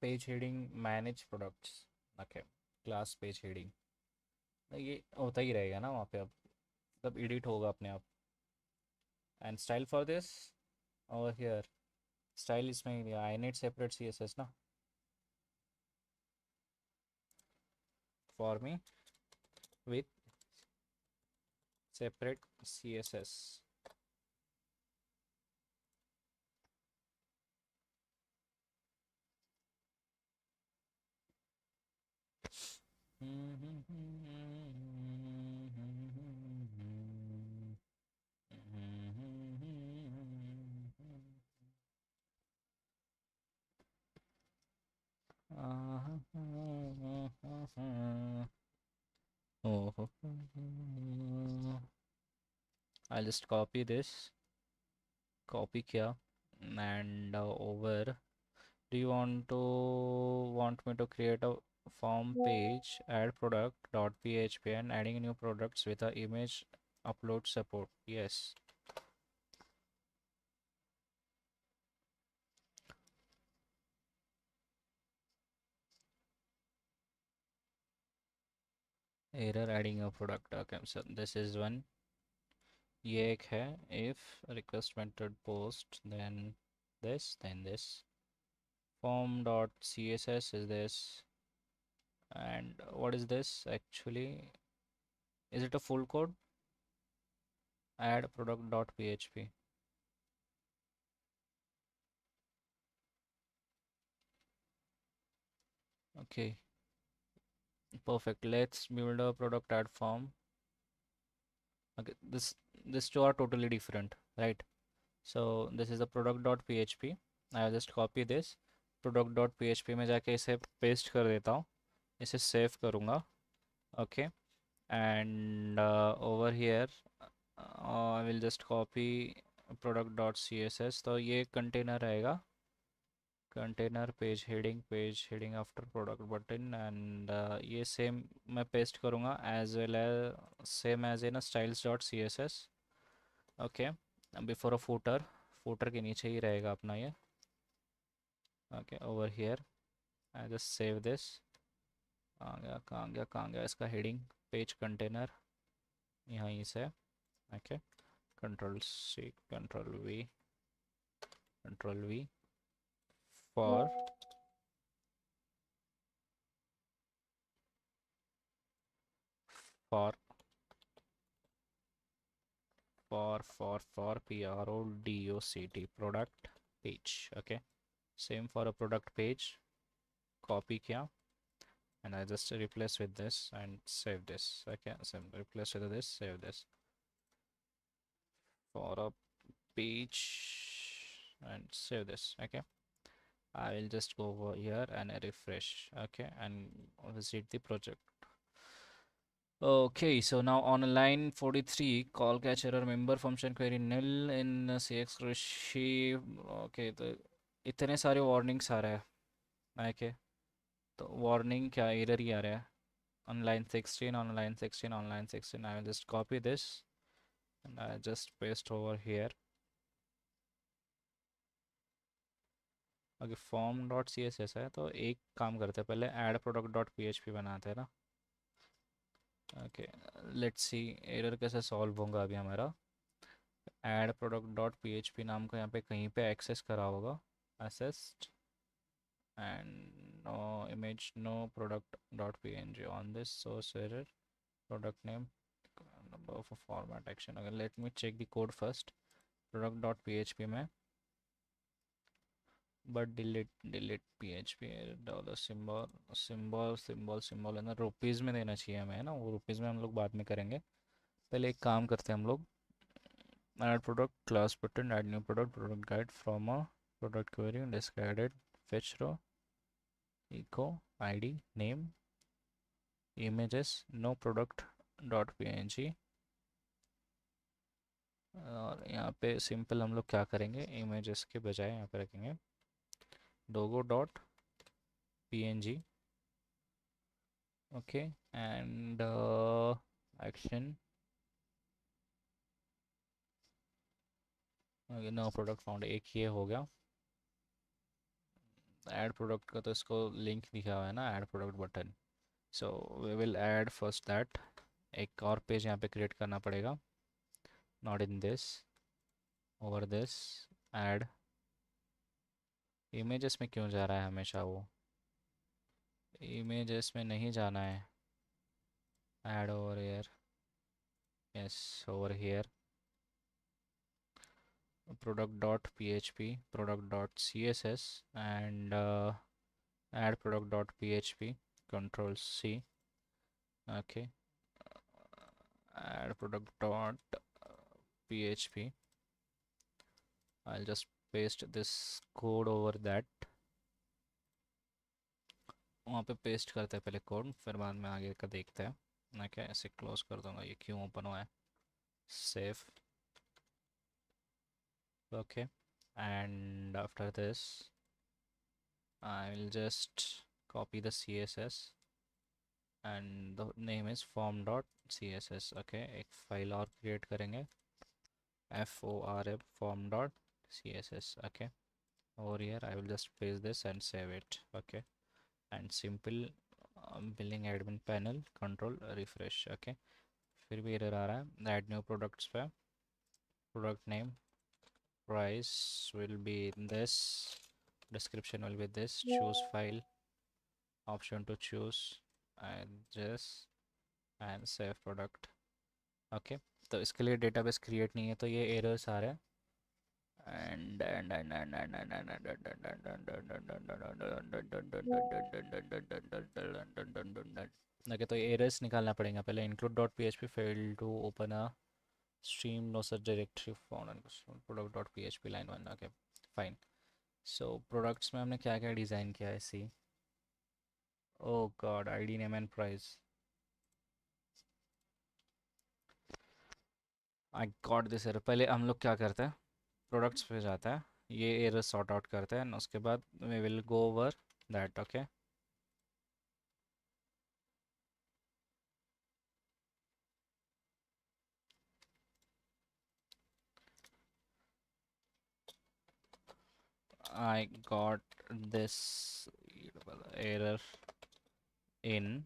[SPEAKER 1] Page heading, manage products. Okay, class page heading. ये होता ही रहेगा ना वहाँ पे अब, तब edit होगा अपने आप. And style for this over here. Style इसमें ही दिया. I need separate CSS ना for me with separate CSS. Oh, I'll just copy this, copy किया and over do you want me to create a form page add product dot php and adding new products with a image upload support? Yes. Error adding a product. Okay, so this is one. ये एक है if request method post then this form dot css is this, and what is this actually? Is it a full code? Add product dot php. Okay, perfect. Let's build a product add form. Okay, this two are totally different, right? So this is a product.php. I will just copy this product.php में जाके इसे paste कर देता हूँ, इसे save करूँगा. Okay, and over here I will just copy product.css. तो ये container रहेगा, container page heading after product button, and ये same मैं paste करूँगा as well as same as in a styles.css. okay, before a footer के नीचे ही रहेगा अपना ये. okay, over here I just save this. कहाँ गया इसका heading page container, यहीं से. okay, control C control V for for PRODUCT product page. okay, same for a product page. copy किया and I just replace with this and save this. okay, so replace with this, save this for a page and save this. okay, I will just go over here and refresh. okay, and visit the project. Okay, so now on line 43, call catch error member function query nil in CX कृषि. okay, तो इतने सारे warnings आ रहे हैं. okay, तो warning क्या error ही आ रहा है on line 16, on line 16, on line 16. I will just copy this and I just paste over here. okay, form.css है, तो एक काम करते हैं, पहले add product.php बनाते हैं ना. okay, let's see error कैसे solve होगा अभी हमारा. add product.php नाम का यहाँ पे कहीं पे access करा होगा, assessed, and no image, no product.png on this source error, product name, number of format action. okay, let me check the code first. product.php में but delete php dollar symbol है ना, रुपीज़ में देना चाहिए हमें, है ना. वो रुपीज़ में हम लोग बाद में करेंगे. पहले एक काम करते हैं हम लोग. add product class button, add new product guide from a product query, disk added, fetch row, echo id, name, images, no product dot png. और यहाँ पे सिंपल हम लोग क्या करेंगे, इमेजेस के बजाय यहाँ पे रखेंगे logo dot png. okay, and action. No product found, एक ये हो गया. ऐड प्रोडक्ट का तो इसको लिंक दिखा हुआ है ना, add product button. So we will add first that. एक और पेज यहाँ पे क्रिएट करना पड़ेगा. Not in this, over this, add. Images में क्यों जा रहा है हमेशा वो, इमेजेस में नहीं जाना है. Add over here, yes, over here. product.php, product.css, and add product.php, control C. okay, add product.php. I'll just paste this code over that. वहाँ पे पेस्ट करते हैं पहले कोड, फिर बाद में आगे का देखते हैं. मैं क्या ऐसे क्लोज कर दूंगा, ये क्यों ओपन हुआ है. Save, Okay, and after this I will just copy the CSS and the name is form.css. Okay, एक file और create करेंगे, form form.css. Okay, over here I will just paste this and save it. Okay, and simple billing admin panel control refresh. Okay, फिर भी error आ रहा है, add new products पे, product name, price will be this, description will be this, choose file, option to choose, and just and save product. Okay, तो इसके लिए database create नहीं है तो ये एरर्स आ रहे हैं ओके, तो ये एरर्स निकालना पड़ेगा पहले। Include dot P H P fail to open a stream, no such directory found, product dot P H P line 1। Okay fine. So products में हमने क्या क्या डिज़ाइन किया है, see, O God, ID name and price, I got this error. पहले हम लोग क्या करते हैं, प्रोडक्ट्स पे जाता है, ये एरर सॉर्ट आउट करते हैं, उसके बाद we will go over that. Okay, I got this error in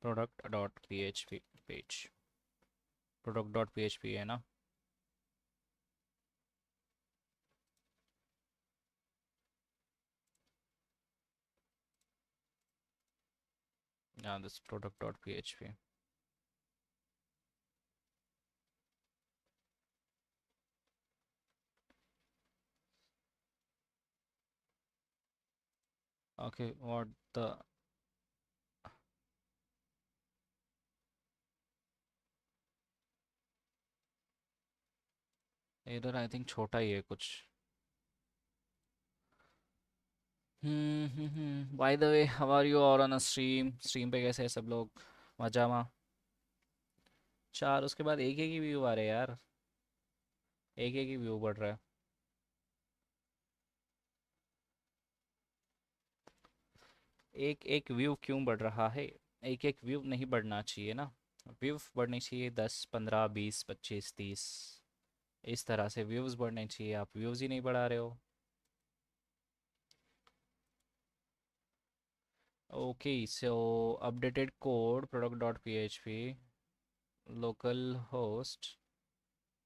[SPEAKER 1] product.php page, product.php है ना। Yeah, this product.php. Okay, what the error, I think छोटा ही है कुछ। By the way, how are you all on a stream पे कैसे हैं सब लोग, मजा में? चार, उसके बाद एक एक ही व्यू आ रहे हैं यार, एक एक ही व्यू बढ़ रहा है। एक एक व्यू क्यों बढ़ रहा है? एक एक व्यू नहीं बढ़ना चाहिए ना, व्यू बढ़नी चाहिए 10 15 20 25 30, इस तरह से व्यूज़ बढ़ने चाहिए, आप व्यूज़ ही नहीं बढ़ा रहे हो। Okay, so updated code product.php, local host,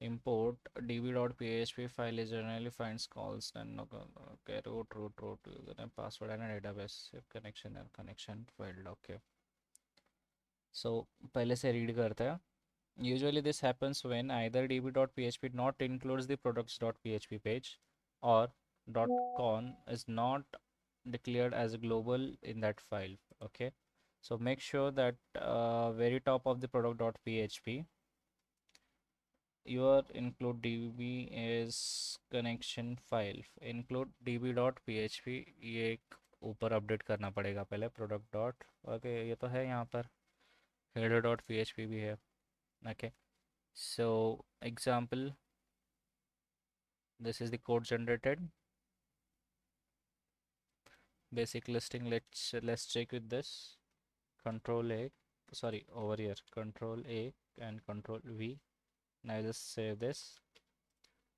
[SPEAKER 1] import db.php file is generally finds calls and okay, root username password and a database connection failed. Okay, so पहले से रीड करते हैं। Usually this happens when either db.php not includes the products.php page or .con is not declared as global in that file. Okay, so make sure that very top of the product.php your include db is connection file, include db.php, ये एक ऊपर update करना पड़ेगा पहले product dot। Okay, ये तो है यहाँ पर, header.php भी है। Okay, so example, this is the code generated, basic listing. Let's check with this, control a, sorry, over here control a and control v. Now just save this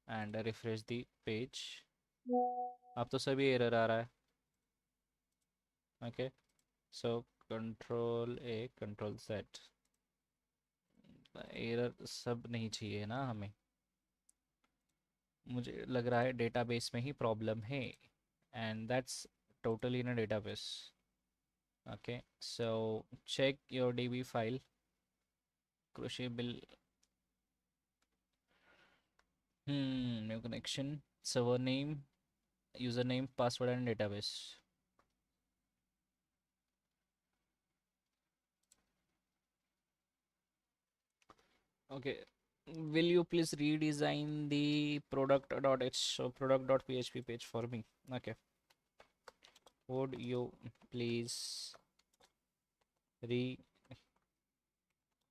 [SPEAKER 1] and refresh the page। अब तो सभी error आ रहा है। Okay, so control A control set, error सब नहीं चाहिए ना हमें, मुझे लग रहा है डेटाबेस में ही प्रॉब्लम है, and that's totally in a database. Okay, so check your db file, crucible, new connection, server name, username, password and database. Okay, will you please redesign the product.php page for me? Okay, would you please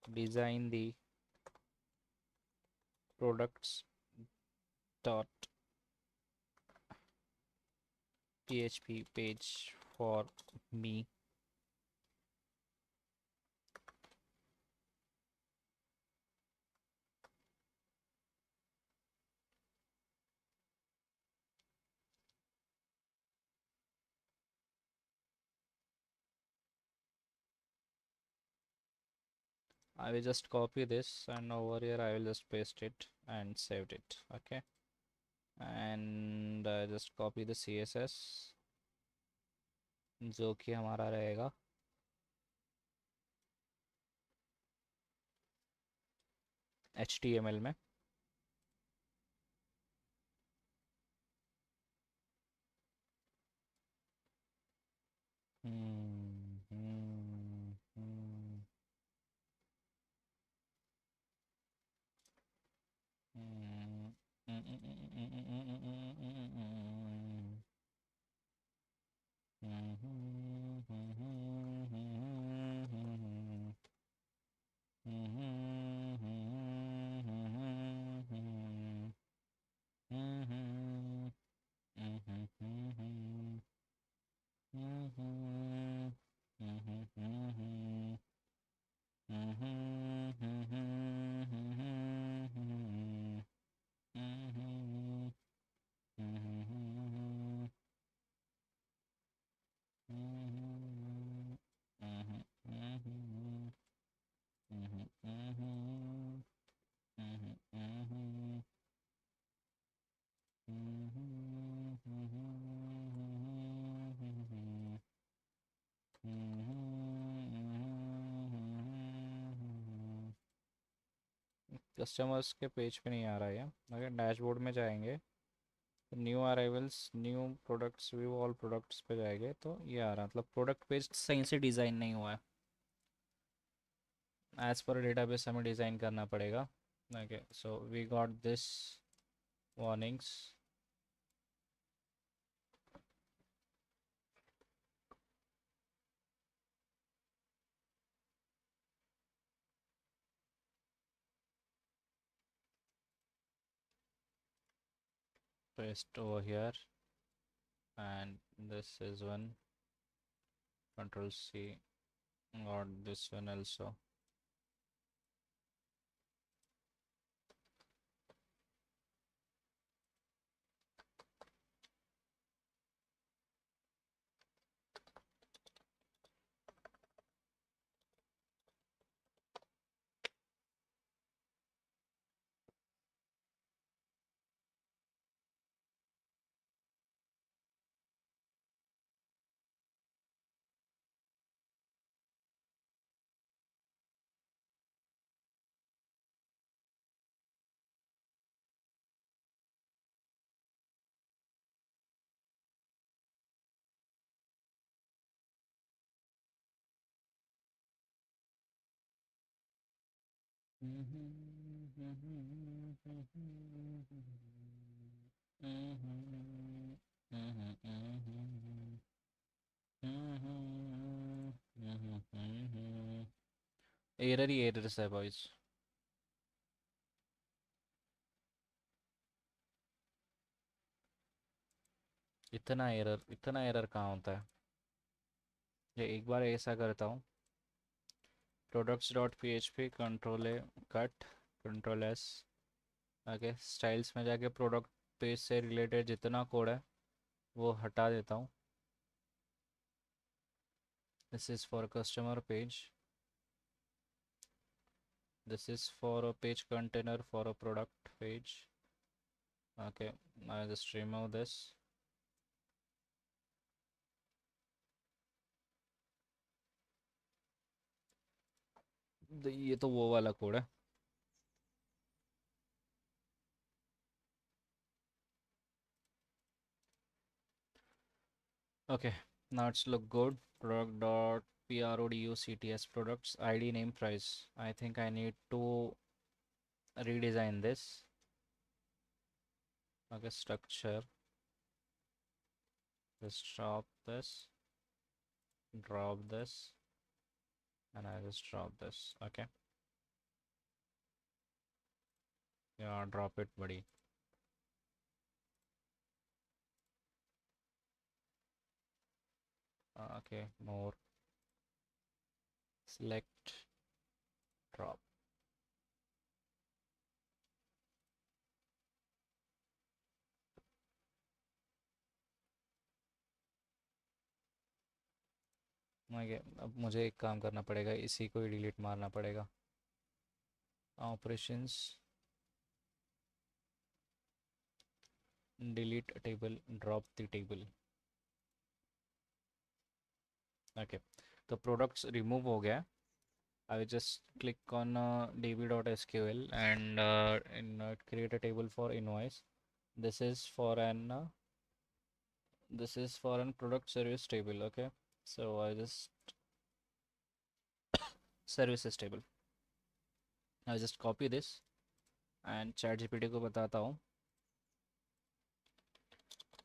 [SPEAKER 1] redesign the products dot php page for me. I will just copy this and over here I will just paste it and saved it. Okay, and just copy the css जो कि हमारा रहेगा HTML में. Hmm, hmm, hmm, hmm, customers के page पे नहीं आ रहा है. अगर डैशबोर्ड में जाएंगे तो new arrivals new products view all products पे जाएंगे तो ये आ रहा. मतलब प्रोडक्ट पेज सही से डिज़ाइन नहीं हुआ है. एज पर डेटाबेस हमें डिज़ाइन करना पड़ेगा. Okay, so we got this warnings. Paste over here, and this is one. Control C. Got this one also. Error he errors है बॉयज. इतना एरर कहाँ होता है. ये एक बार ऐसा करता हूँ. Products dot P H P control ए cut control S. Okay, styles में जाके प्रोडक्ट पेज से रिलेटेड जितना कोड है वो हटा देता हूँ. This is for customer page. This is for a page container for a product page. Okay, I'll just remove this. ये तो वो वाला कोड है. Okay, now it's look good. Product dot products products ID name price. I think I need to redesign this. Okay, structure. Just drop this, and I just drop this. Okay. Yeah, drop it, buddy. Okay, more. Select, drop. Okay, अब मुझे एक काम करना पड़ेगा, इसी को ही delete मारना पड़ेगा. Operations, delete table, drop the table. Okay, तो प्रोडक्ट्स रिमूव हो गया. I will just click on db.sql and create a table for invoice. This is for an product service table. Okay, so I just services table. I just copy this and ChatGPT को बताता हूँ.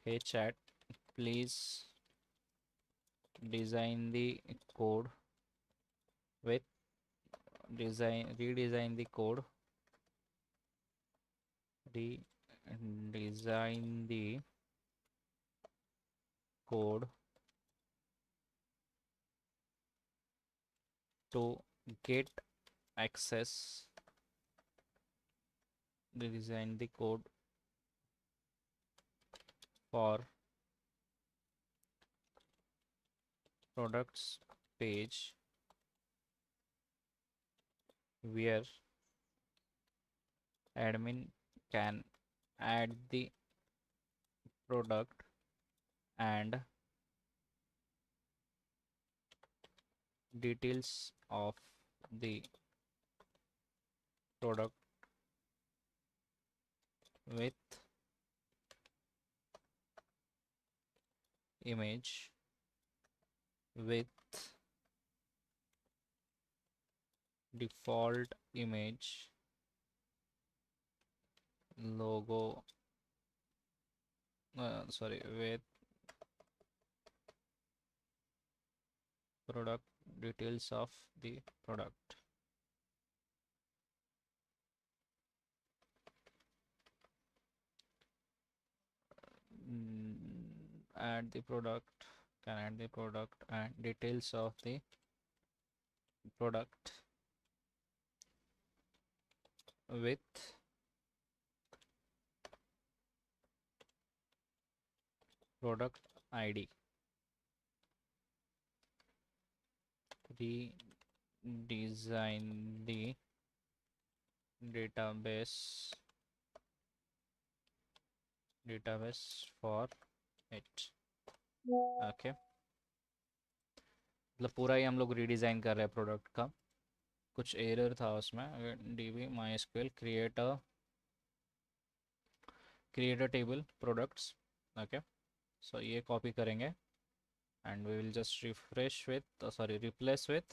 [SPEAKER 1] Hey chat, please design the code with redesign the code, redesign the code to get access, redesign the code for products page where admin can add the product and details of the product with image, with default image, logo, sorry, with product details of the product. Add the product, can add the product and details of the product with product ID. Redesign the database for it. Okay, मतलब पूरा ही हम लोग redesign कर रहे हैं product का. कुछ error था उसमें. db mysql create a table products. Okay, so ये कॉपी करेंगे and we will just refresh with replace with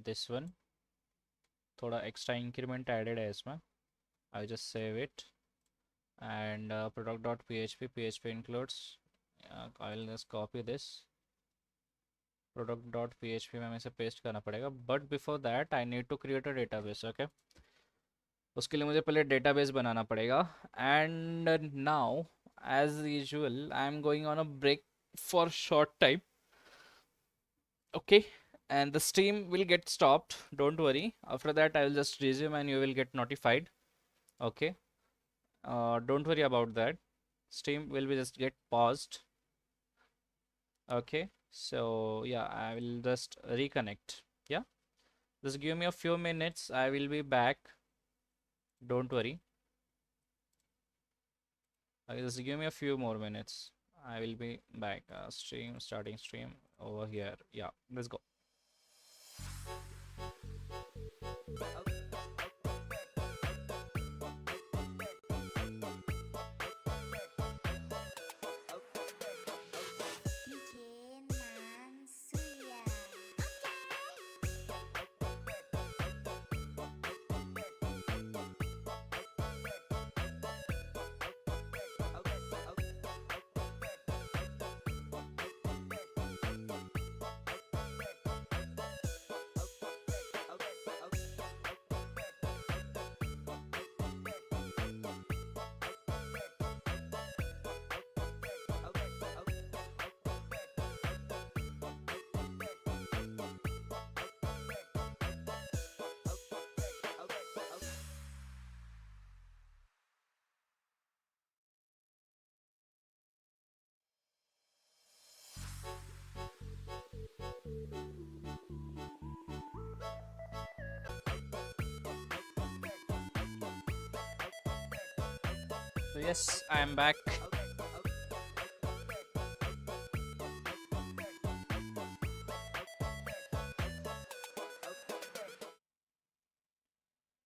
[SPEAKER 1] this one. थोड़ा extra increment added है इसमें. I just save it and product.php includes, I'll just copy this. product.php में हमें इसे paste करना पड़ेगा, but before that I need to create a database. Okay, उसके लिए मुझे पहले डेटाबेस बनाना पड़ेगा. And now as usual I am going on a break for short time. Okay, and the stream will get stopped, don't worry. After that I will just resume and you will get notified. Okay, don't worry about that. Stream will be just get paused. Okay, so yeah, I will just reconnect. Yeah, just give me a few minutes, I will be back, don't worry. Just give me a few more minutes, I will be back. Starting stream over here. Yeah, let's go. So yes, I am back.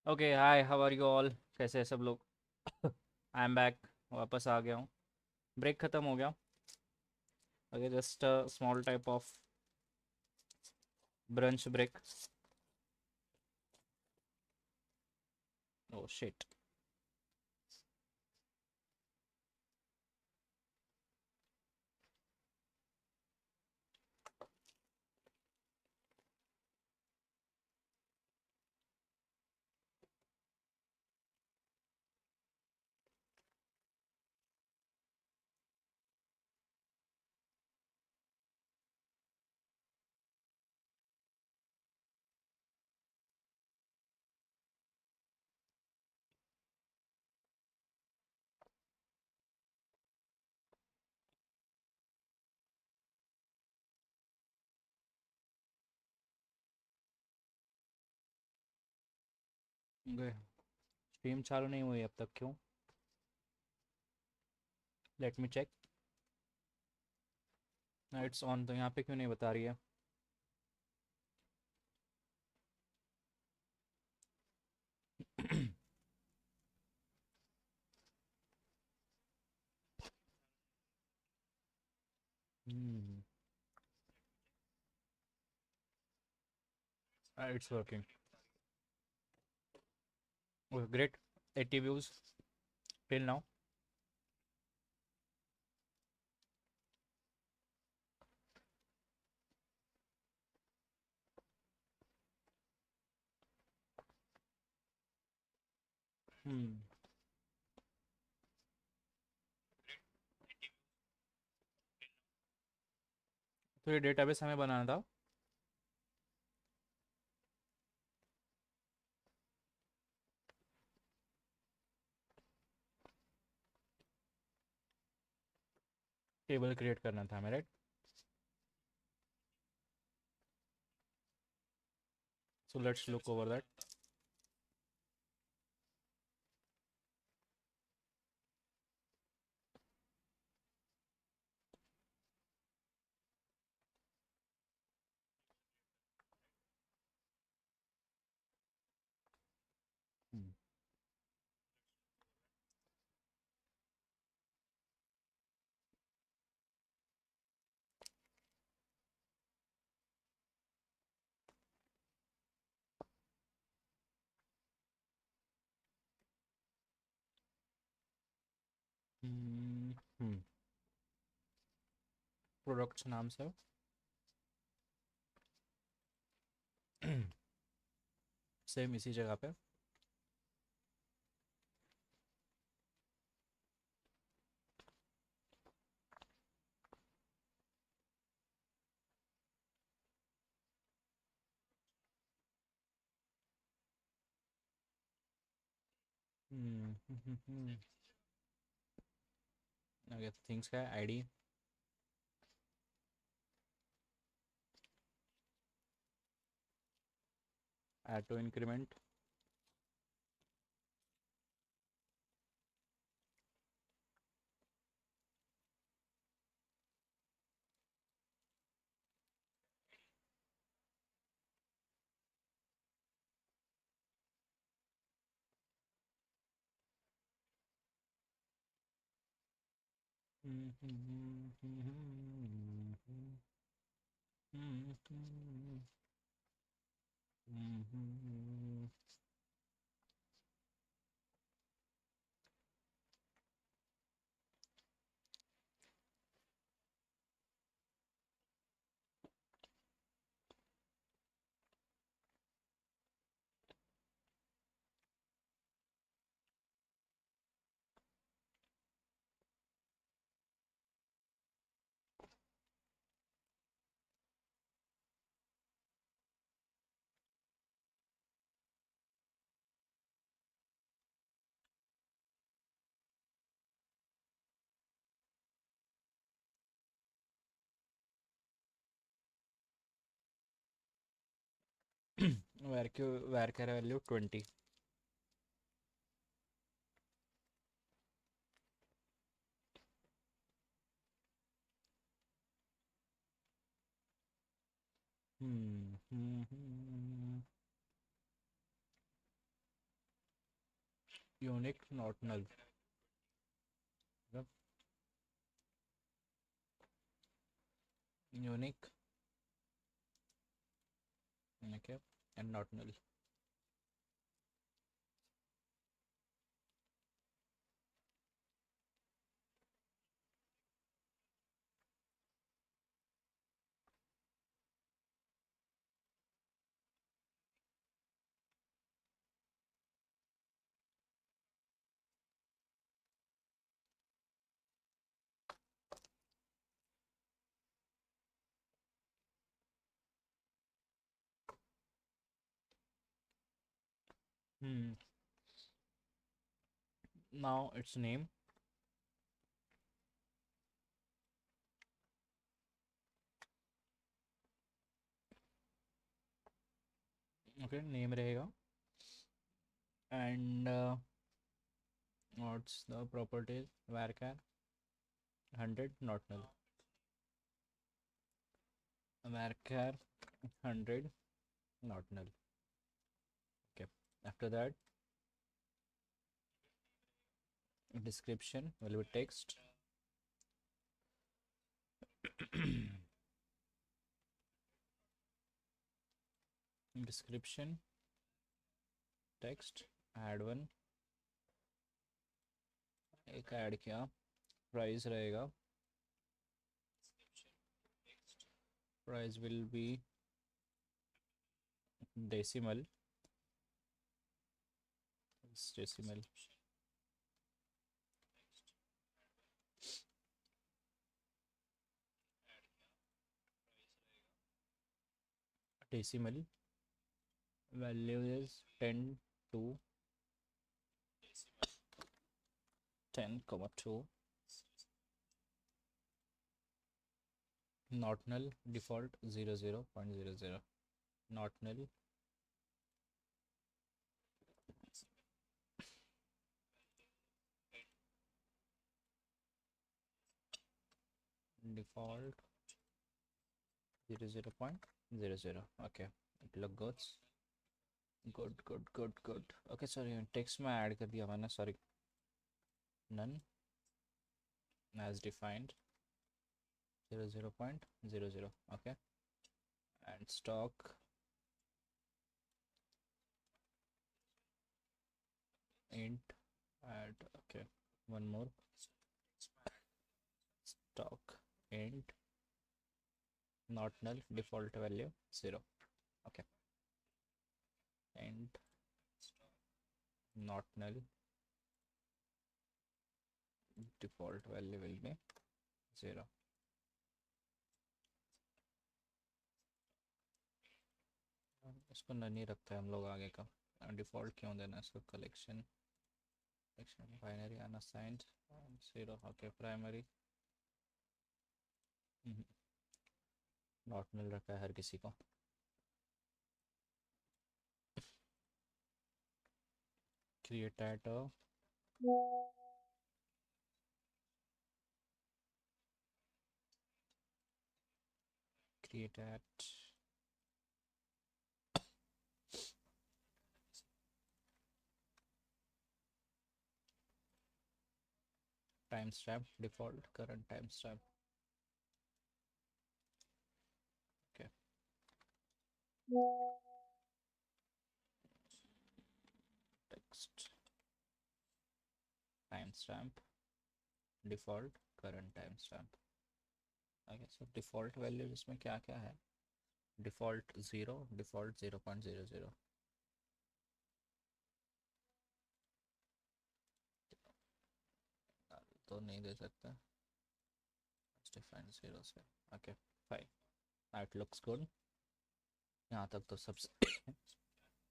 [SPEAKER 1] Okay, hi, how are you all? कैसे हैं सब लोग? आई am back. वापस आ गया हूँ. Break खत्म हो गया. Okay, just a small type of brunch break. Oh shit. Okay. Stream चालू नहीं हुई अब तक क्यों? Let me check. It's on तो यहाँ पे क्यों नहीं बता रही है? Hmm. It's working. Okay, great. 80 views till now. Hmm. तो ये डेटाबेस हमें बनाना था. टेबल क्रिएट करना था हमें, right? So let's look over that. Hmm. Hmm. Hmm. Products नाम से. सेम इसी जगह पे. ओके, थिंग्स का आईडी. Auto increment. वैर का value 20. Unique, not null. Yep. Unique, okay, and not null. Hmm. Now its name. Okay, name रहेगा. And what's the properties? Varchar 100, not null. Varchar 100, not null. Okay. After that, description will be text. Description text. Add one. एक add किया. Price रहेगा. Price will be decimal. It's decimal. Decimal. Value is 10 to 10,2. Not null. Default 00.00. Not null. Default 00.00. Okay, it look good. Good. Okay, sorry, text में add कर दिया मैंने. Sorry. None as defined. 00.00. Okay, and stock int add. Okay, one more. Stock int not null. Default value 0. Okay, int not null. Default value will be 0. इसको none ही रखते हैं हम लोग आगे का. डिफॉल्ट क्यों देना इसको. Collection binary unassigned 0. Okay, primary not null रखा है हर किसी को. Create at create at timestamp. Default current timestamp. Okay, text timestamp. Default current timestamp. Okay, so default value इसमें क्या क्या है. Default 0. Default 0.00. तो नहीं दे सकता. Define 0 से. Okay, fine. That looks good. यहाँ तक तो सब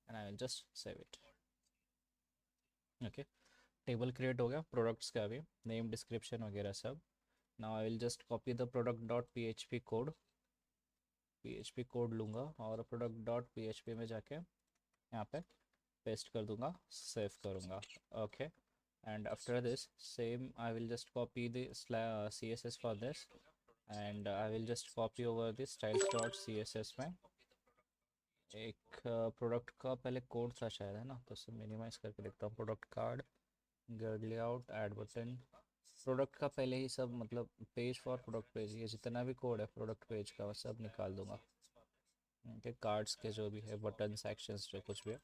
[SPEAKER 1] and I will just save it. Okay, table create हो गया प्रोडक्ट्स का भी. नेम डिस्क्रिप्शन वगैरह सब. Now I will just copy the product dot P H P code लूँगा और product dot P H P में जाके यहाँ पे पेस्ट कर दूंगा. सेव करूँगा. Okay, and after this same I will just copy the C S S for this and I will just copy over this styles dot C S S में एक product का पहले कोड था शायद, है ना, तो उसे मिनिमाइज करके देखता हूँ। Product card, get layout, add button. Product का पहले ही सब मतलब पेज फॉर प्रोडक्ट पेज, ये जितना भी कोड है प्रोडक्ट पेज का मैं सब निकाल दूंगा। के कार्ड्स के जो भी है बटन सेक्शंस जो कुछ भी है,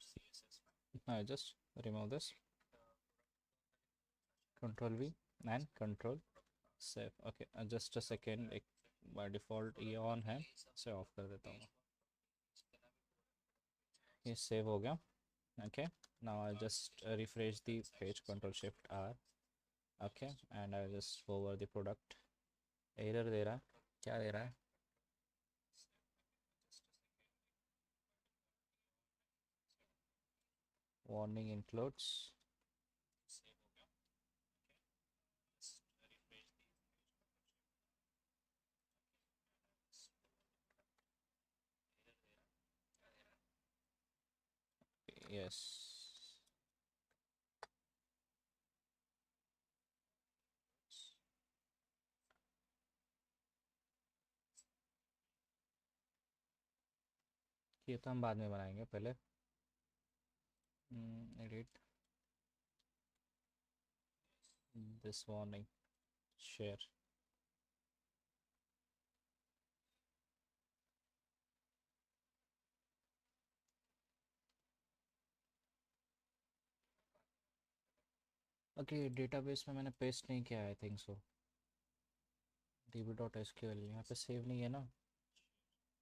[SPEAKER 1] I just remove this, control V and control save. Okay, just a second, एक बाय डिफ़ॉल्ट ये ऑन है, इसे ऑफ कर देता हूँ। ये सेव हो गया। Okay, now I just refresh the page, control shift R. Okay, and I just forward the product. Error दे रहा है, क्या दे रहा है? Warning includes. यस, ये तो हम बाद में बनाएंगे, पहले edit this warning, share. Okay, database में मैंने पेस्ट नहीं किया, आई थिंक सो। db.sql यहाँ पे सेव नहीं है ना।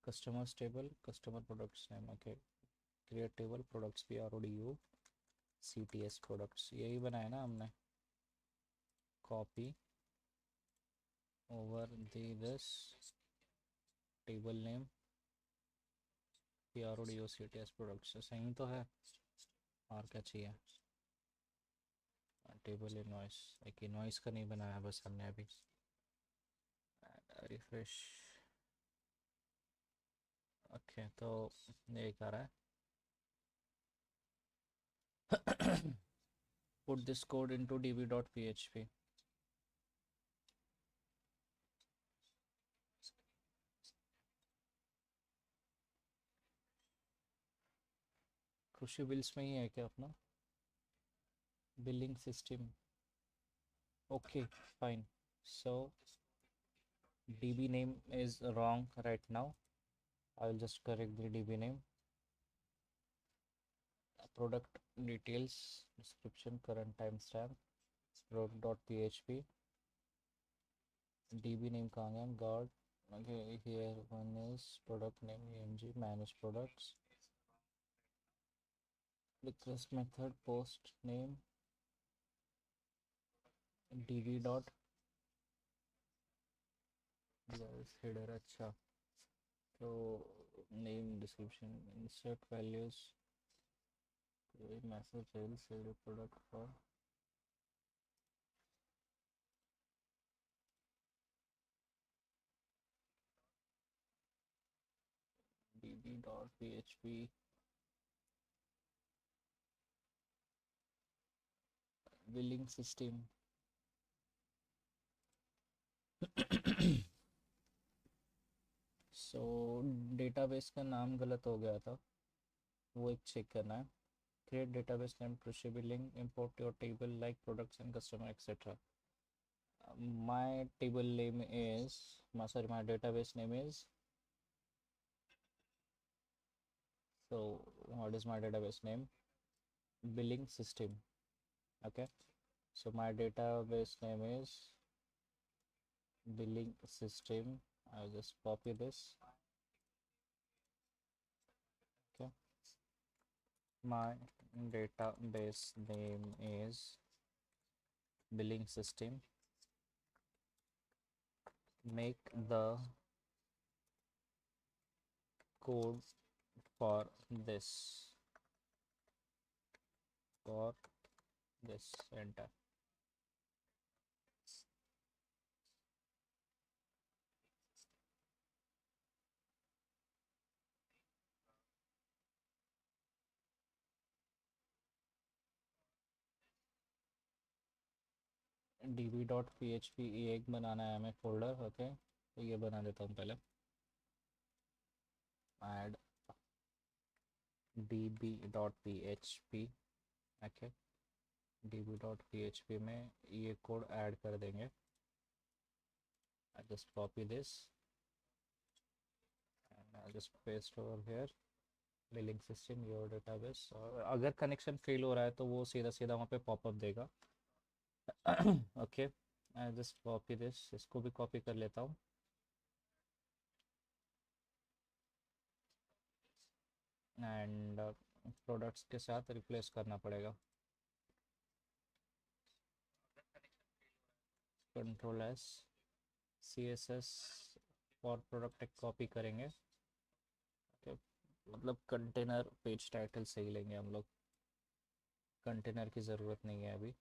[SPEAKER 1] Customers table, customer products name. Okay, create table products P R O D U C T S products, यही बनाया ना हमने। Copy over the this table name P R O D U C T S products, सही तो है। और क्या चाहिए? टेबल इनवॉइस, एक इनवॉइस का नहीं बनाया बस हमने अभी। रिफ्रेश। ओके, तो ये क्या रहा है? Put this code into db.php. खुशी बिल्स में ही है क्या अपना billing system? Okay, fine. So db name is wrong right now. I will just correct the db name. Product details, description, current timestamp, product.php, db name कहाँ गया? God. Okay, here one is product name emg, manage products, request method, post name, db dot header। अच्छा, तो name, description, insert values, message sales sale product for db.php billing system. So database का नाम गलत हो गया था, वो एक चेक करना है। क्रिएट डेटाबेस नेम प्रोशी billing, import your table like products and customer etcetera. My table name is, sorry, my database name is, so what is my database name? Billing system. Okay, so my database name is billing system. I'll just copy this. Okay, my database name is billing system. Make the code for this, for this, enter. db.php ये एक बनाना है हमें folder. Okay, तो ये बना देता हूँ पहले। Add db.php। ओके, db.php में ये कोड ऐड कर देंगे। I just copy this and I'll just paste over here। Billing system your database, और अगर कनेक्शन फेल हो रहा है तो वो सीधा सीधा वहाँ पे पॉपअप देगा। Okay, I just copy this, इसको भी कॉपी कर लेता हूँ। एंड प्रोडक्ट्स के साथ रिप्लेस करना पड़ेगा। Control S, C S S for product एक कॉपी करेंगे। okay, मतलब कंटेनर पेज टाइटल सही लेंगे हम लोग, कंटेनर की ज़रूरत नहीं है अभी।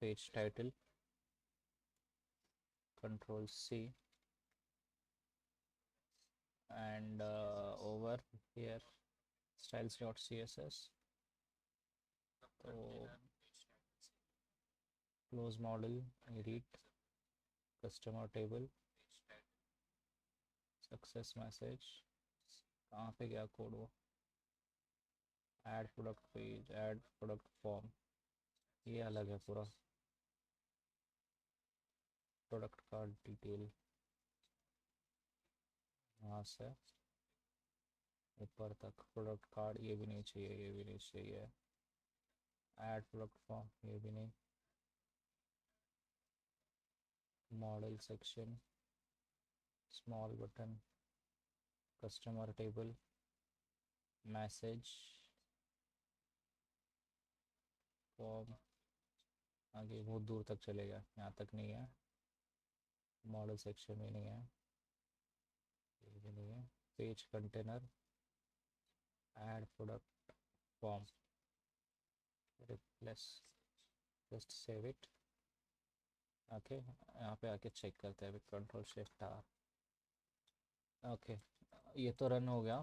[SPEAKER 1] Page title, control C, and over here styles dot C S S. तो close modal, edit customer table, success message, कहाँ पे गया कोड वो, add product page, add product form, ये अलग है पूरा। प्रोडक्ट कार्ड डिटेल, यहाँ से ऊपर तक प्रोडक्ट कार्ड, ये भी नहीं चाहिए, ये भी नहीं चाहिए। ऐड प्रोडक्ट फॉर्म, ये भी नहीं। Model section, small button, customer table, message, form, आगे बहुत दूर तक चलेगा, यहाँ तक नहीं है। मॉडल सेक्शन में नहीं है, ये भी नहीं है। Page container, add product form, replace, just save it. Okay, यहाँ पे आके चेक करते हैं अभी, कंट्रोल शिफ्ट आर। ओके, ये तो रन हो गया,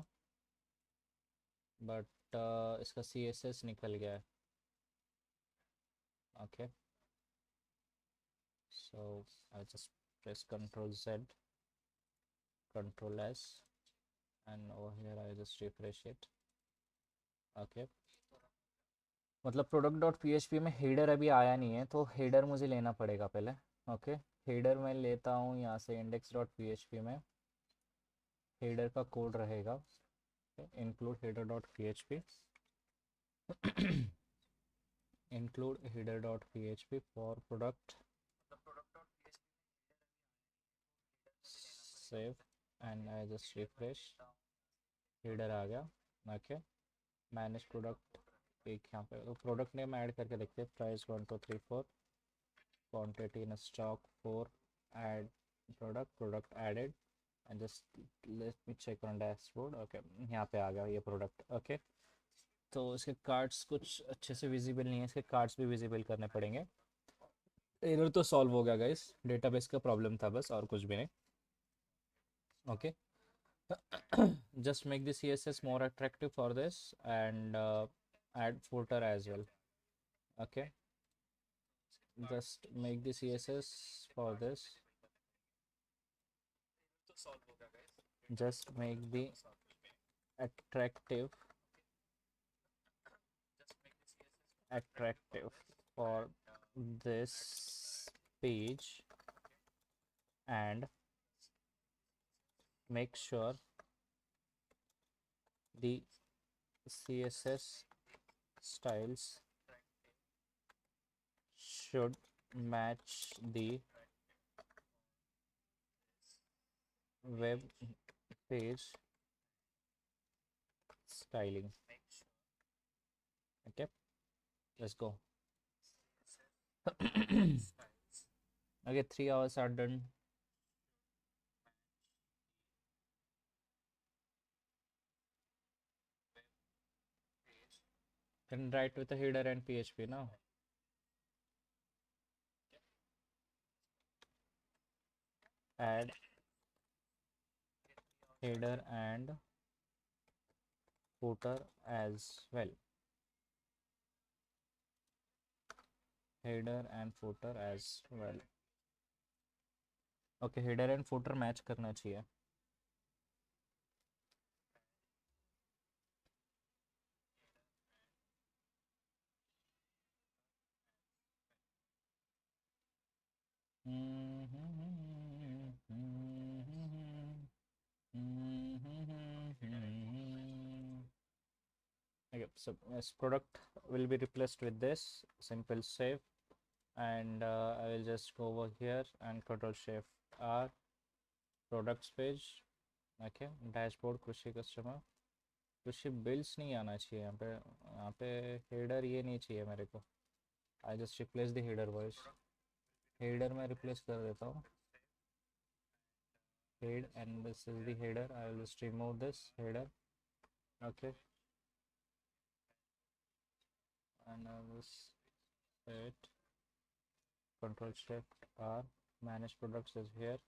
[SPEAKER 1] बट इसका सी एस एस निकल गया है। Okay, so I just press control Z, control S, and over here I just refresh it. Okay, मतलब product dot P H P में हेडर अभी आया नहीं है, तो हेडर मुझे लेना पड़ेगा पहले। ओके, हेडर मैं लेता हूँ यहाँ से, index dot P H P में हेडर का कोड रहेगा, include header dot P H P, include header.php for product, save, and I just refresh, header आ गया। ओके, मैनेज प्रोडक्ट, एक यहाँ पे प्रोडक्ट नेम ऐड करके देखते हैं, price 1234, quantity in stock 4, add product, product added, and just let me check on dashboard. Okay, यहाँ पे आ गया ये प्रोडक्ट। ओके, तो इसके कार्ड्स कुछ अच्छे से विजिबल नहीं है, इसके कार्ड्स भी विजिबल करने पड़ेंगे। एरर तो सॉल्व हो गया गाइस, डेटाबेस का प्रॉब्लम था बस, और कुछ भी नहीं। Okay, just make the css more attractive for this, and add footer as well। okay, just make the css for this, just make the attractive attractive for this page, and make sure the css styles should match the web page styling। okay, let's go। okay, 3 hours are done। Can write with a header and PHP now। add header and footer as well, header and footer as well। okay, header and footer match करना चाहिए। so this product will be replaced with this. Simple save, and I will just go over here and control shift R, products page. Okay, dashboard कृषि customer, कृषि bills नहीं आना चाहिए यहाँ पे header ये नहीं चाहिए मेरे को. I just replace the header voice. Header में रिप्लेस कर देता हूँ. Head, and this is the header. I will just remove this header. Okay, and I will set control shift R. Manage products is here.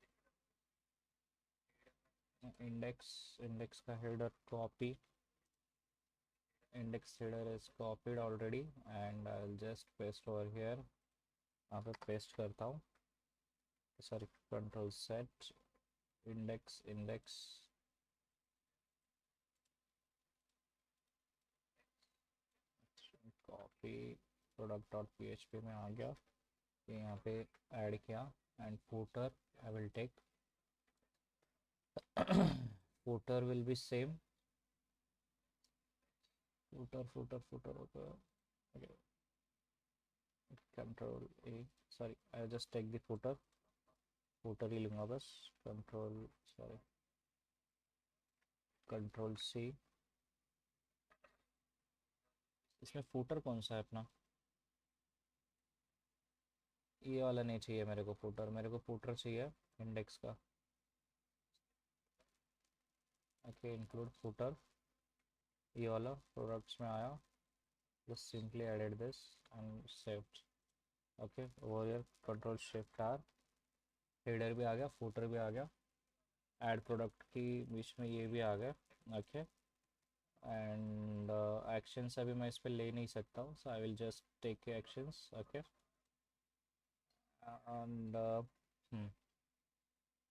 [SPEAKER 1] Index का header copy. Index header is copied already, and I will just paste over here. यहाँ पे paste करता हूँ. Sorry, control set index copy product.php में आ गया. ये यहाँ पे ऐड किया, and footer I will take. Footer will be same. Footer. Okay. Control A. Sorry, I'll just take the footer. Footer ही लूँगा बस. Control C. इसमें footer कौन सा है अपना? ये वाला नहीं चाहिए मेरे को footer. मेरे को footer चाहिए index का. Okay, include footer. ये वाला products में आया. Just simply added this and saved. Okay, over here control shift R. header भी आ गया, footer भी आ गया. add product की बीच में ये भी आ गया. Okay, and actions अभी मैं इस पे ले नहीं सकता हूँ, so I will just take actions. Okay, and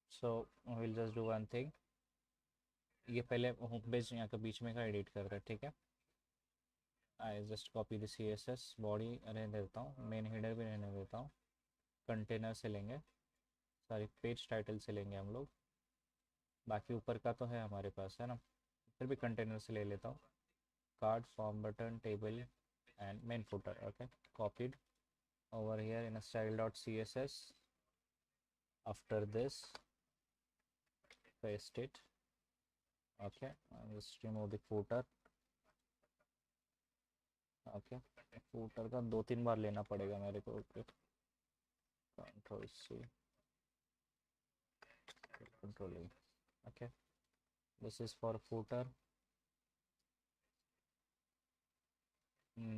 [SPEAKER 1] so I will just do one thing. ये पहले होम पेज यहाँ के बीच में का एडिट कर रहे हैं. ठीक है, आई just copy the CSS. Body रहने देता हूँ, मेन हेडर भी रहने देता हूँ. कंटेनर से लेंगे, सॉरी पेज टाइटल से लेंगे हम लोग. बाकी ऊपर का तो है हमारे पास, है ना, फिर भी कंटेनर से ले लेता हूँ. Card, form, button, table and main footer. Okay, copied over here in a style.css. After this, paste it. Okay, I'll just remove the footer. Okay, footer का 2-3 बार लेना पड़ेगा मेरे को. Okay, control C, control E. Okay, this is for footer.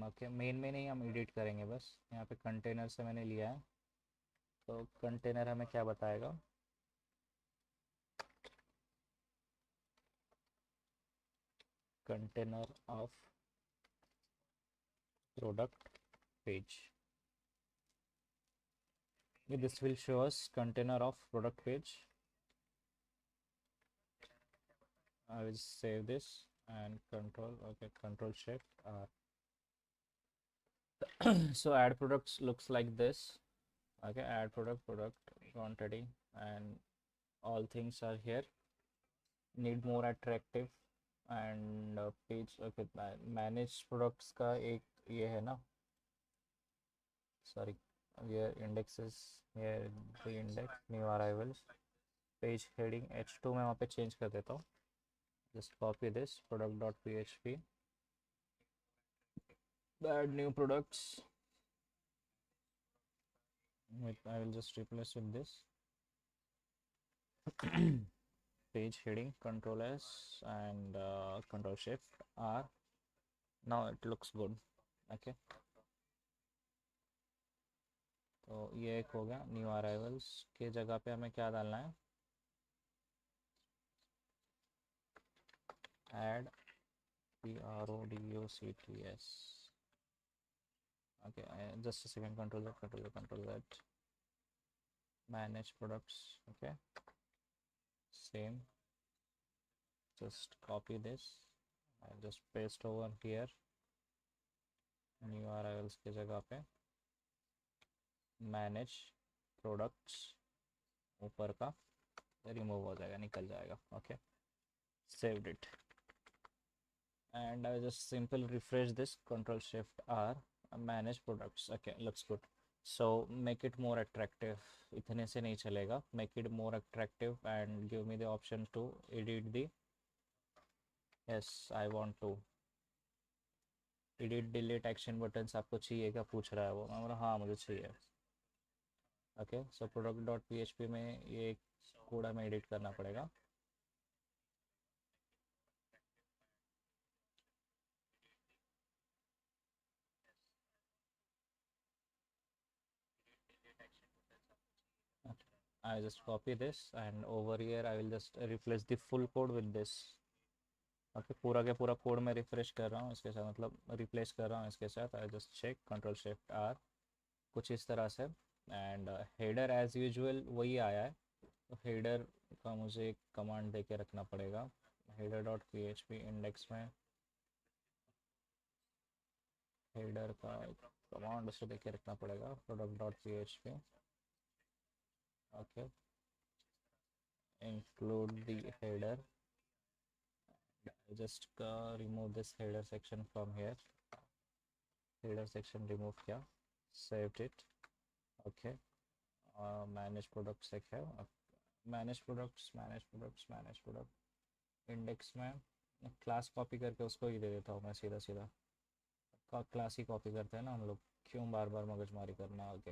[SPEAKER 1] Okay, main में नहीं, हम edit करेंगे बस. यहाँ पे कंटेनर से मैंने लिया है, तो कंटेनर हमें क्या बताएगा? Container of product page. This will show us container of product page. I will save this and control shift R. So add products looks like this. Okay, add product quantity, and all things are here. Need more attractive and page. Okay, manage products का एक ये है ना, sorry, here indexes, here the index, new arrivals, page heading H2 में वहाँ पे change कर देता हूँ. Just copy this product.php, add new products. I will just replace with this. Page heading, control S and control shift R. Now it looks good. Okay, तो ये एक हो गया. न्यू अराइवल्स के जगह पे हमें क्या डालना है? add products. Okay, just a second. Control that. Manage products. Okay, same. Just copy this and just paste over here. New arrivals के जगह पे मैनेज प्रोडक्ट्स ऊपर का रिमूव हो जाएगा, निकल जाएगा. Okay, saved it. and I just simple refresh this, Control Shift R, manage products. Okay, looks good. So make it more attractive. इतने से नहीं चलेगा. Make it more attractive and give me the option to edit the. Yes, I want to edit delete action buttons. आपको चाहिए क्या पूछ रहा है वो. मैं बोला हाँ मुझे चाहिए. Okay, so product.php में ये कोड में edit करना पड़ेगा. I just copy this and over here I will just replace the full code with this. Okay पूरा के पूरा कोड मैं रिफ्रेश कर रहा हूँ इसके साथ, मतलब रिप्लेस कर रहा हूँ इसके साथ. I just check, control shift R, कुछ इस तरह से. एंड हेडर एज यूजुअल वही आया है. तो हेडर का मुझे एक कमांड दे के रखना पड़ेगा. Header dot P H P index में हेडर का कमांड उसे दे के रखना पड़ेगा. Product dot P H P. Okay, include the header. I just remove this header section from here. Header section remove किया, saved it. Okay, manage products एक है. manage products, manage products, manage product index में class copy करके उसको ही दे देता हूँ मैं सीधा सीधा. क्लास ही कॉपी करते हैं ना हम लोग, क्यों बार बार मगजमारी करना. Okay,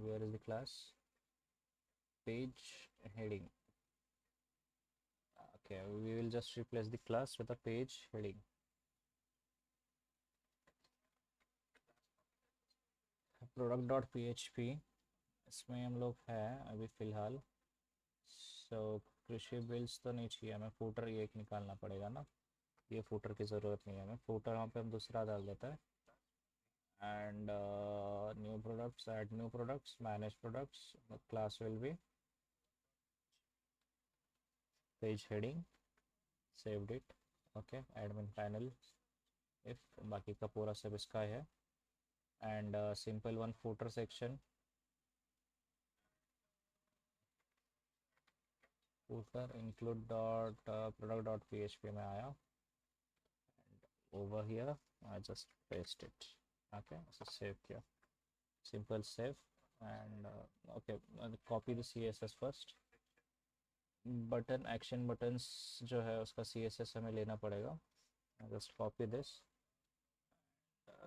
[SPEAKER 1] where is the class, page heading. Okay, we will just replace the class with a page heading. Product.php इसमें हम लोग हैं अभी फ़िलहाल. सो कृषि बिल्स तो नहीं चाहिए हमें. फूटर ये एक निकालना पड़ेगा ना. ये फूटर की ज़रूरत नहीं है हमें. फूटर वहाँ पे हम दूसरा डाल देता है. And new products, add new products, manage products. Class will be page heading. Saved it. Okay, admin panel if बाकी का पूरा सब इसका है. And simple one footer section. footer include dot product dot php में आया. Over here I just paste it. Okay, so save किया, simple save. And okay, copy the css first. Button action buttons जो है उसका css हमें लेना पड़ेगा. just copy this.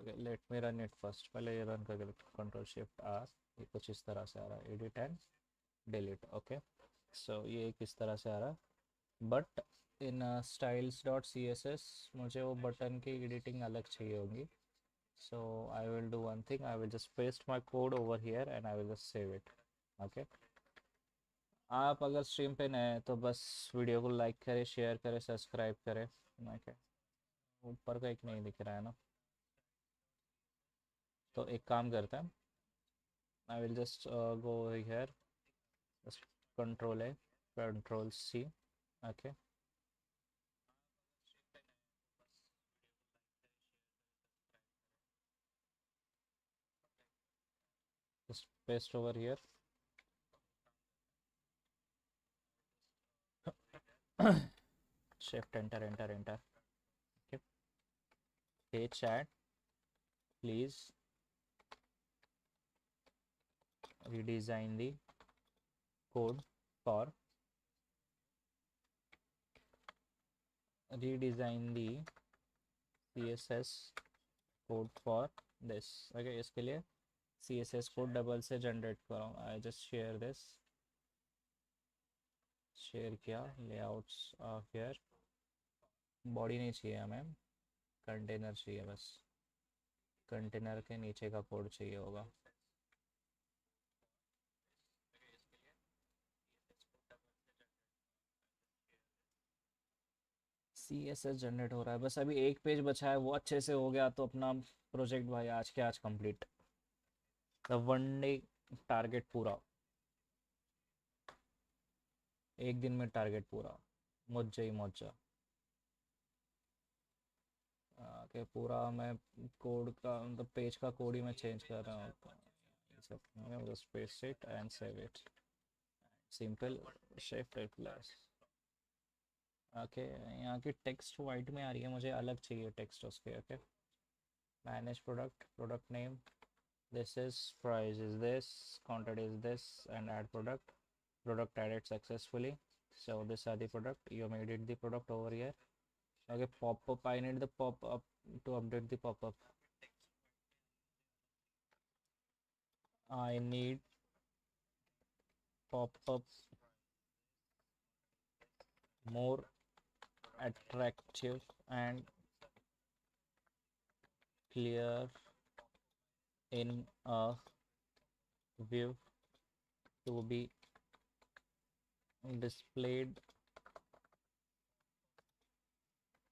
[SPEAKER 1] okay, let me run it first. पहले ये रन करके कंट्रोल शिफ्ट आर. ये कुछ इस तरह से आ रहा है, edit and delete. Okay, so ये किस तरह से आ रहा है. But in styles dot C S S मुझे वो बटन की एडिटिंग अलग चाहिए होगी. So I will do one thing, I will just paste my code over here and I will just save it. Okay, आप अगर स्ट्रीम पे नए हैं तो बस वीडियो को लाइक करें, शेयर करें, सब्सक्राइब करें. ओके, ऊपर का एक नहीं दिख रहा है ना. तो एक काम करते हैं, I will just go here, just control A, control C. Okay, just paste over here. Shift enter enter enter. Okay, hey chat, please redesign the code for redesign the css code for this. Okay, इसके लिए css code double से generate करो. I just share this, share किया. Layouts here. Body नहीं चाहिए हमें, container चाहिए बस. कंटेनर के नीचे का कोड चाहिए होगा. सी एस एस जनरेट हो रहा है. बस अभी एक पेज बचा है, वो अच्छे से हो गया तो अपना प्रोजेक्ट भाई आज के आज complete. The one day target पूरा, एक दिन में टारगेट पूरा. मुझे ही मौजा के पूरा मैं कोड का मतलब पेज का कोड ही मैं चेंज कर रहा हूँ. Just paste it and save it. Simple shift plus. Okay, यहाँ की टेक्स्ट वाइट में आ रही है, मुझे अलग चाहिए टेक्स्ट उसके। Okay, manage product, product name, this is price is this, content is this, and add product added successfully. So these are the product, you made it the product over here. Okay, pop up, I need the pop up to update the pop up. I need pop up more attractive and clear in a view to be displayed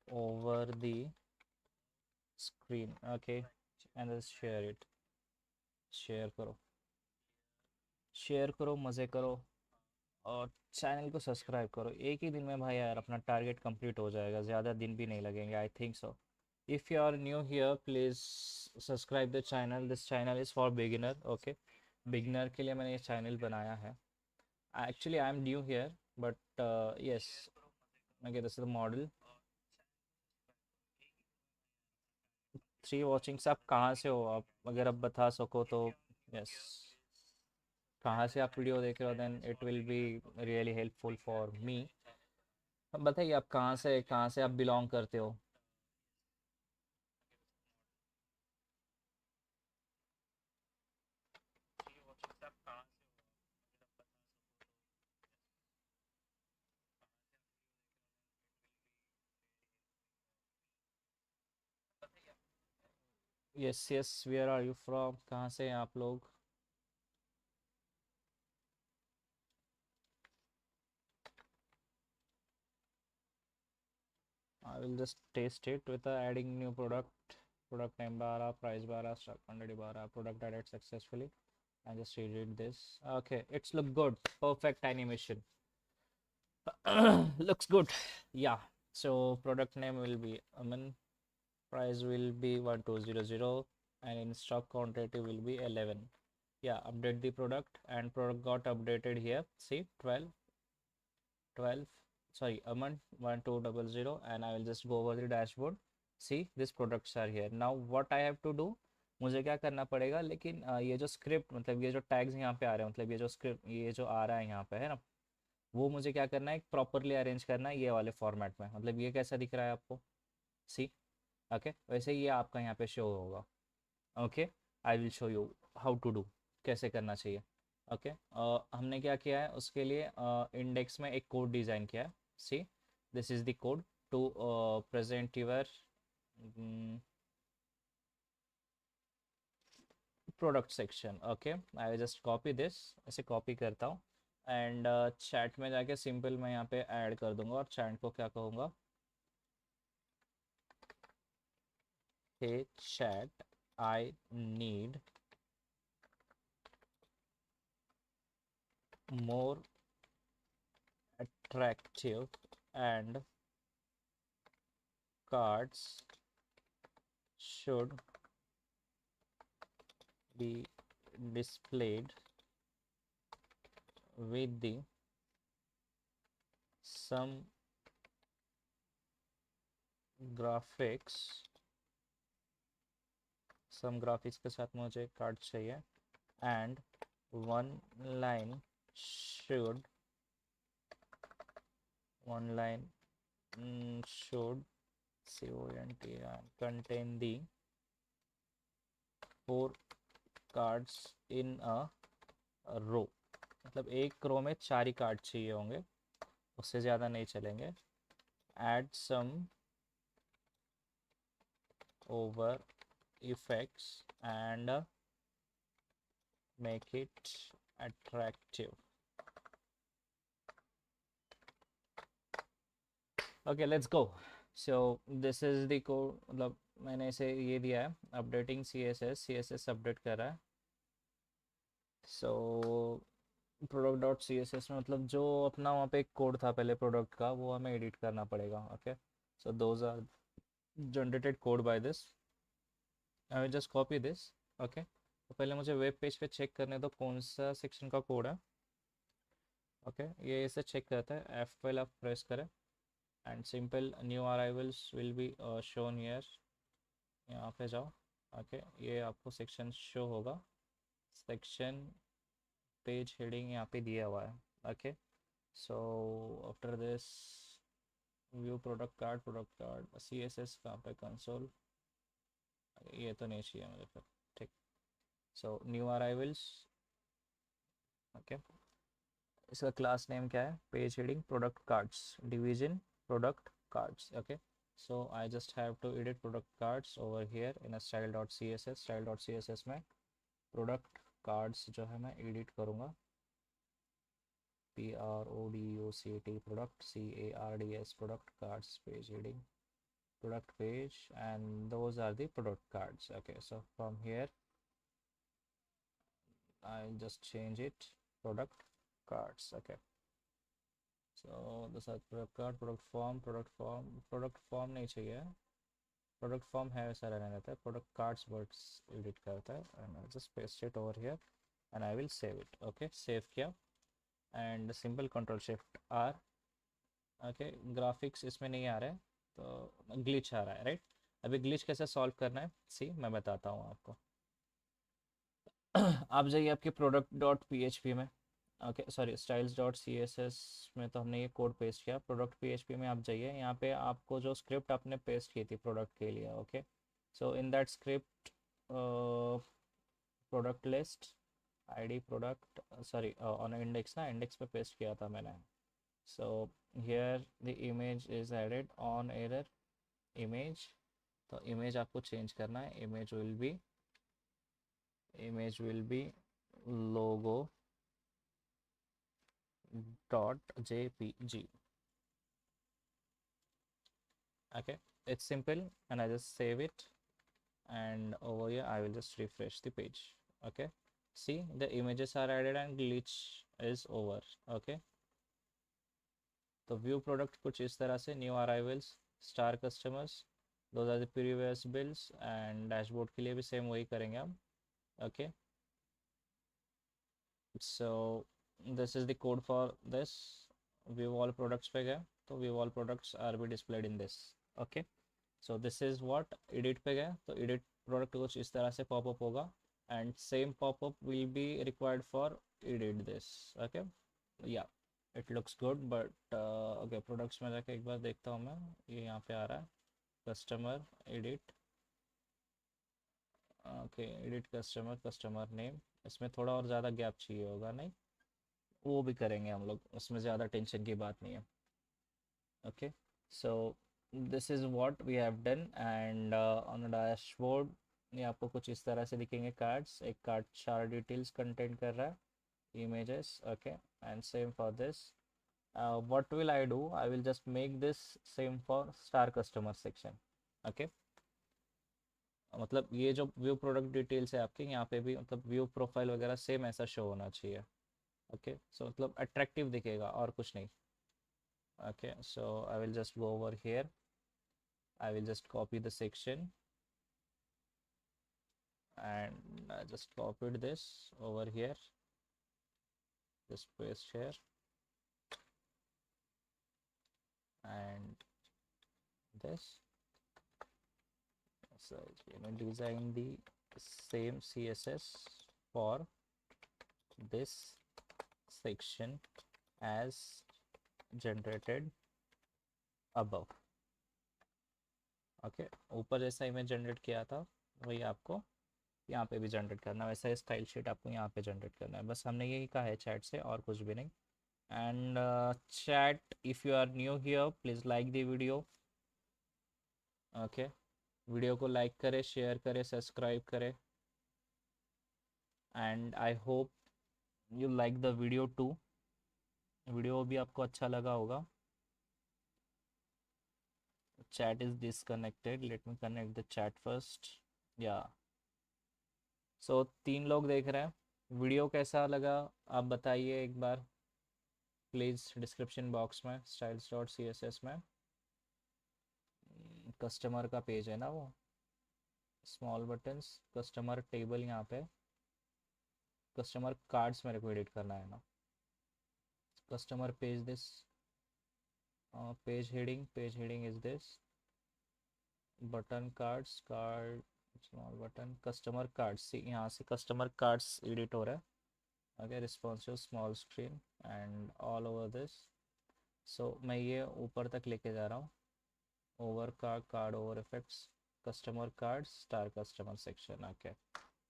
[SPEAKER 1] over the screen. Okay, and let's share it. Share करो, share करो, मज़े करो, और channel को subscribe करो। एक ही दिन में भाई यार अपना टारगेट कंप्लीट हो जाएगा, ज़्यादा दिन भी नहीं लगेंगे, I think so. If you are new here please subscribe the channel, this channel is for beginner. Okay, beginner के लिए मैंने ये चैनल बनाया है। Actually I am new here, but yes, okay, this is the model. 3 watchings, आप कहाँ से हो, आप अगर आप बता सको तो। यस, कहाँ से आप वीडियो देख रहे हो, then it will be really helpful for me. अब बताइए आप कहाँ से आप बिलोंग करते हो। Yes yes, where are you from, कहाँ से हैं आप लोग। I will just test it with adding new product, product name 12, price 12, stock quantity 12, product added successfully. I just read this. Okay, it's look good. Perfect animation. Looks good. Yeah. So product name will be Aman. Price will be 1200, and in stock quantity will be 11. Yeah. Update the product, and product got updated here. See, 12, 12. Sorry, Aman 1200, and I will just go over the dashboard. See, these products are here. Now what I have to do, मुझे क्या करना पड़ेगा, लेकिन ये जो script, मतलब ये जो टैग्स यहाँ पे आ रहे हैं, मतलब ये जो स्क्रिप्ट, ये जो आ रहा है यहाँ पे है ना, वो मुझे क्या करना है, प्रॉपरली अरेंज करना है ये वाले फॉर्मेट में। मतलब ये कैसा दिख रहा है आपको, सी। ओके, वैसे ही ये आपका यहाँ पे शो होगा। Okay, I will show you how to do, कैसे करना चाहिए। ओके, हमने क्या किया है उसके लिए, इंडेक्स में एक कोड डिज़ाइन किया है। See, this is the code to present your product section. Okay, I will just copy this, ऐसे कॉपी करता हूँ, एंड चैट में जाके सिंपल मैं यहाँ पे ऐड कर दूंगा, और चैट को क्या कहूँगा, hey chat, I need more attractive and cards should be displayed with the some graphics, some graphics के साथ मुझे कार्ड चाहिए, and one line should, one line should contain the 4 cards in a रो। मतलब एक रो में 4 ही कार्ड चाहिए होंगे, उससे ज़्यादा नहीं चलेंगे। Add some over effects and make it attractive. Okay, let's go. So this is the code, मतलब मैंने इसे ये दिया है, अपडेटिंग CSS अपडेट कर रहा है। सो प्रोडक्ट डॉट CSS में, मतलब जो अपना वहाँ पे एक कोड था पहले प्रोडक्ट का, वो हमें एडिट करना पड़ेगा। Okay, so those are generated code by this, I will just copy this. Okay, तो पहले मुझे वेब पेज पे चेक करने दो कौन सा सेक्शन का कोड है। ओके, ये इसे चेक करता है, F12 आप प्रेस करें, and simple new arrivals will be shown here. यहाँ पे जाओ। ओके ये आपको सेक्शन शो होगा। सेक्शन पेज हेडिंग यहाँ पे दिया हुआ है। Okay so after this view product card C S S कहाँ पे कंसोल। ये तो नहीं चाहिए मुझे फिर। ठीक सो न्यू अराइवल्स। ओके इसका क्लास नेम क्या है? Page heading product cards division product cards. Okay so I just have to edit product cards over here in a style.css। style.css में product cards जो है मैं edit करूँगा। PRODUCT product CARDS product cards page heading product page and those are the product cards। okay so from here I'll just change it product cards। okay so this is product card product form नहीं चाहिए। Product form है वैसा रहने देता है। Product cards words edit करता है and I just paste it over here and I will save it. Okay save किया and simple control shift R. Okay graphics इसमें नहीं आ रहा है तो ग्लिच आ रहा है राइट। अभी ग्लिच कैसे सॉल्व करना है सी मैं बताता हूँ आपको। आप जाइए आपके product dot P H P में। Okay sorry styles dot C S S में तो हमने ये कोड पेस्ट किया। प्रोडक्ट पी एच पी में आप जाइए। यहाँ पे आपको जो स्क्रिप्ट आपने पेस्ट की थी प्रोडक्ट के लिए। Okay so in that script product list ID product sorry on index ना इंडेक्स पे पेस्ट किया था मैंने। So here the image is added on error image. तो इमेज आपको चेंज करना है। Image will be logo .jpg। okay it's simple and I just save it and over here I will just refresh the page। okay see the images are added and glitch is over। okay तो view product कुछ इस तरह से new arrivals star customers those are the previous bills and dashboard के लिए भी same वही करेंगे हम। okay so this is the code for this view all products पे गया तो view all products are be displayed in this। okay so this is what edit पे गया तो edit product कुछ इस तरह से पॉपअप होगा and same pop-up will be required for edit this। okay yeah it looks good but okay products में जाके एक बार देखता हूँ मैं। ये यहाँ पे आ रहा है customer edit. Okay edit customer name. इसमें थोड़ा और ज़्यादा गैप चाहिए होगा नहीं वो भी करेंगे हम लोग उसमें ज़्यादा टेंशन की बात नहीं है। okay so this is what we have done and on the dashboard ये आपको कुछ इस तरह से दिखेंगे कार्ड्स। एक कार्ड 4 डिटेल्स कंटेंट कर रहा है images। okay and same for this what will I do I will just make this same for star customer section। okay मतलब ये जो व्यू प्रोडक्ट डिटेल्स है आपके यहाँ पे भी मतलब व्यू प्रोफाइल वगैरह सेम ऐसा शो होना चाहिए। okay so मतलब अट्रैक्टिव दिखेगा और कुछ नहीं। okay so I will just go over here I will just copy the section and I just copied this over here just paste here and this so you know design the same css for this section as generated above। Okay ऊपर जैसा image generate किया था वही आपको यहाँ पे भी generate करना है। वैसा स्टाइल शीट आपको यहाँ पे जनरेट करना है। बस हमने यही कहा है चैट से और कुछ भी नहीं। And chat if you are new here please like the video. Okay video को लाइक करें शेयर करें सब्सक्राइब करें and I hope you like the video too. Video भी आपको अच्छा लगा होगा। chat is disconnected let me connect the chat first। yeah so 3 लोग देख रहे हैं। वीडियो कैसा लगा आप बताइए एक बार प्लीज़ डिस्क्रिप्शन बॉक्स में styles.css में कस्टमर का पेज है ना वो स्मॉल बटन्स कस्टमर टेबल यहाँ पे कस्टमर कार्ड्स मेरे को एडिट करना है ना customer page this. Page heading is this button cards card small button customer cards see यहाँ से कस्टमर कार्ड्स एडिट हो रहा है okay responsive small screen and all over this so मैं ये ऊपर तक लेके जा रहा हूँ over card over effects customer cards star customer section okay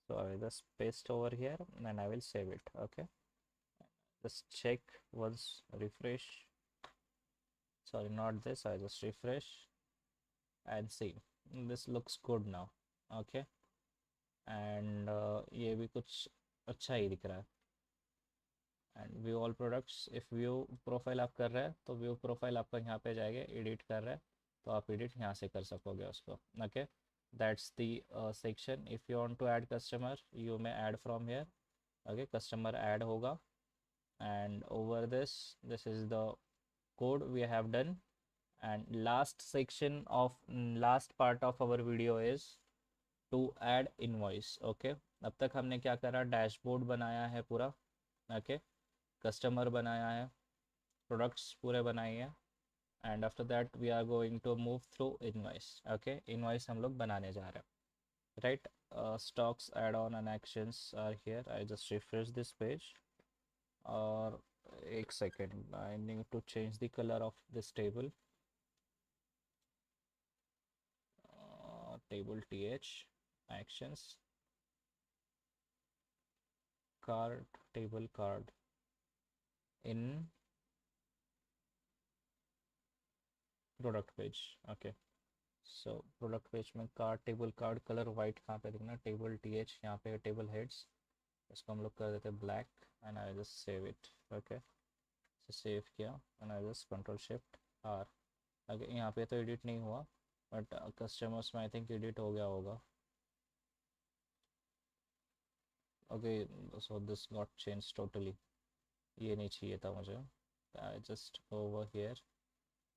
[SPEAKER 1] so I will just paste over here and I will save it okay just check once refresh sorry not this I just refresh and see this looks good now okay and ये भी कुछ अच्छा ही दिख रहा है and view all products if view profile आप कर रहे हैं तो व्यू प्रोफाइल आपका यहाँ पे जाएगा एडिट कर रहा है तो आप एडिट यहाँ से कर सकोगे उसको okay that's the section if you want to add customer you may add from here okay customer add होगा and over this is the code we have done and last section of last part of our video is to add invoice okay अब तक हमने क्या करा dashboard बनाया है पूरा okay customer बनाया है प्रोडक्ट्स पूरे बनाए हैं and after that we are going to move through invoice okay invoice हम लोग बनाने जा रहे हैं right stocks add-on and actions are here I just refresh this page और एक second I need to change the color of this table table th actions card table card in product page okay so product page में card table card color white कहाँ पे दिखना table th यहाँ पे table heads इसको हम लोग कर देते हैं black and I just save it okay so save किया and I just control shift R okay यहाँ पे तो edit नहीं हुआ but customers में I think edit हो गया होगा okay so this got changed totally ये नहीं चाहिए था मुझे I just go over here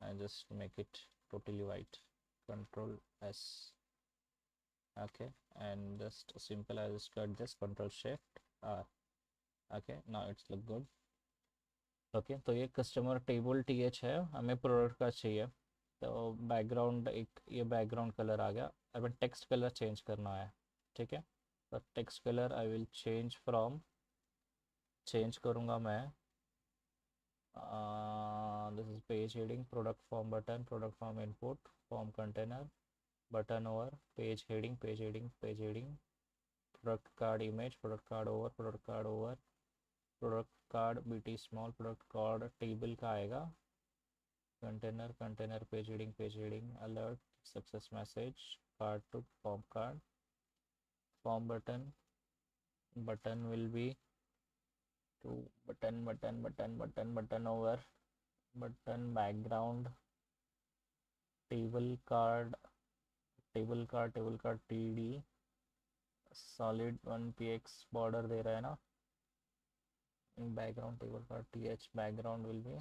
[SPEAKER 1] I just make it totally white control S okay and just simple I just cut this control shift R okay now it's look good okay तो ये customer table TH है हमें product का चाहिए तो background एक ये background colour आ गया अब टेक्स्ट कलर चेंज करना है ठीक है तो text colour I will change from change करूँगा मैं this is page heading product form button product form input form container button over page heading page heading page heading product card image product card over product card BT small product card table का आएगा container page heading alert success message card to form button will be to button over button background table card TD solid 1px border दे रहा है ना background table for th background will be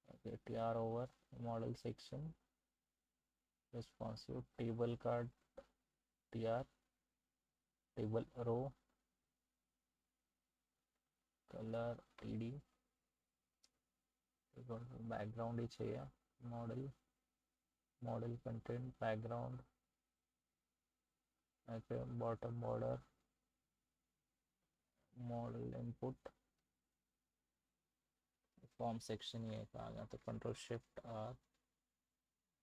[SPEAKER 1] okay tr over model section responsive table card tr table row color td background ही चाहिए model content background okay bottom border model input form section ये आ गया तो control shift are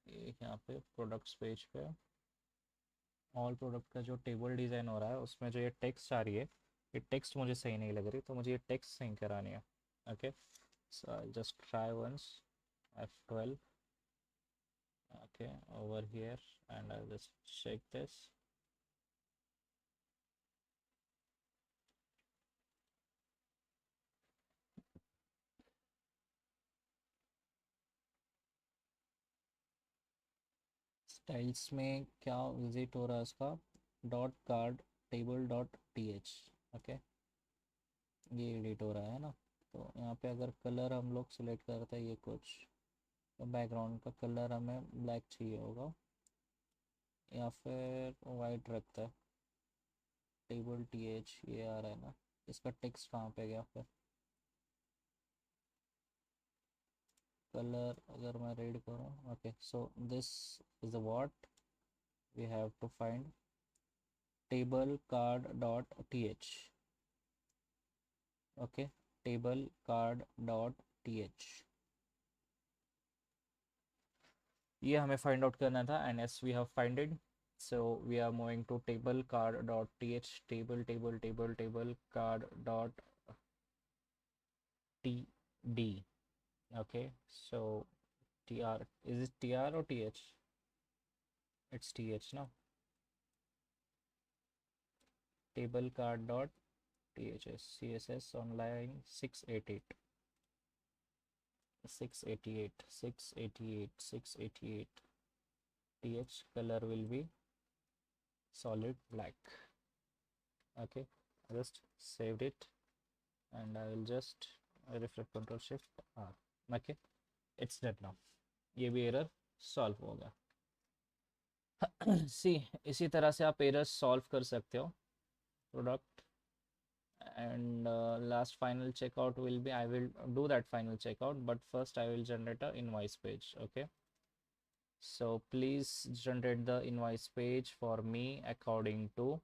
[SPEAKER 1] यहाँ पे products page पे all product का जो table design हो रहा है उसमें जो ये टेक्स्ट आ रही है ये टेक्स्ट मुझे सही नहीं लग रही तो मुझे ये टेक्स्ट सही करानी है okay so I just try once F12 okay over here and I'll just check this styles में क्या विजिट हो रहा है उसका dot card table dot T H okay ये एडिट हो रहा है ना तो यहाँ पे अगर कलर हम लोग सिलेक्ट करते हैं ये कुछ तो बैकग्राउंड का कलर हमें ब्लैक चाहिए होगा या फिर वाइट रखता है टेबल टी एच ये आ रहा है ना इसका टेक्स्ट कहाँ पे गया फिर color अगर मैं read करूँ, okay, so this is the what we have to find table card dot th, okay, table card dot th, ये हमें find out करना था and yes we have find it. So we are moving to table card dot th, table card dot td, okay, so tr, is it tr or th? It's th now. Table card dot ths css online 688 688 688 688 th color will be solid black. Okay, I just saved it and I will just refresh control shift r. Okay, it's done now. ये भी error solve हो गया. सी इसी तरह से आप error solve कर सकते हो. Product and last final checkout will be, I will do that final checkout, but first I will generate a invoice page. Okay, so please generate the invoice page for me according to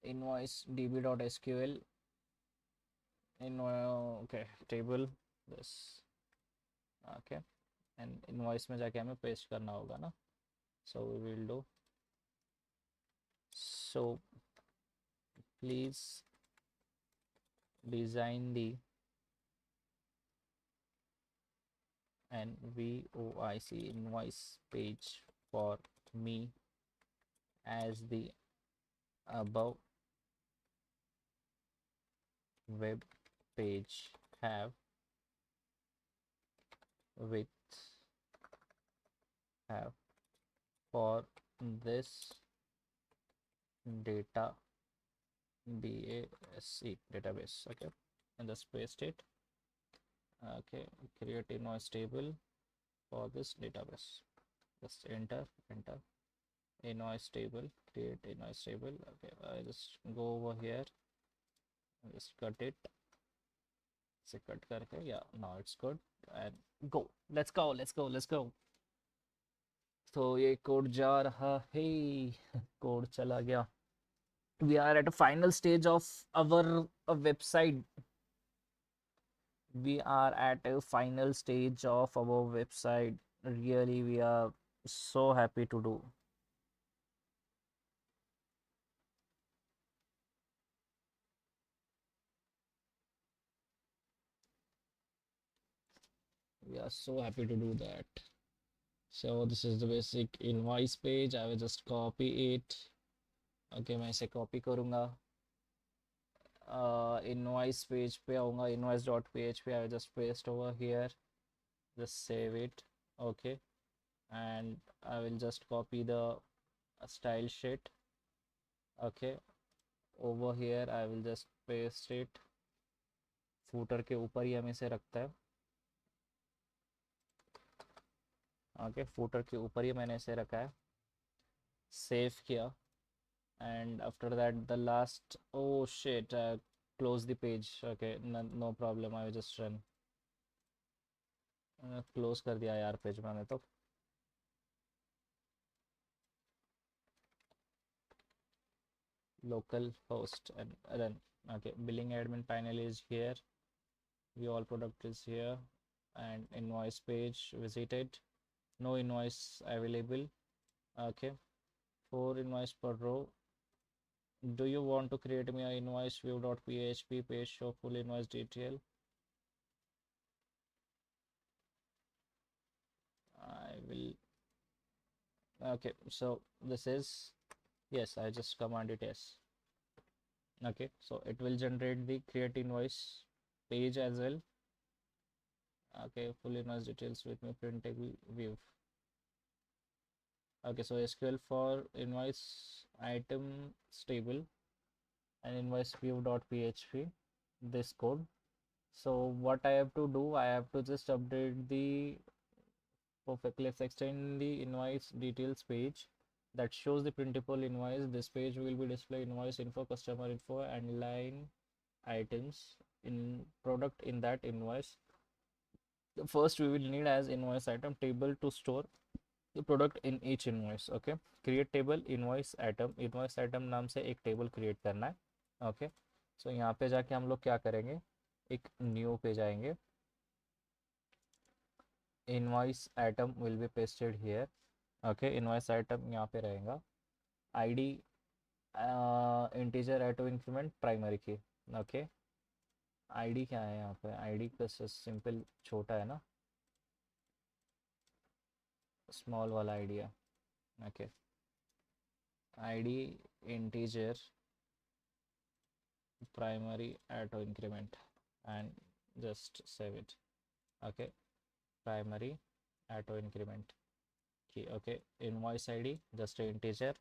[SPEAKER 1] invoice db.sql in okay table this. Okay, and invoice में जाके हमें paste करना होगा ना, so we will do, so please design the invoice invoice page for me as the above web page have with have for this data database. Okay, and just paste it. Okay, create invoice table for this database. Just enter invoice table, create invoice table. Okay, I just go over here, just cut it. से cut करके, yeah, now it's good and go. Let's go. तो ये code जा रहा है, code चला गया. We are at a final stage of our website. We are at a final stage of our website. Really, we are so happy to do. We are so happy to do that. So this is the basic invoice page. I will just copy it. Okay, मैं इसे copy करूँगा. Invoice page पे आऊँगा, invoice.php. I will just paste over here. Just save it. Okay, and I will just copy the style sheet. Okay, over here I will just paste it. footer के ऊपर ही हमें से रखता है. Okay, footer के ऊपर ही मैंने इसे रखा है. सेव किया and after that the last, oh shit, close the page. Okay, no problem, I will just run. Close कर दिया यार पेज मैंने तो. Local host and run. Okay, billing admin panel is here, view all product is here, and invoice page visited, no invoice available. Okay, 4 invoice per row. Do you want to create me a invoice view.php page show full invoice detail? I will. Okay, so this is, yes, I just commanded yes. Okay, so it will generate the create invoice page as well. Okay, full invoice details with me printable view. Okay, so SQL for invoice item stable and invoice view.php, this code. So what I have to do, I have to just update the perfect. Let's extend the invoice details page that shows the printable invoice. This page will be display invoice info, customer info, and line items. in product in that invoice. The first we will need as invoice item table to store the product in each invoice. Okay, create table invoice item नाम से एक table create करना है. Okay, सो यहाँ पे जाके हम लोग क्या करेंगे, एक न्यू पे जाएंगे. Invoice item will be pasted here. Okay, invoice item यहाँ पे रहेगा. ID integer auto increment primary की. ओके, आईडी क्या है यहाँ पे, आईडी का सिंपल छोटा है ना, स्मॉल वाला आईडी है. Okay, ID integer primary auto increment and just save it. Okay, primary auto increment key. Okay, invoice id just a integer,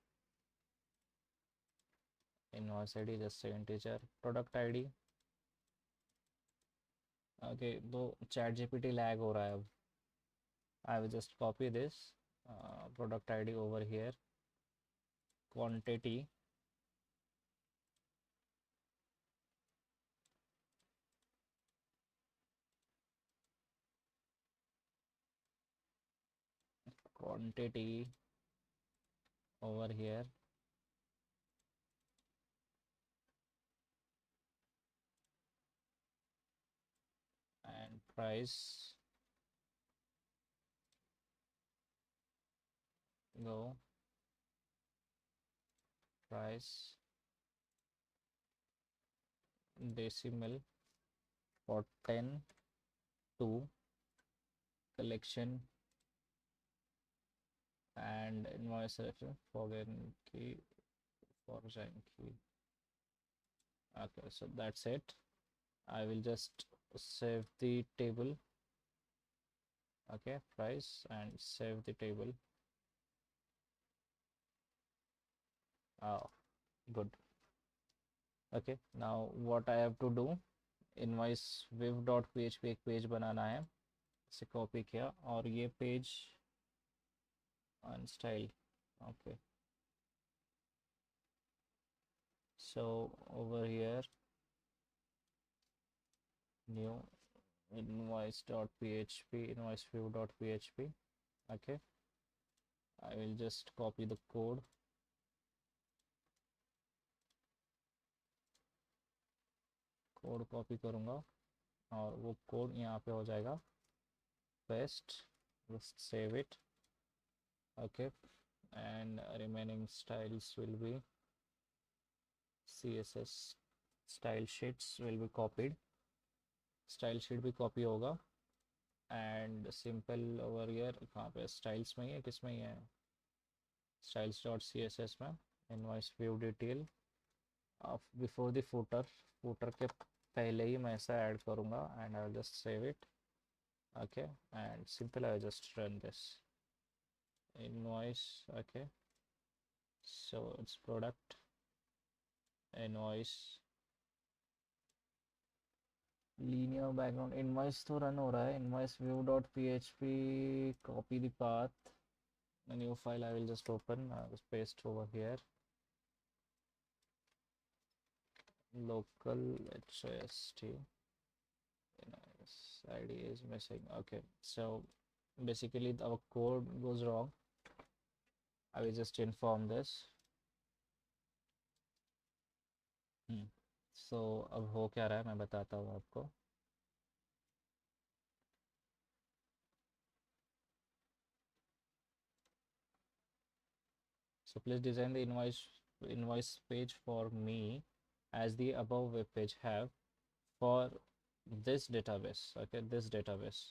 [SPEAKER 1] invoice id just a integer, product id. Okay, दो chat gpt lag हो रहा है अब. I will just copy this product id over here. Quantity quantity over here, and price go price decimal for 10 to collection and invoice reference foreign key foreign key. Okay, so that's it. I will just save the table. Okay, price and save the table. Oh, good. Okay, now what I have to do, invoice viv.php एक page बनाना है, इसे copy किया और ये page unstyle. Okay, so over here new invoice.php invoice view.php. Okay, I will just copy the code. Code copy करूँगा और वो code यहाँ पे हो जाएगा paste. just save it. Okay, and remaining styles will be css style sheets will be copied. Style sheet भी copy होगा and simple over here कहाँ पे स्टाइल्स में ही है, किस में ही है, styles dot C S S में invoice view detail before the footer. Footer के पहले ही मैं ऐसा ऐड करूँगा and I will just save it. Okay, and simple I just run this invoice. Okay, so it's product invoice linear background invoice तो run हो रहा है. invoice view dot php copy the path, a new file I will just open, I will paste over here local host id is missing. Okay, so basically our code goes wrong. I will just inform this. So अब हो क्या रहा है मैं बताता हूँ आपको. So please design the invoice page for me as the above web page have for this database. Okay, this database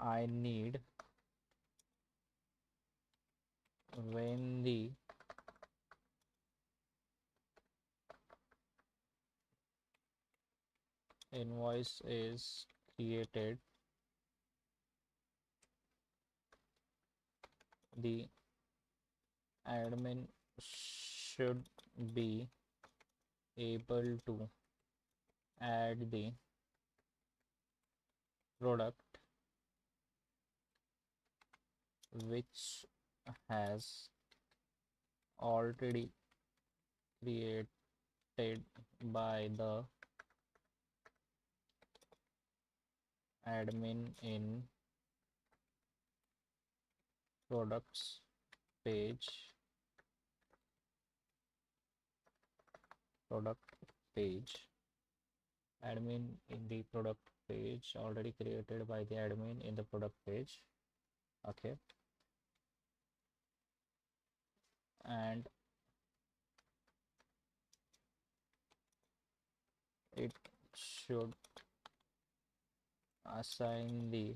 [SPEAKER 1] I need when the invoice is created, the admin should be able to add the product which has already by the admin in products page product page admin in the product page already created by the admin in the product page. Okay, and it should assign the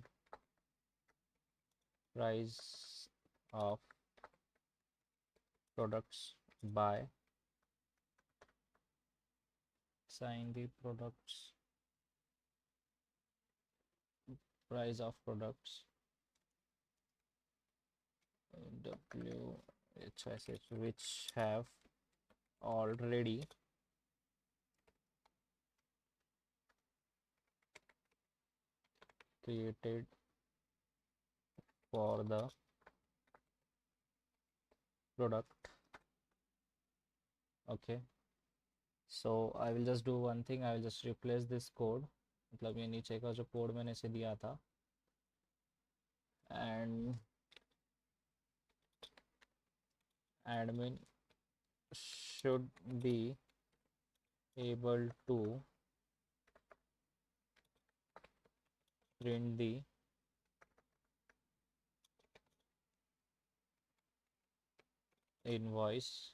[SPEAKER 1] price of products by assign the products price of products WHIS which have already created for the product. Okay, so I will just do one thing, I will just replace this code, मतलब ये नीचे का जो code मैंने इसे दिया था, and admin should be able to print the invoice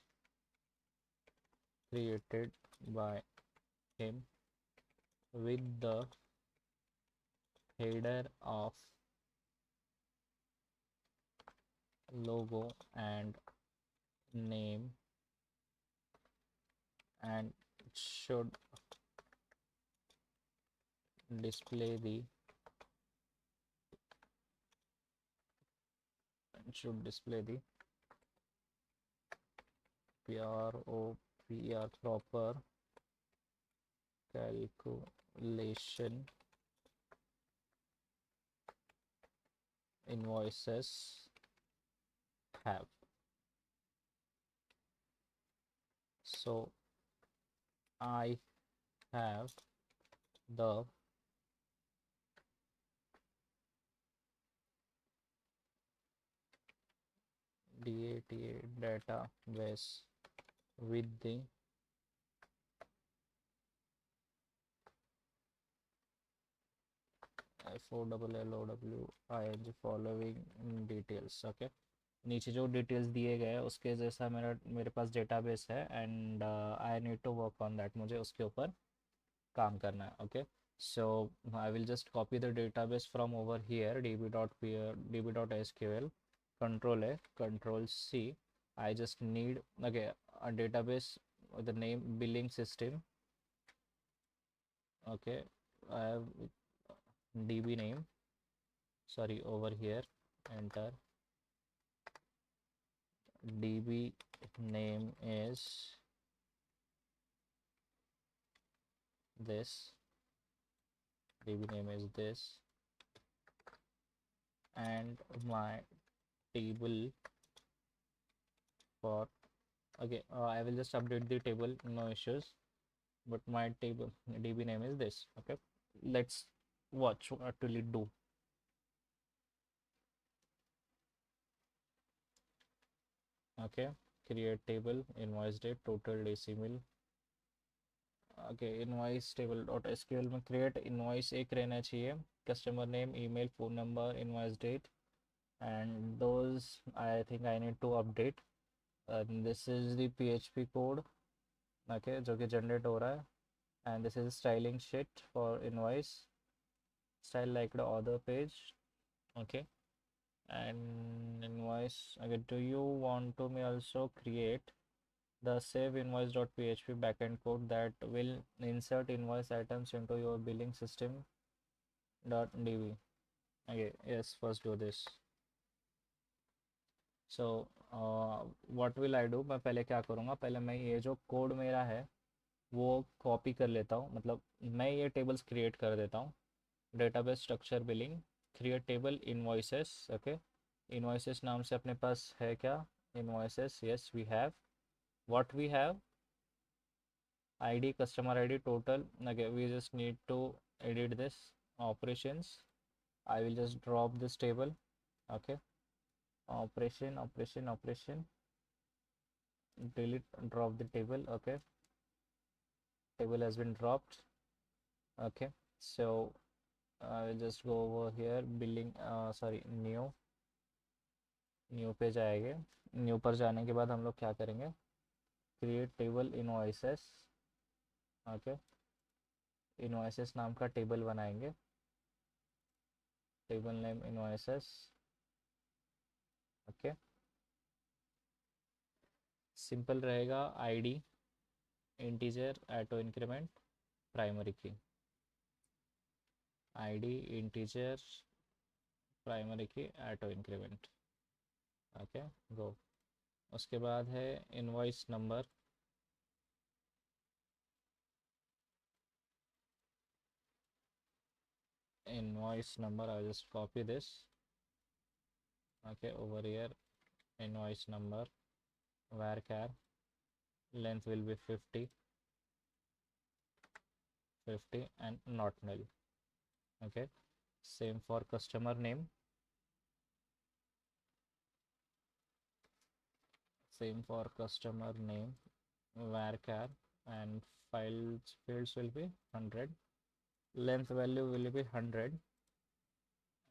[SPEAKER 1] created by him with the header of logo and name, and should display the proper calculation invoices have. So I have the DATA database with the FOLLOWING details. Okay, नीचे जो details दिए गए हैं उसके जैसा मेरे पास database है, and I need to work on that, मुझे उसके ऊपर काम करना है. Okay, so I will just copy the database from over here, db.sql, control A, control C. I just need, okay, a database with the name billing system. Okay, I have db name, sorry, over here, enter. db name is this, and my table for, okay, I will just update the table, no issues, but my table db name is this. Okay, let's watch what will it do. Okay, create table, invoice date, total decimal. Okay, invoice table.sql में create invoice एक रहना चाहिए, customer name, email, phone number, invoice date, and those I think I need to update. And this is the PHP code, okay, जो कि generate हो रहा है, and this is styling sheet for invoice, style like the other page. Okay, and invoice, okay, do you want to me also create the save invoice.php backend code that will insert invoice items into your billing system.db. Okay, yes, first do this. So what will I do, मैं पहले क्या करूँगा, पहले मैं ये जो code मेरा है वो कॉपी कर लेता हूँ, मतलब मैं ये टेबल्स क्रिएट कर देता हूँ. Database structure billing, create table invoices. Okay, invoices नाम से अपने पास है क्या, invoices, yes we have, what we have, ID, customer ID, total. Okay, we just need to edit this operations. I will just drop this table. Okay, operation, delete, drop the table. Okay, table has been dropped. Okay, so I will just go over here, billing, sorry, new पे जाएंगे. New पर जाने के बाद हम लोग क्या करेंगे, create table invoices. Okay, invoices नाम का टेबल बनाएंगे. Table name invoices. Okay, simple रहेगा. ID integer auto increment primary key. ID integer primary key auto increment. Okay, go. उसके बाद है invoice number. invoice number, I'll just copy this. Okay, over here, invoice number, varchar, length will be 50 and not null. Okay, same for customer name. Same for customer name, varchar, and fields will be 100. Length value will be 100,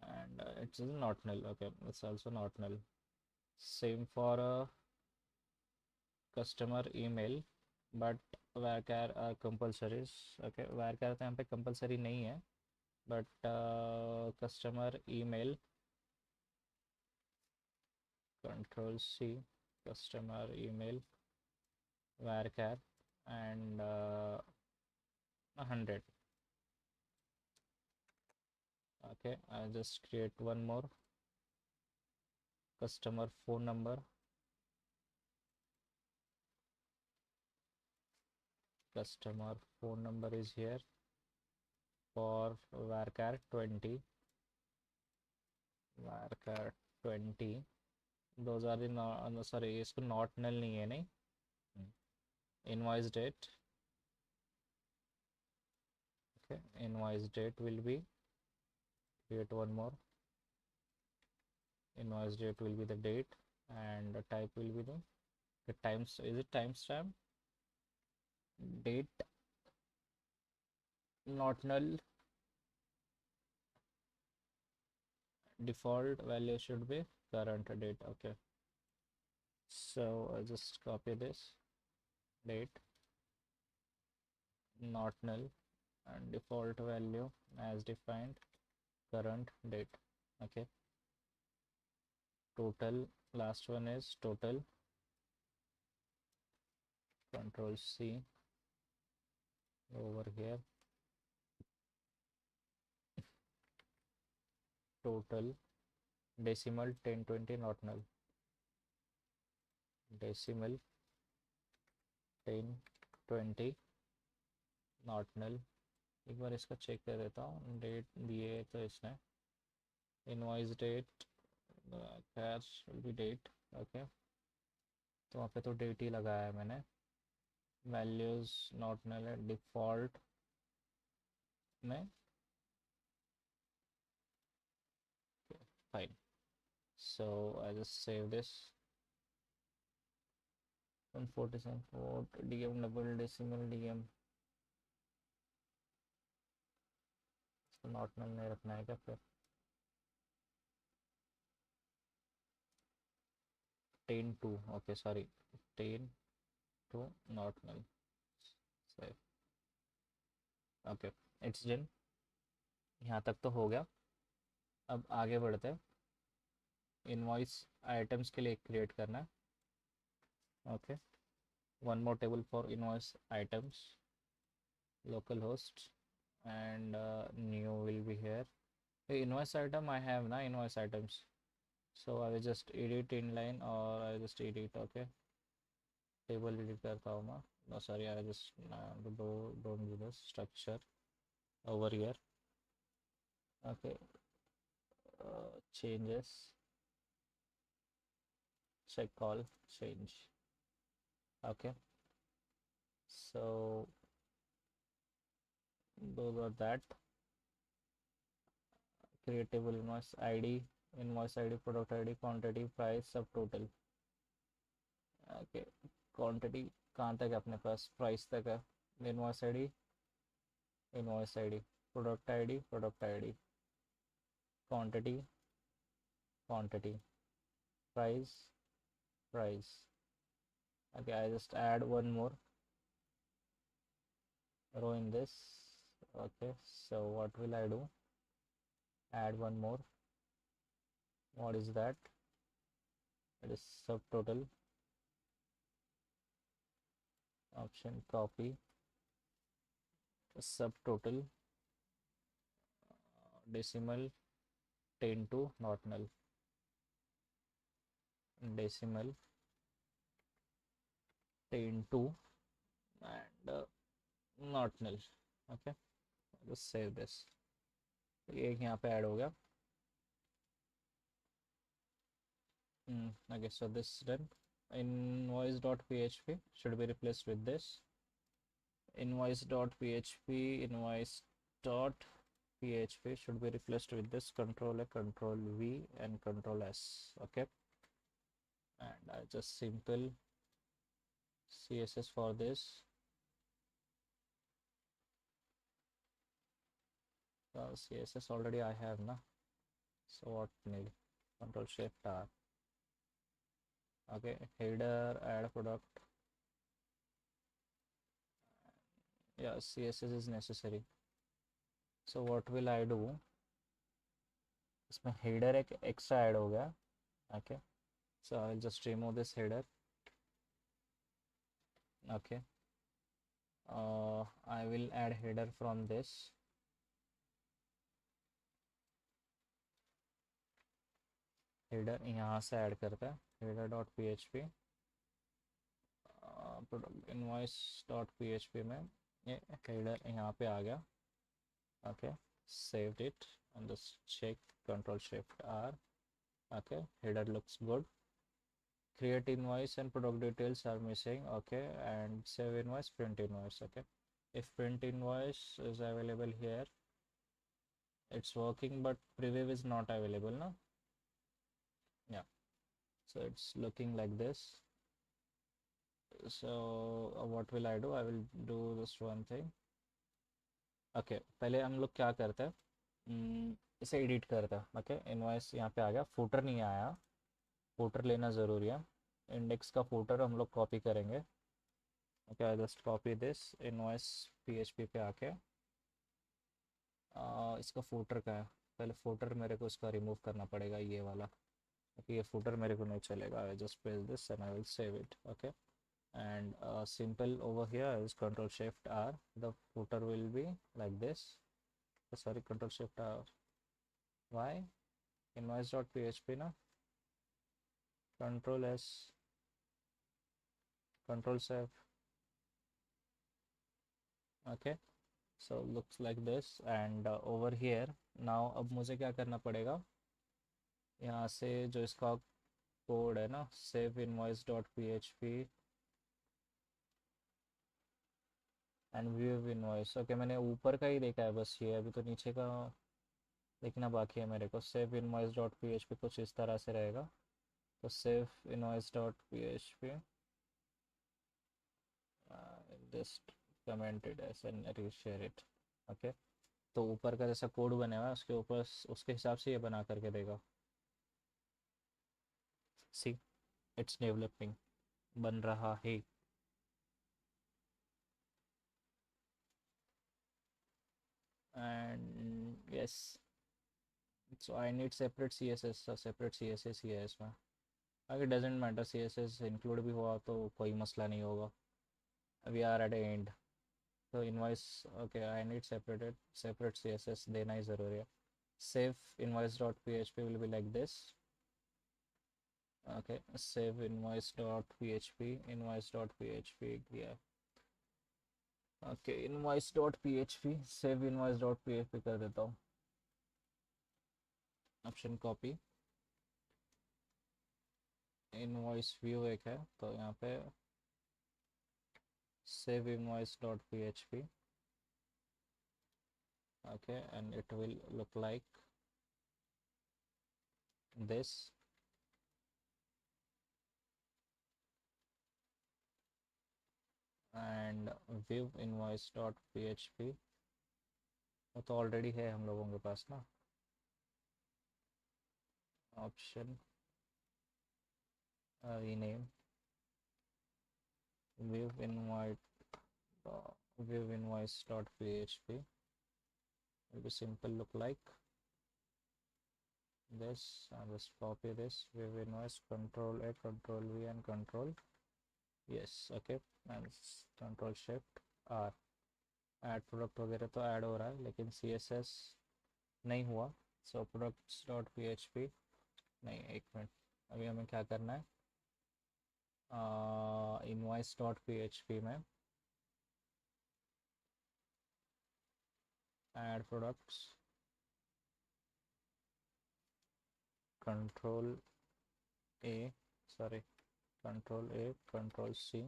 [SPEAKER 1] and it's not null. Okay, it's also not null. Same for customer email, but varchar are compulsories. Okay, varchar तो यहाँ पे compulsory नहीं है, but customer email, control C, customer email, varchar, and 100. Okay, I'll just create one more. Customer phone number, customer phone number is here for varchar 20. varchar 20. Those are the no, sorry, इसको not null नहीं है. नहीं, invoice date. Okay, invoice date will be, create one more. Invoice date will be the date, and the type will be the times. Is it timestamp? Date not null. Default value should be current date. Okay, so I'll just copy this. Date not null, and default value as defined, current date. Okay, total, last one is total. Control C, over here, total, decimal 1020 not null. Decimal 1020 not null. एक बार इसका check कर देता हूँ. Date दिए तो इसने, invoice date, cash will be date. Okay, तो वहाँ पे तो डेट ही लगाया है मैंने. वैल्यूज नॉट नल है डिफ़ॉल्ट में. Fine, so I just save this. 147 DM double decimal DM. Not null नहीं रखना है क्या फिर? 10 2. Okay, sorry, 10 2 not null. Save. Okay, it's done. यहाँ तक तो हो गया. अब आगे बढ़ते हैं. इनवॉइस आइटम्स के लिए क्रिएट करना है. Okay, one more table for invoice items, localhost, and new will be here. The invoice item I have na invoice items, so I will just edit inline, or I will just edit. Okay, table edit करता हूँ मैं. No, sorry, I just don't do this structure over here. Okay, changes, check all change. Okay, So those are that. Creatable invoice ID, product ID, quantity, price, subtotal. Okay, quantity कहाँ तक है अपने पास, price तक है. Invoice ID, product ID, quantity, quantity, price, price. Okay, I just add one more row in this. Okay, so what will I do? Add one more. What is that? It is subtotal. Option copy subtotal, decimal 10 to not null, decimal 10 to and not null. Okay, just save this. ये यहाँ पे add हो गया. Okay, so this is done. Invoice.php should be replaced with this. Invoice.php, invoice.php should be replaced with this. Control A, Control V, and Control S. Okay, and I just simple CSS for this. CSS already I have na, so what need? Control Shift R. Okay, header, add product. Yeah, CSS is necessary. So what will I do? इसमें header एक extra add हो गया. Okay, so I'll just remove this header. Okay, I will add header from this. Header यहाँ से add करता है. Header.php, invoice.php में ये header यहाँ पे आ गया. Okay, saved it and just check. Control Shift R. Okay, header looks good. Create invoice and product details are missing. Okay, and save invoice, print invoice. Okay, if print invoice is available here, it's working, but preview is not available now. Yeah, so it's looking like this. So what will I do? I will do this one thing. Okay, पहले हम लोग क्या करते हैं, इसे edit करते हैं. Okay, invoice यहाँ पे आ गया, फूटर नहीं आया. फूटर लेना ज़रूरी है. इंडेक्स का फूटर हम लोग कॉपी करेंगे. Okay, I just copy this. Invoice PHP पे आके इसका फूटर का है. पहले फूटर मेरे को इसका रिमूव करना पड़ेगा, ये वाला. ओके, ये फूटर मेरे को नहीं चलेगा. आई just press this and I will save it. Okay, and simple over here is Control Shift R. The footer will be like this. Sorry, Control Shift R. Why? Invoice.php na. Control S. Control Save. Okay, so looks like this. And over here now अब मुझे क्या करना पड़ेगा, यहाँ से जो इसका code है ना, save invoice.php and view invoice. Okay, मैंने ऊपर का ही देखा है बस, ये अभी तो नीचे का देखना बाकी है मेरे को. सेव इनवॉइस डॉट PHP कुछ इस तरह से रहेगा. तो save invoice dot PHP, just comment it and reshare it. Okay, तो ऊपर का जैसा कोड बना हुआ है उसके ऊपर उसके हिसाब से ये बना करके देगा. सी, इट्स डेवलपिंग, बन रहा है. And yes, so I need separate CSS. Separate CSS ही है इसमें. अगर डजेंट मैटर, CSS इंक्लूड भी हुआ तो कोई मसला नहीं होगा. We are at end. तो invoice, okay, I need separate CSS देना ही ज़रूरी है. Save invoice dot PHP will be like this. Okay, save invoice dot PHP गया. Okay, invoice dot PHP, save invoice dot PHP कर देता हूँ. Option copy, invoice view एक है तो यहाँ पे save invoice.php. Okay, and it will look like this. And view invoice.php, वो तो ऑलरेडी है हम लोगों के पास ना. Option rename view invoice view invoice.php. It will simple look like this. I'll just copy this view invoice, control A, control V, and control yes. Okay, and control shift R. Add product वगैरह तो ऐड हो रहा है लेकिन CSS नहीं हुआ. सो products dot PHP नहीं, एक मिनट, अभी हमें क्या करना है. इनवॉइस डॉट PHP में add products, control A, sorry, control A, control C.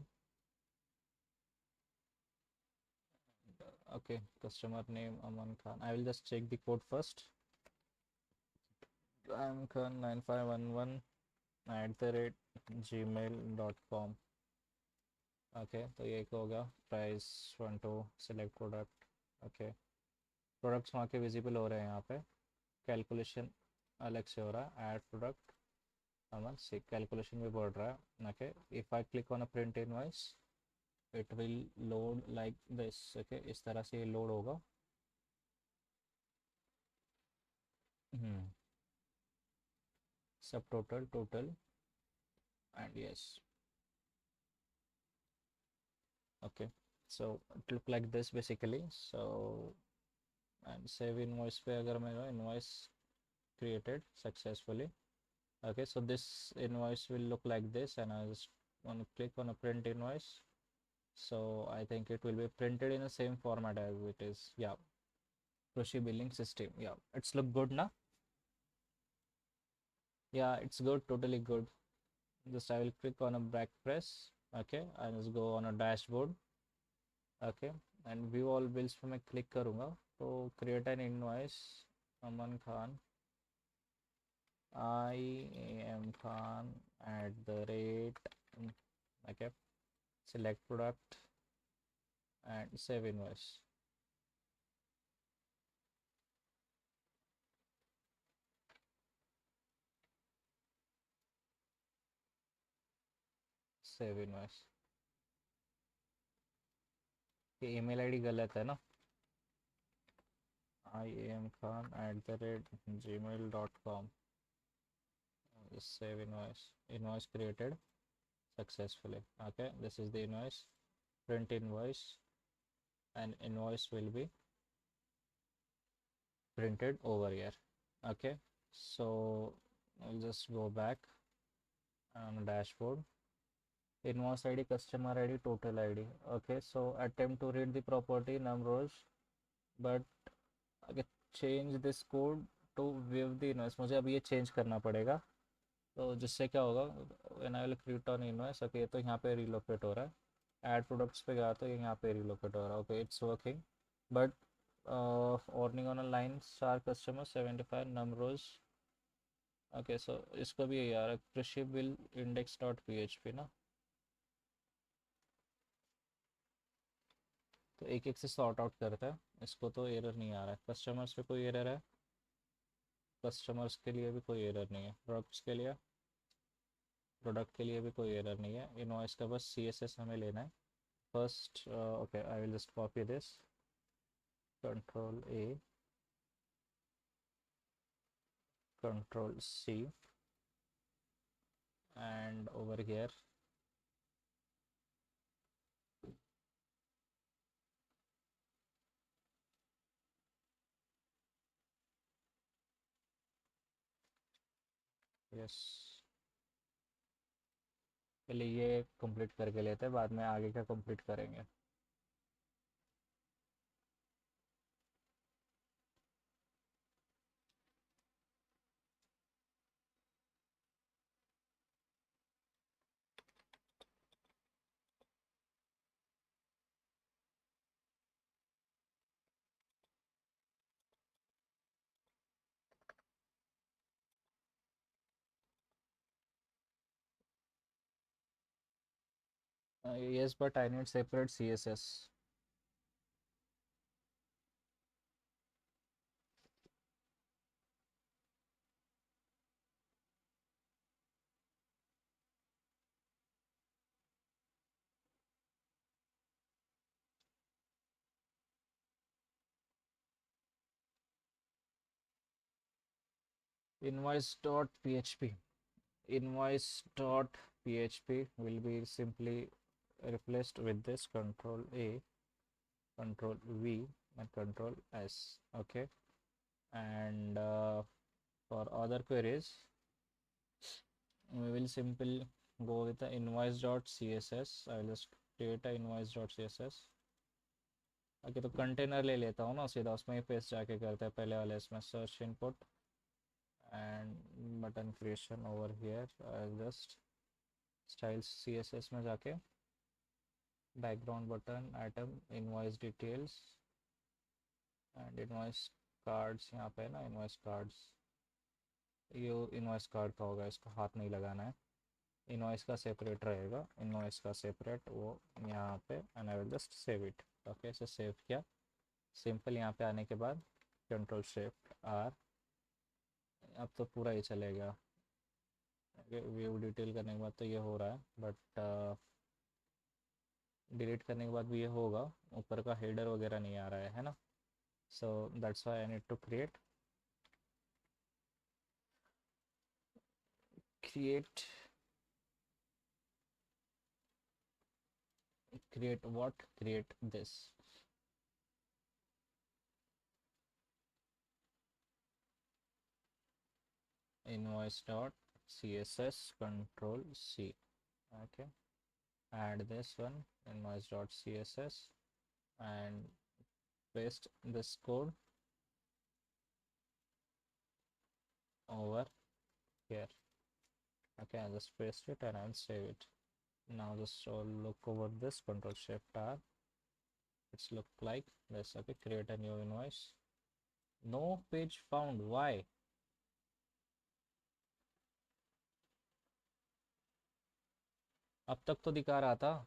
[SPEAKER 1] Okay, customer name Aman Khan. I will just check the code first. Aman Khan 9511 @gmail.com. Okay, तो ये एक होगा. Price 12, select product. Okay, products वहाँ के visible हो रहे हैं यहाँ पे. कैलकुलेशन अलग से हो रहा है. ऐड प्रोडक्ट अमन से कैलकुलेशन भी बढ़ रहा है. Okay, if I click on a print invoice it will load like this. Okay, इस तरह से ये लोड होगा. सब total total and yes. Okay, so it look like this basically. So and save invoice पे अगर मेरा invoice created successfully. Okay, so this invoice will look like this, and I just want to click on a print invoice. So I think it will be printed in the same format as it is. Yeah, Krushi billing system. Yeah, it's look good now. Yeah, it's good, totally good. Just I will click on a back press. Okay, I just go on a dashboard. Okay, and view all bills पे मैं click करूँगा तो create an invoice Aman Khan IAM Khan @ okay, select product and save invoice. Save invoice. ये email ID गलत है ना. IAM Khan @gmail.com. Save invoice. Invoice created successfully. Okay, this is the invoice. Print invoice, and invoice will be printed over here. Okay, so I'll just go back on the dashboard. Invoice ID, customer ID, total ID. Okay, so attempt to read the property num rows, but okay, change this code to view the invoice. मुझे अब ये change करना पड़ेगा. तो जिससे क्या होगा, when I will create on invoice, okay, तो यहाँ पे relocate हो रहा है. Add products पे गया तो ये यहाँ पे relocate हो रहा है. Okay, it's working. But ordering on a line star customer 75 num rows. Okay, so इसको भी यार कृषि बिल index.php ना. तो एक एक से सॉर्ट आउट करता है. इसको तो एरर नहीं आ रहा है. कस्टमर्स पे कोई एरर है? कस्टमर्स के लिए भी कोई एरर नहीं है. प्रोडक्ट्स के लिए, प्रोडक्ट के लिए भी कोई एरर नहीं है. इनवॉइस का बस CSS हमें लेना है. First okay, I will just copy this, control A, control C, and over here yes. पहले ये कंप्लीट करके लेते हैं, बाद में आगे का कंप्लीट करेंगे. Yes, but I need separate CSS. Invoice.php. Invoice.php will be simply replaced with this control A, control V, and control S. Okay, and for other queries, we will simply go with the invoice.css. I will just create a invoice.css. Okay, तो container ले लेता हूँ ना सीधा, उसमें ही paste जाके करते हैं पहले वाले इसमें search input and button creation over here just styles CSS में जाके background button item invoice details and invoice cards यहाँ पे है ना, इनवॉइस कार्ड्स, ये इनवॉइस कार्ड का होगा, इसको हाथ नहीं लगाना है, इनवॉइस का सेपरेट रहेगा, इनवॉइस का सेपरेट वो यहाँ पे, and I will just save it. Okay, इसे सेव किया सिंपल। यहाँ पे आने के बाद कंट्रोल शिफ्ट आर, अब तो पूरा ही चलेगा। व्यू डिटेल करने के बाद तो ये हो रहा है, बट डिलीट करने के बाद भी ये होगा, ऊपर का हेडर वगैरह नहीं आ रहा है ना। So that's why I need to create create this invoice dot css control C. Okay, add this one invoice dot css and paste this code over here. Okay, I'll just paste it and I'll save it. Now just look over this, control shift R, it's look like this. Okay, create a new invoice. No page found, why? अब तक तो दिखा रहा था।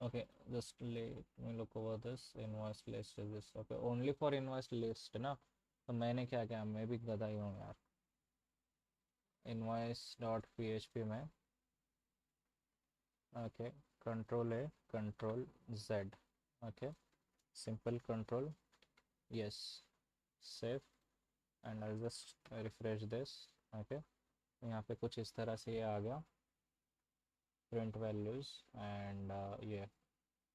[SPEAKER 1] Okay, just let me look over this invoice list is this. Okay, only for invoice list ना, तो मैंने क्या किया, मैं भी गधा ही हूँ यार। invoice डॉट php में okay, control A, control Z, okay, simple control, yes, save, and I'll just refresh this. okay, यहाँ पे कुछ इस तरह से ये आ गया, print values, and yeah,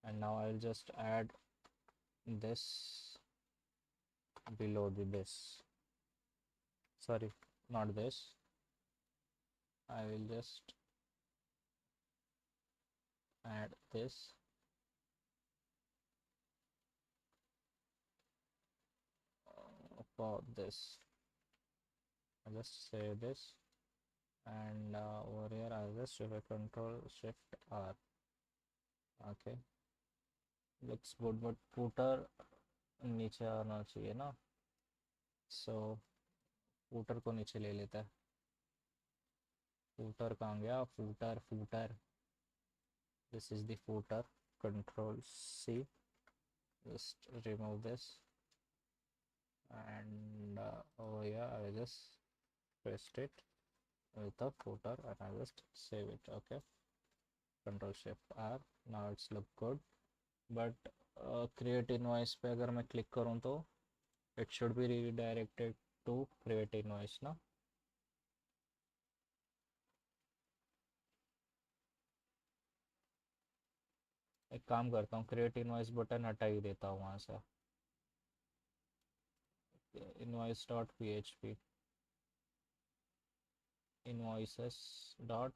[SPEAKER 1] and now I'll just add this below this, sorry, not this, I will just add this for this. I'll just save this, and over here I'll just shift control shift R. Okay, looks good, but footer नीचे आना चाहिए ना, so footer को नीचे ले लेता है। footer कहाँ गया, footer, this is the footer, control C, just remove this, and over here I will just paste it with the footer and I just save it. Okay, control shift R, now it's look good, but create invoice पे अगर मैं click करूँ तो it should be redirected to create invoice ना। एक काम करता हूँ, create invoice बटन हटा ही देता हूँ वहाँ से। invoice dot php, invoices dot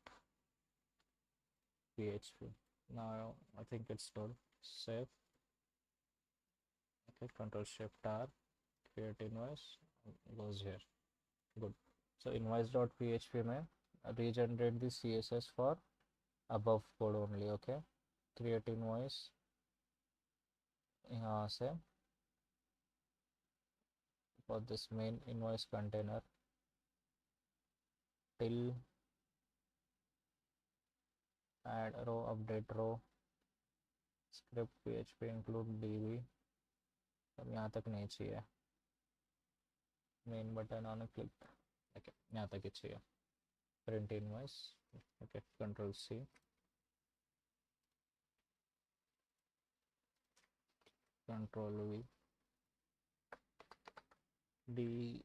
[SPEAKER 1] php, now I think it's good, save. Okay, control shift R, create invoice goes here. Good. So invoice.php में regenerate the css for above code only. Okay, create invoice यहाँ से for this main invoice container till add row update row script php include db. अब यहाँ तक नहीं चाहिए, main button on click. Okay, यहाँ तक ही चाहिए. Print invoice. Okay, control C, control V,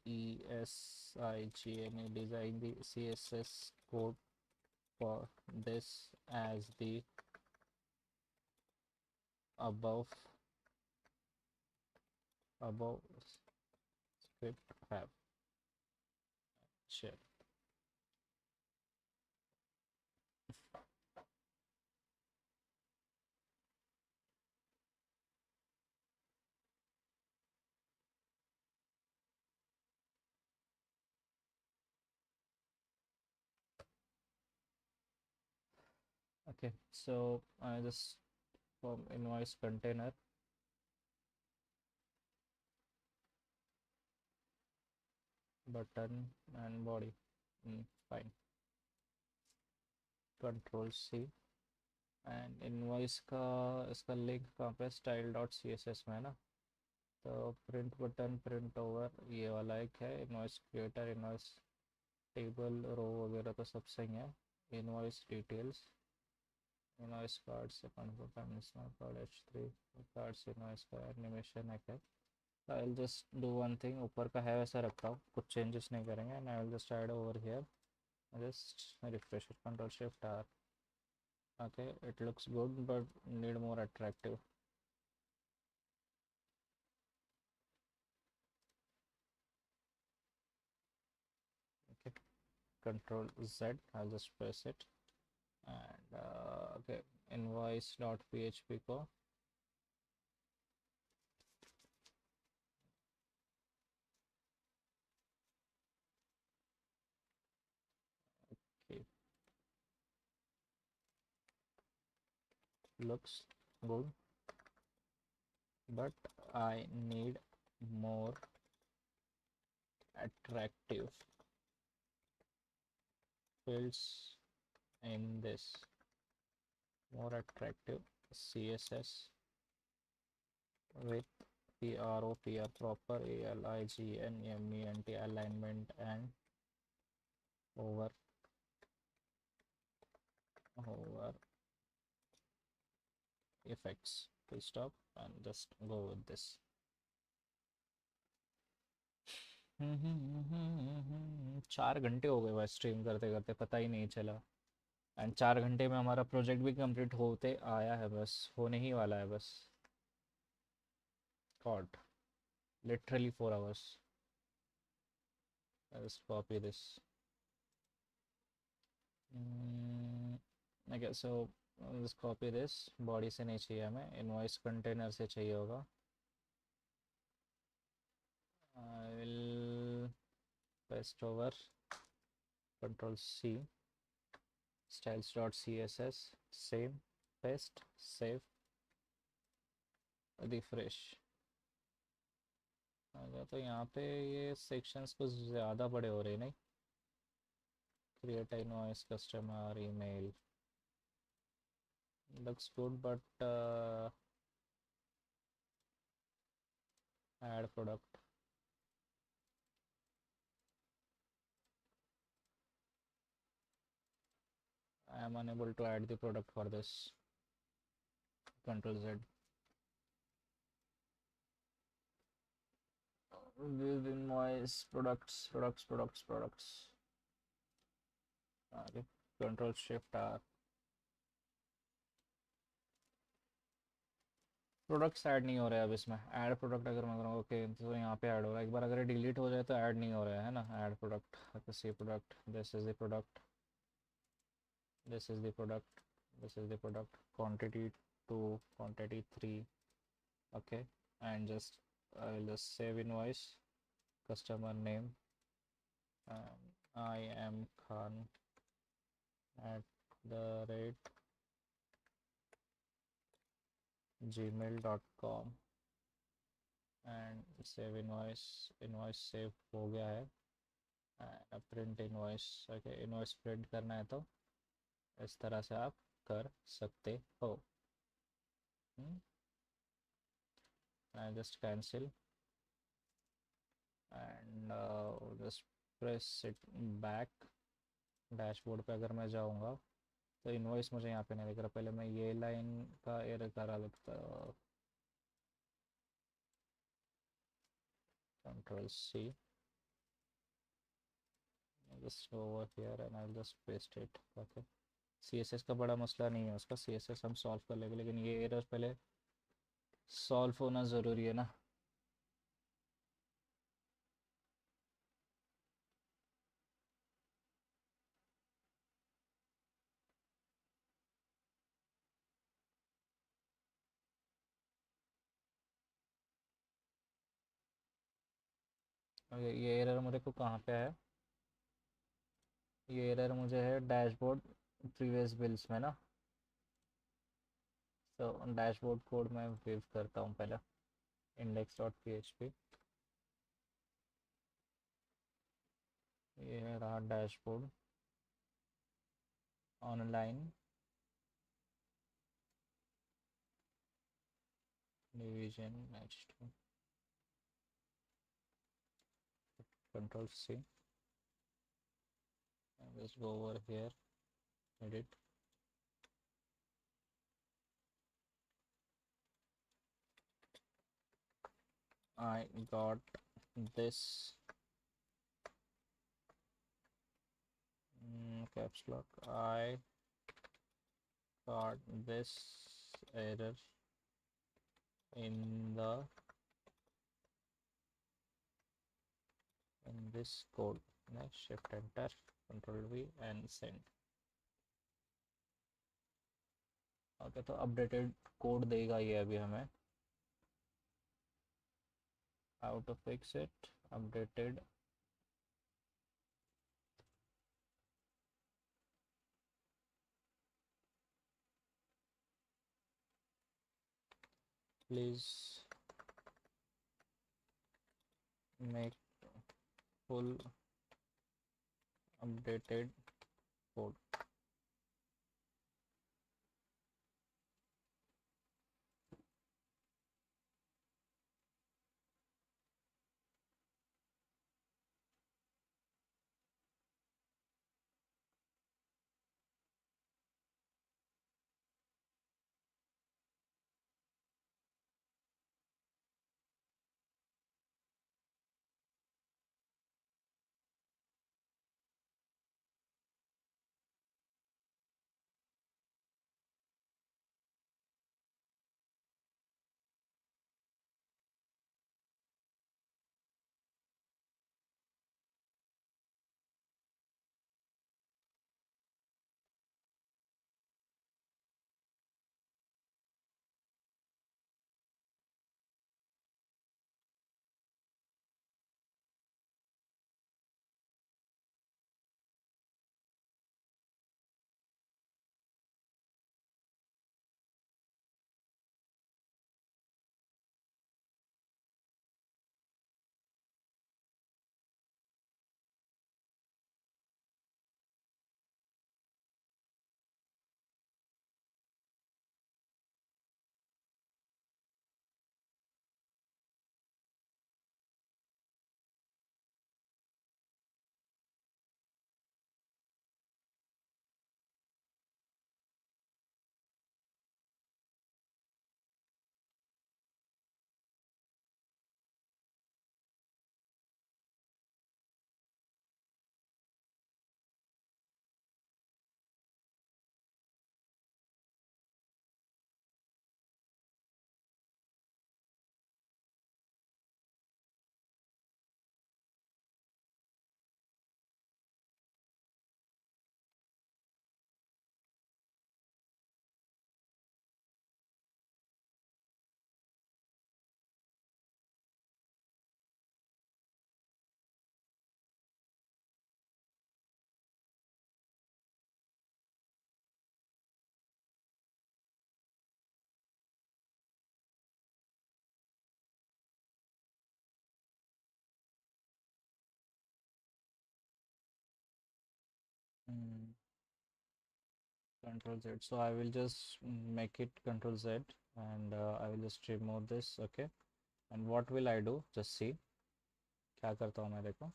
[SPEAKER 1] DESIGNE design the css code for this as the above script have. Share. Okay, so I just from invoice container button and body. Fine. Control C and invoice का इसका link कहाँ पे, style dot css में है ना. तो print button print over ये वाला एक है. Invoice creator invoice table row वगैरह तो सब सही है. इनवॉइस डिटेल्स इनवॉइस कार्ड से कार्ड H3 कार्ड्स इनवॉइस का एनिमेशन है. I will just do one thing, ऊपर का है वैसा रखता हूँ, कुछ चेंजेस नहीं करेंगे. And I will just add over here, just refresh it, control shift R. Okay, it looks good but need more attractive. Okay, control Z, I'll just press it. And okay, invoice.php को okay, looks good but I need more attractive fields in this, more attractive CSS with proper alignment alignment and over effects. Full stop and just go with this. 4 घंटे हो गए भाई stream करते करते, पता ही नहीं चला. एंड 4 घंटे में हमारा प्रोजेक्ट भी कंप्लीट होते आया है, बस होने ही वाला है बस. God, literally 4 hours. I just copy this. Okay, so I'll just copy this. Body से नहीं चाहिए हमें, इनवॉइस कंटेनर से चाहिए होगा. I will paste over, control C, styles.css, same, paste, save, refresh. अच्छा, तो यहाँ पे ये सेक्शंस कुछ ज़्यादा बड़े हो रहे हैं नहीं. Create invoice customer email looks good but add product. I am unable to add the product for this. Control Z. This invoice products. Okay. Control Shift R. Products add नहीं हो रहा है अब इसमें. ऐड प्रोडक्ट अगर मैं करूँगा okay तो यहाँ पे ऐड हो रहा है. एक बार अगर डिलीट हो जाए तो ऐड नहीं हो रहा है ना. Add product, see product, this is the product, this is the product, this is the product. Quantity 2, quantity 3. okay, and just I'll just save invoice, customer name, I am Khan at the rate gmail.com and save invoice. Invoice save हो गया है. And print invoice. Okay, invoice print करना है तो इस तरह से आप कर सकते हो. I just cancel and just press it back. Dashboard पे अगर मैं जाऊंगा तो इनवॉइस मुझे यहाँ पे नहीं दिख रहा. पहले मैं ये लाइन का एरर करा लगता. Control C. just go over here and I'll just paste it. Okay. CSS का बड़ा मसला नहीं है उसका. CSS हम सॉल्व कर लेंगे, लेकिन ये एरर पहले सॉल्व होना ज़रूरी है ना. Okay, ये एरर मेरे को कहाँ पे है? ये एरर मुझे है डैशबोर्ड प्रीवियस बिल्स में ना. तो डैशबोर्ड कोड मैं वेव करता हूँ पहले. index.php. ये है रहा dashboard online division H2. Control C. just go over here, edit. I got this caps lock. I got this error in the in this code. Next, shift enter, control V and send. ओके, तो updated code देगा ये अभी हमें. How to fix it? Updated. Please make full updated code. Control Z. So I will just make it Control Z, and I will just remove this. Okay. And what will I do? Just see क्या करता हूँ मैं, देखो।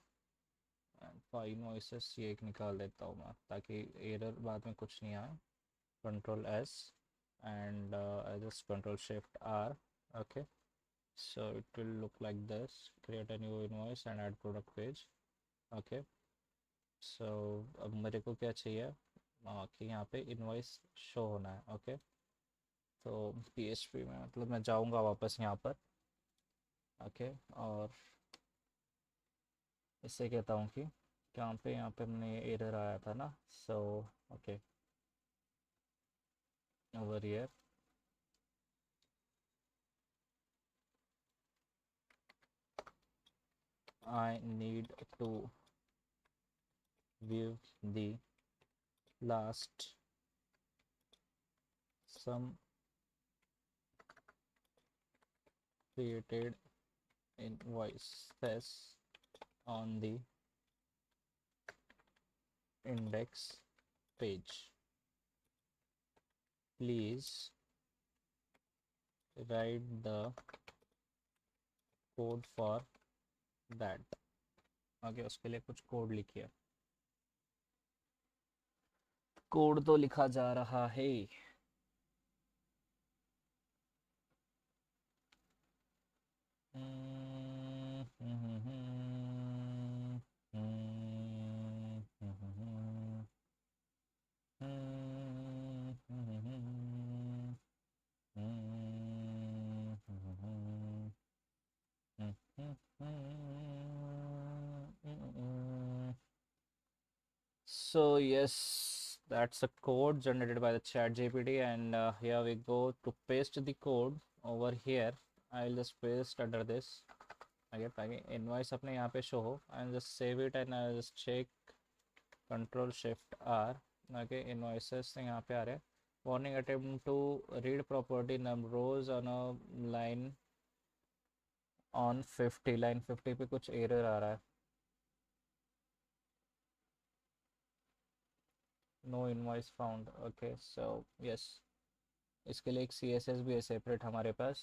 [SPEAKER 1] File voices ये एक निकाल देता हूँ मैं, ताकि एरर बाद में कुछ नहीं आए। Control S, and I just Control Shift R. Okay, so it will look like this. Create a new invoice and add product page. Okay, so अब मेरे को क्या चाहिए, कि यहाँ पे इनवॉइस शो होना है। ओके, तो PHP में मतलब मैं जाऊँगा वापस यहाँ पर। ओके, और इससे कहता हूँ कि यहाँ पे हमने एरर आया था ना। So okay, over here I need to view the last sum created invoices on the index page. Please write the code for that. आगे उसके लिए कुछ कोड लिखिए। कोड तो लिखा जा रहा है। So yes, that's a code generated by the chat GPT, and here we go to paste the code over here. I'll just paste under this again, ताकि invoice अपने यहाँ पे show हो। I'll just save it and I'll just check Control Shift R. Okay, invoices यहाँ पे आ रहे हैं। Warning, attempt to read property num rows on a line on 50, line 50 पे कुछ error आ रहा है। No invoice found. Okay, so yes, इसके लिए एक CSS भी है सेपरेट हमारे पास।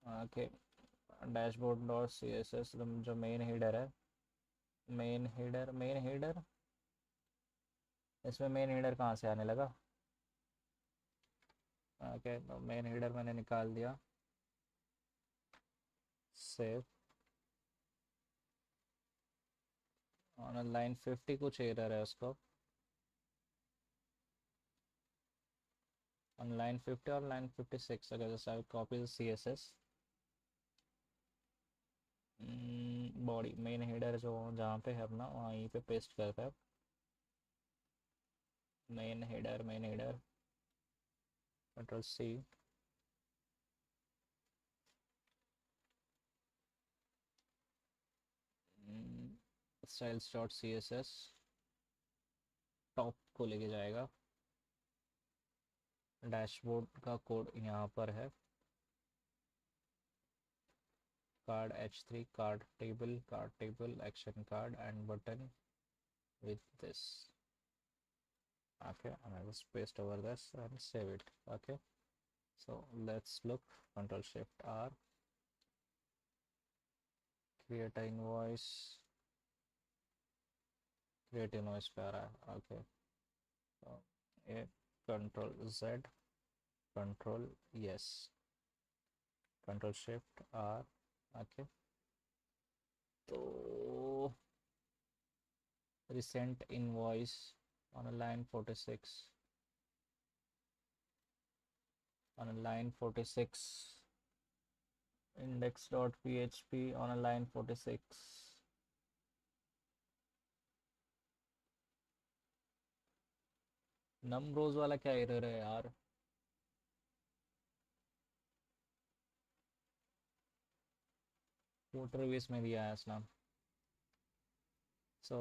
[SPEAKER 1] ओके, डैशबोर्ड डॉट CSS जो मेन हेडर है। मेन हेडर इसमें मेन हेडर कहाँ से आने लगा। ओके, तो मेन हेडर मैंने निकाल दिया। सेव। ऑन लाइन 50 कुछ एरर है उसको। ऑन लाइन 50 और लाइन 56। अगर जैसे I copy CSS body main header जो जहाँ पे है अपना वहीं पे पेस्ट करता है। Main header Control C, styles dot CSS top को लेके जाएगा। डैशबोर्ड का कोड यहाँ पर है। Card H3, card table action card and button with this. Okay, and I just paste over this and save it. Okay, so let's look. Control Shift R, create an invoice, create invoice पे आ रहा है। Okay, so ये Control Z, Control yes, Control Shift R. Okay, तो recent invoice on a line 46, on a line 46, index.php on a line 46। नम रोज वाला क्या error है यार। Footer भी इसमें दिया है Aslam. So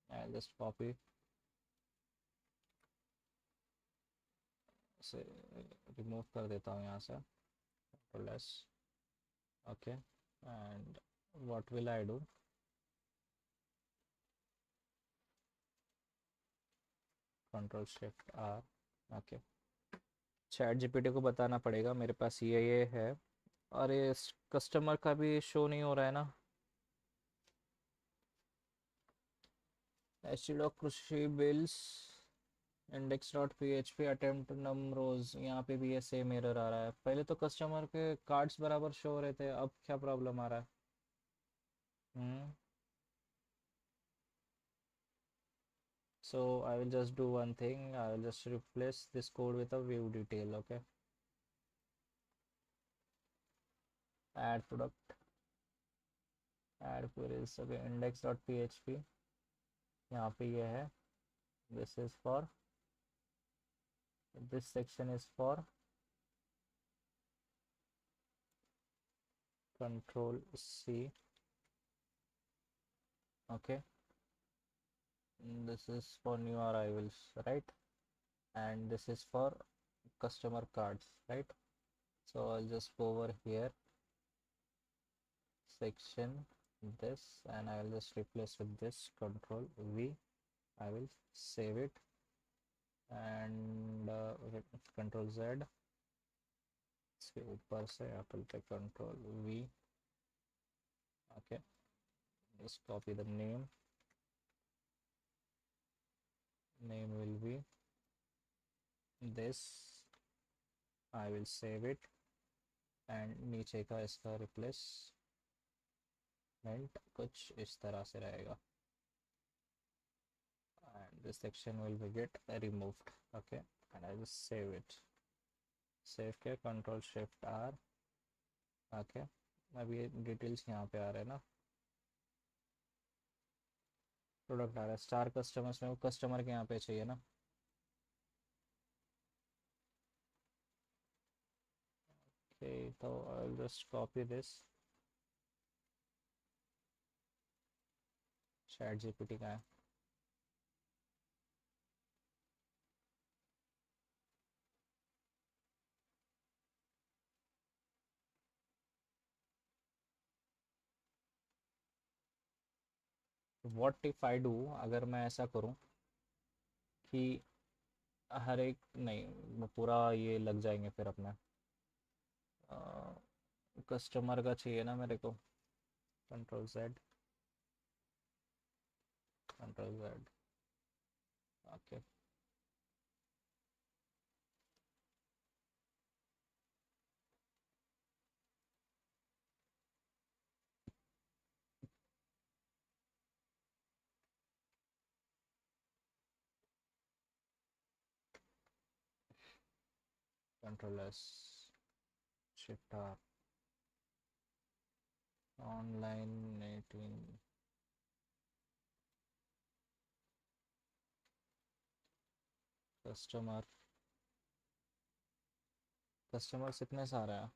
[SPEAKER 1] I just copy से रिमूव कर देता हूँ यहाँ से। Plus okay, and what will I do. Control shift R. Okay, ChatGPT को बताना पड़ेगा मेरे पास ये है। अरे कस्टमर का भी शो नहीं हो रहा है ना। एचडॉक कृषि bills index dot P H P attempt num rows, यहाँ पे भी ये सेम एरर आ रहा है। पहले तो कस्टमर के कार्ड्स बराबर शो हो रहे थे, अब क्या प्रॉब्लम आ रहा है? हम्म so I will just do one thing. I will just replace this code with a view detail. Okay, add product, add queries. Okay, index.php, यहाँ पे ये है, this is for, this section is for control C. Okay, this is for new arrivals, right? And this is for customer cards, right? So I'll just go over here, section, this, and I will just replace with this control V. I will save it, and control Z, इसके ऊपर से Apple पे control V. Okay, just copy the name. Name will be this. I will save it, and नीचे का इसका replacement कुछ इस तरह से रहेगा, and this section will be get removed. Okay, and I just save it. Save के control shift R. Okay, अब ये डिटेल्स यहाँ पे आ रहे हैं ना, प्रोडक्ट आ रहा है स्टार कस्टमर्स में, वो कस्टमर के यहाँ पे चाहिए ना। ओके, तो I will just copy this. Chat GPT का है। व्हाट इफ आई डू, अगर मैं ऐसा करूँ कि हर एक, नहीं वो पूरा ये लग जाएंगे फिर अपना, कस्टमर का चाहिए ना मेरे को। Control Z, control Z. Okay, control S, shift R, online 18, customer, customer sickness आ रहा है।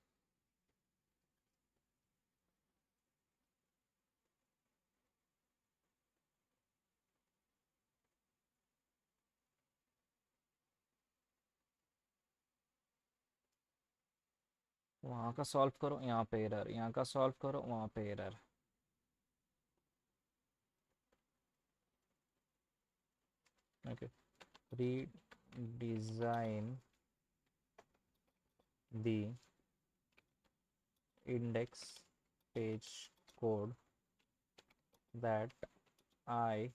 [SPEAKER 1] वहाँ का सॉल्व करो, यहाँ पे एरर, यहाँ का सॉल्व करो, वहाँ पे error. Okay, redesign the index page code that I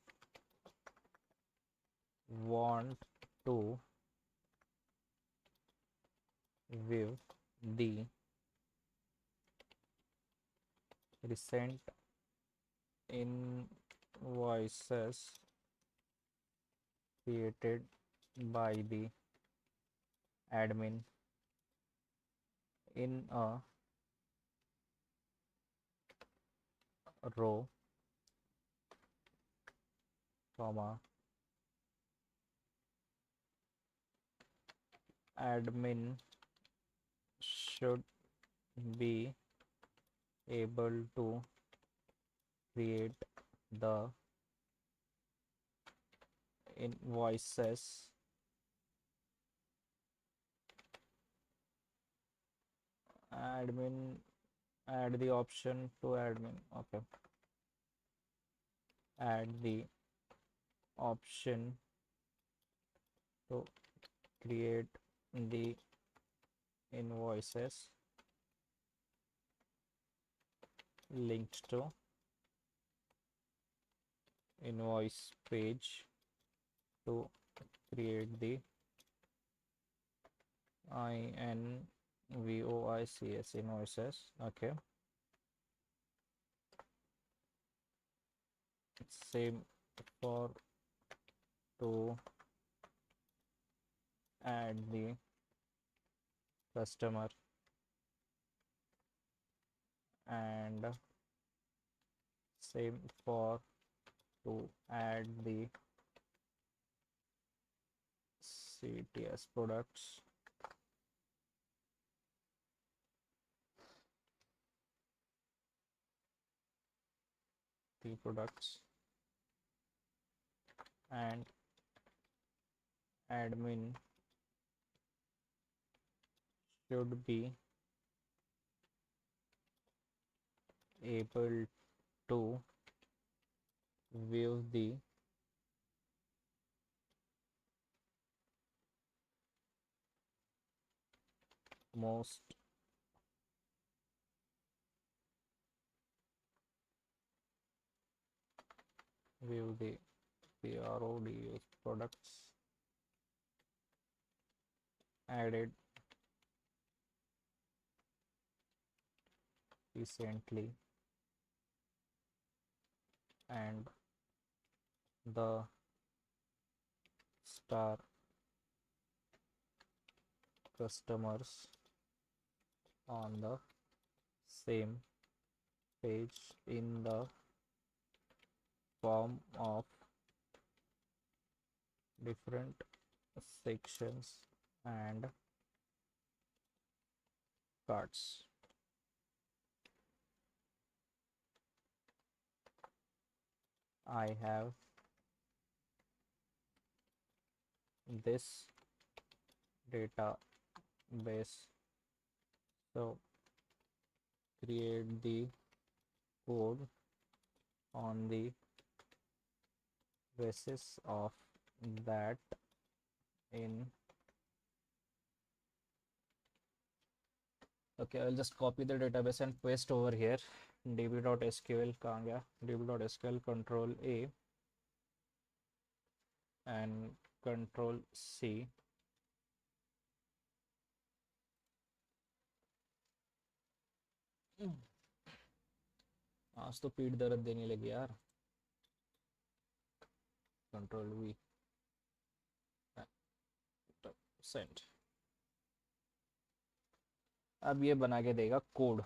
[SPEAKER 1] want to view the recent invoices created by the admin in a row, comma, admin should be able to create the invoices admin, add the option to admin. Okay, add the option to create the invoices linked to invoice page to create the invoices invoices. Okay, same for to add the customer and same for to add the CTS products the products and admin should be able to view the most view the PRODUs products added recently and the star customers on the same page in the form of different sections and cards. I have this database, so create the code on the basis of that in. Okay, I'll just copy the database and paste over here. db.sql कहाँ गया? db.sql control A and control C. आज तो पीठ दर्द देने लगी यार. Control V send. अब ये बना के देगा code.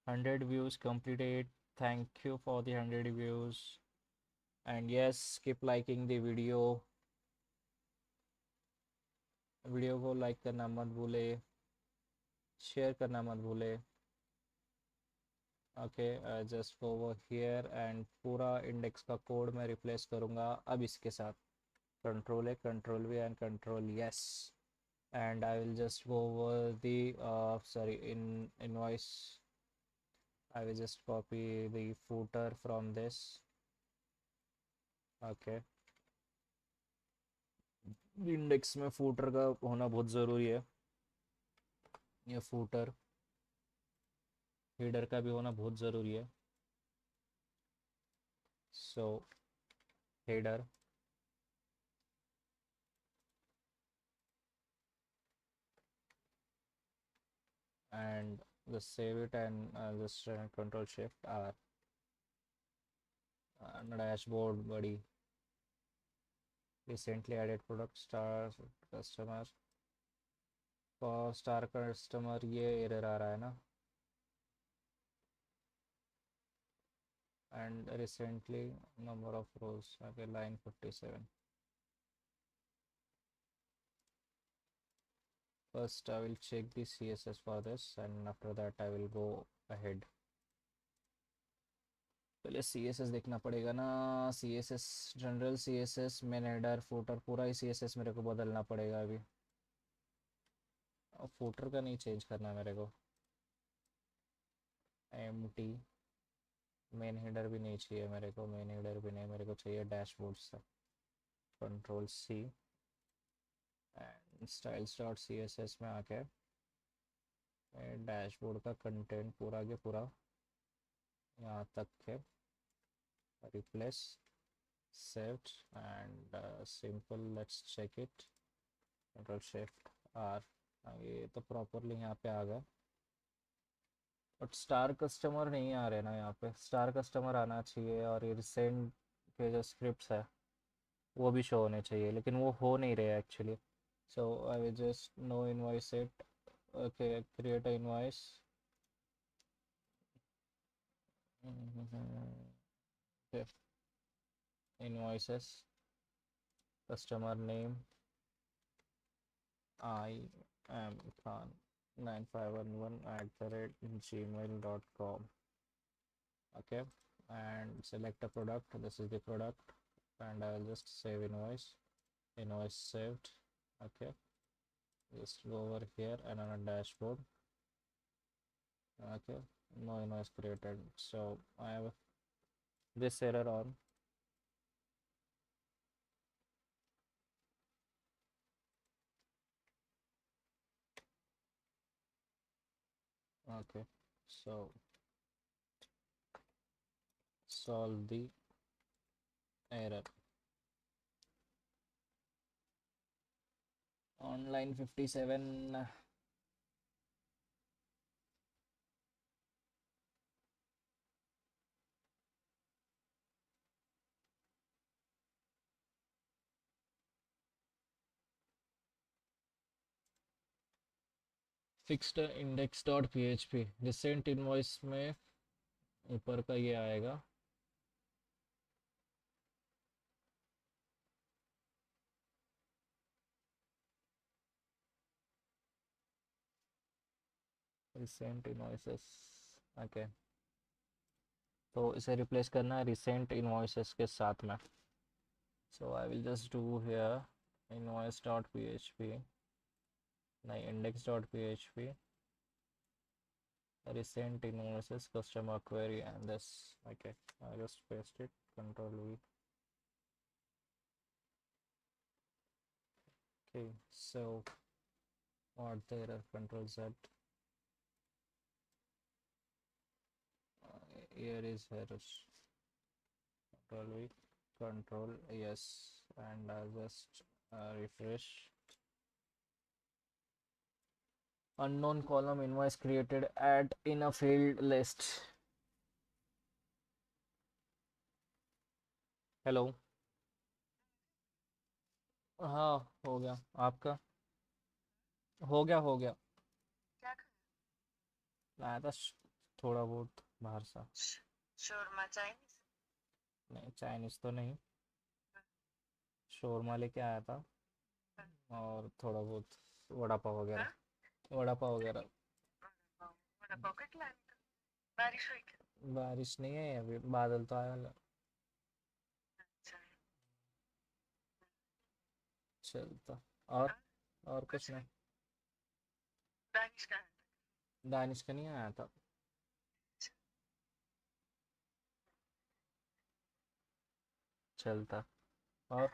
[SPEAKER 1] Hundred views completed. Thank you for the 100 views. And yes, keep liking the video. Video को लाइक करना मत भूले, शेयर करना मत भूले. Okay, just go over here and पूरा इंडेक्स का कोड मैं रिप्लेस करूँगा अब इसके साथ. Control A, control V and control yes. And I will just go over the sorry, in invoice I will just copy the footer from this. Okay, index में footer का होना बहुत ज़रूरी है. ये फूटर हेडर का भी होना बहुत ज़रूरी है. सो header and just save it and just control shift R. Dashboard buddy. Recently added product star customer. For star customer ये error आ रहा है ना. And recently number of rows. Okay, line 57. First I will check the CSS for this and after that I will go ahead. पहले CSS देखना पड़ेगा ना. CSS general CSS main header footer पूरा ही CSS मेरे को बदलना पड़ेगा अभी. फूटर का नहीं चेंज करना मेरे को. empty मेन हेडर भी नहीं चाहिए मेरे को, मेन हेडर भी नहीं, मेरे को चाहिए डैशबोर्ड से। Control C and styles dot C S S में आके डैशबोर्ड का कंटेंट पूरा के पूरा यहाँ तक के replace saved and simple, let's check it, control shift R। ये तो प्रॉपरली यहाँ पे आ गया, बट स्टार कस्टमर नहीं आ रहे ना यहाँ पे। स्टार कस्टमर आना चाहिए और ये रिसेंट के जो स्क्रिप्ट्स है वो भी शो होने चाहिए, लेकिन वो हो नहीं रहे actually. So I will just no invoice it. Okay, create a invoice. Invoices, customer name I am Khan 9511@gmail.com. Okay, and select a product. This is the product, and I will just save invoice. Invoice saved. Okay, just go over here and on a dashboard. Okay, no invoice created. So I have this error on. Okay, so solve the error. Online 57. Fixed index dot P H P recent invoice में ऊपर का ये आएगा। Recent invoices. Okay, तो इसे replace करना है recent invoices के साथ में। So I will just do here invoice dot P H P, नहीं index dot P H P, recent invoices customer query and this। Okay, I just paste it, control V। Okay, so what the error, control Z, here is error, control V, control yes, and I'll just refresh। Unknown column invoice created at in a field list। Hello. हाँ, हो गया आपका? हो गया हो गया।
[SPEAKER 2] क्या
[SPEAKER 1] लाया था थोड़ा बहुत बाहर सा।
[SPEAKER 2] Shawarma Chinese?
[SPEAKER 1] नहीं, चाइनीज तो नहीं, शोरमा लेके आया था और थोड़ा बहुत वड़ा पाव वगैरह।
[SPEAKER 2] हाँ?
[SPEAKER 1] वड़ा पाव वगैरह।
[SPEAKER 2] वड़ा पाव का खिलाने का? बारिश हुई क्या?
[SPEAKER 1] बारिश नहीं है अभी, बादल तो आया।
[SPEAKER 2] अच्छा।
[SPEAKER 1] चलता।
[SPEAKER 2] हाँ?
[SPEAKER 1] और कुछ
[SPEAKER 2] कुछ
[SPEAKER 1] नहीं।
[SPEAKER 2] नहीं। दानिश कहाँ है?
[SPEAKER 1] दानिश का नहीं आया था।
[SPEAKER 2] अच्छा।
[SPEAKER 1] चलता। और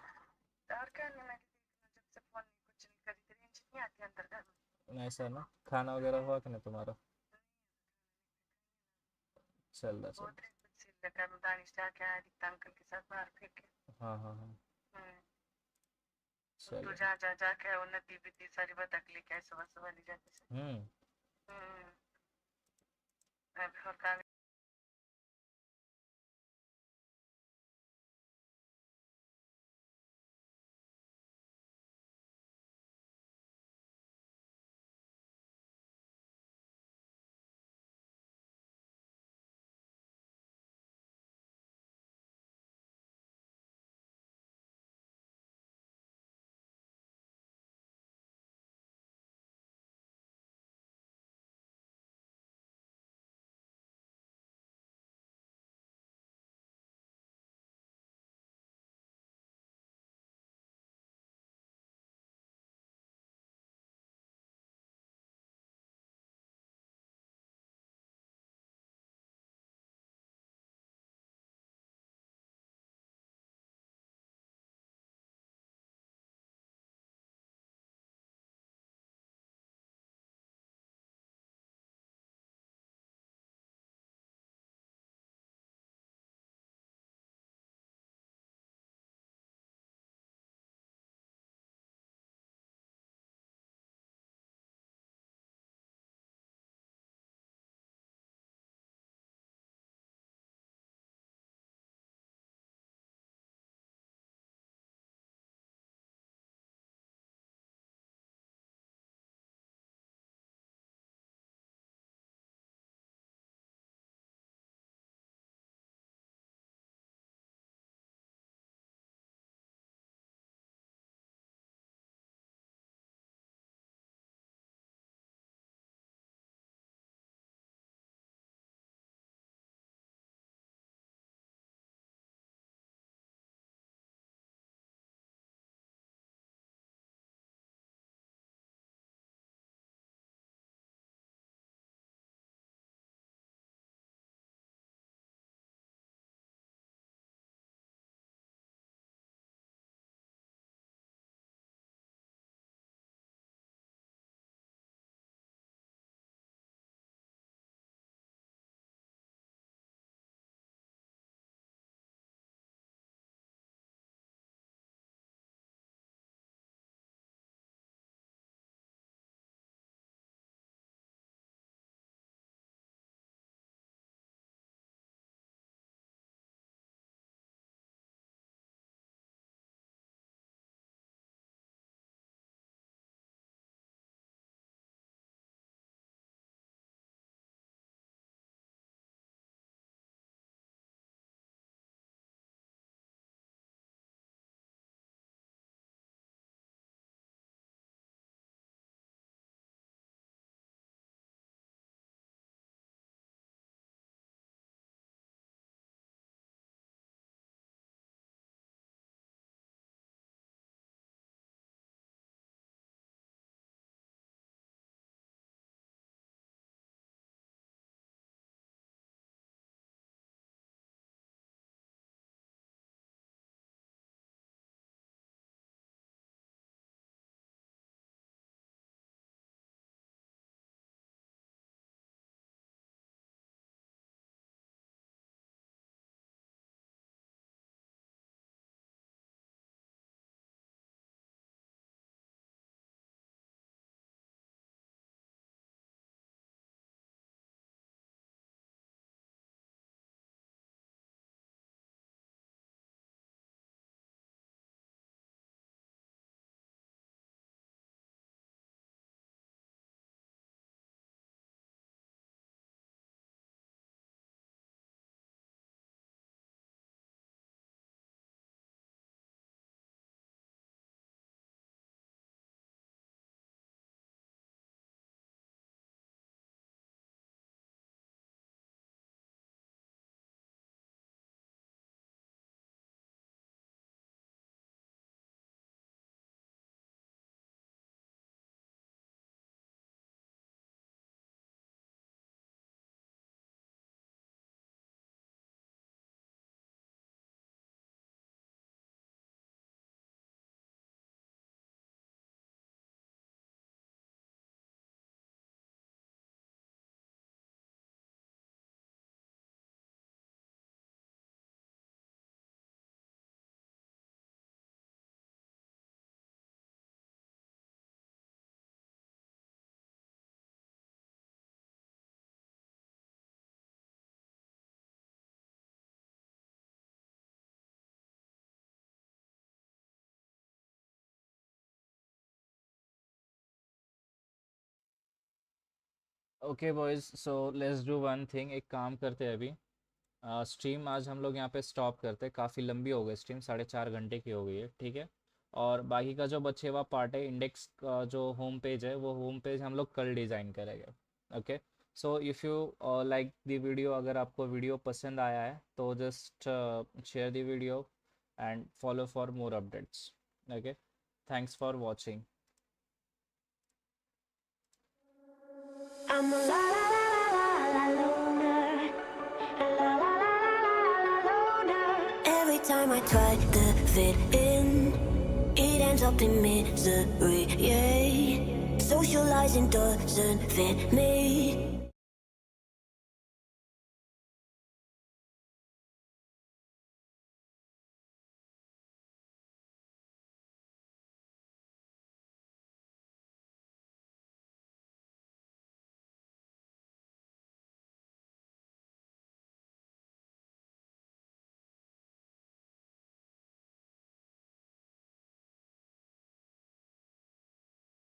[SPEAKER 2] और क्या नहीं, मैंने देखना जब से फोन नहीं कुछ नहीं करी, तेरी रेंज नहीं आती अंदर घर में।
[SPEAKER 1] ऐसा ना, खाना वगैरह हुआ कि नहीं तुम्हारा? चल रहा चल।
[SPEAKER 2] बहुत है कुछ सील लगा, मैं दानिश जाके आया दीप्ता अंकल के साथ बाहर फेंक के।
[SPEAKER 1] हाँ हाँ हाँ।
[SPEAKER 2] हम्म। तू
[SPEAKER 1] चलो।
[SPEAKER 2] जहाँ जहाँ जाके वो नदी बिदी सारी बतख लेके आए सुबह सुबह ले जाते से।
[SPEAKER 1] हम्म।
[SPEAKER 2] हम्म। और काम
[SPEAKER 1] okay boys, so let's do one thing. एक काम करते हैं अभी, स्ट्रीम आज हम लोग यहाँ पे स्टॉप करते हैं। काफ़ी लंबी हो गई स्ट्रीम, 4.5 घंटे की हो गई है, ठीक है। और बाकी का जो बचे हुआ पार्ट है, इंडेक्स का जो होम पेज है, वो होम पेज हम लोग कल डिज़ाइन करेंगे। Okay, so if you like the video, अगर आपको वीडियो पसंद आया है तो just share the video and follow for more updates. Okay, thanks for watching.
[SPEAKER 3] I'm a la la la la la la loner. La la la la la la loner. Every time I try to fit in, it ends up in misery. Yeah, socializing doesn't fit me.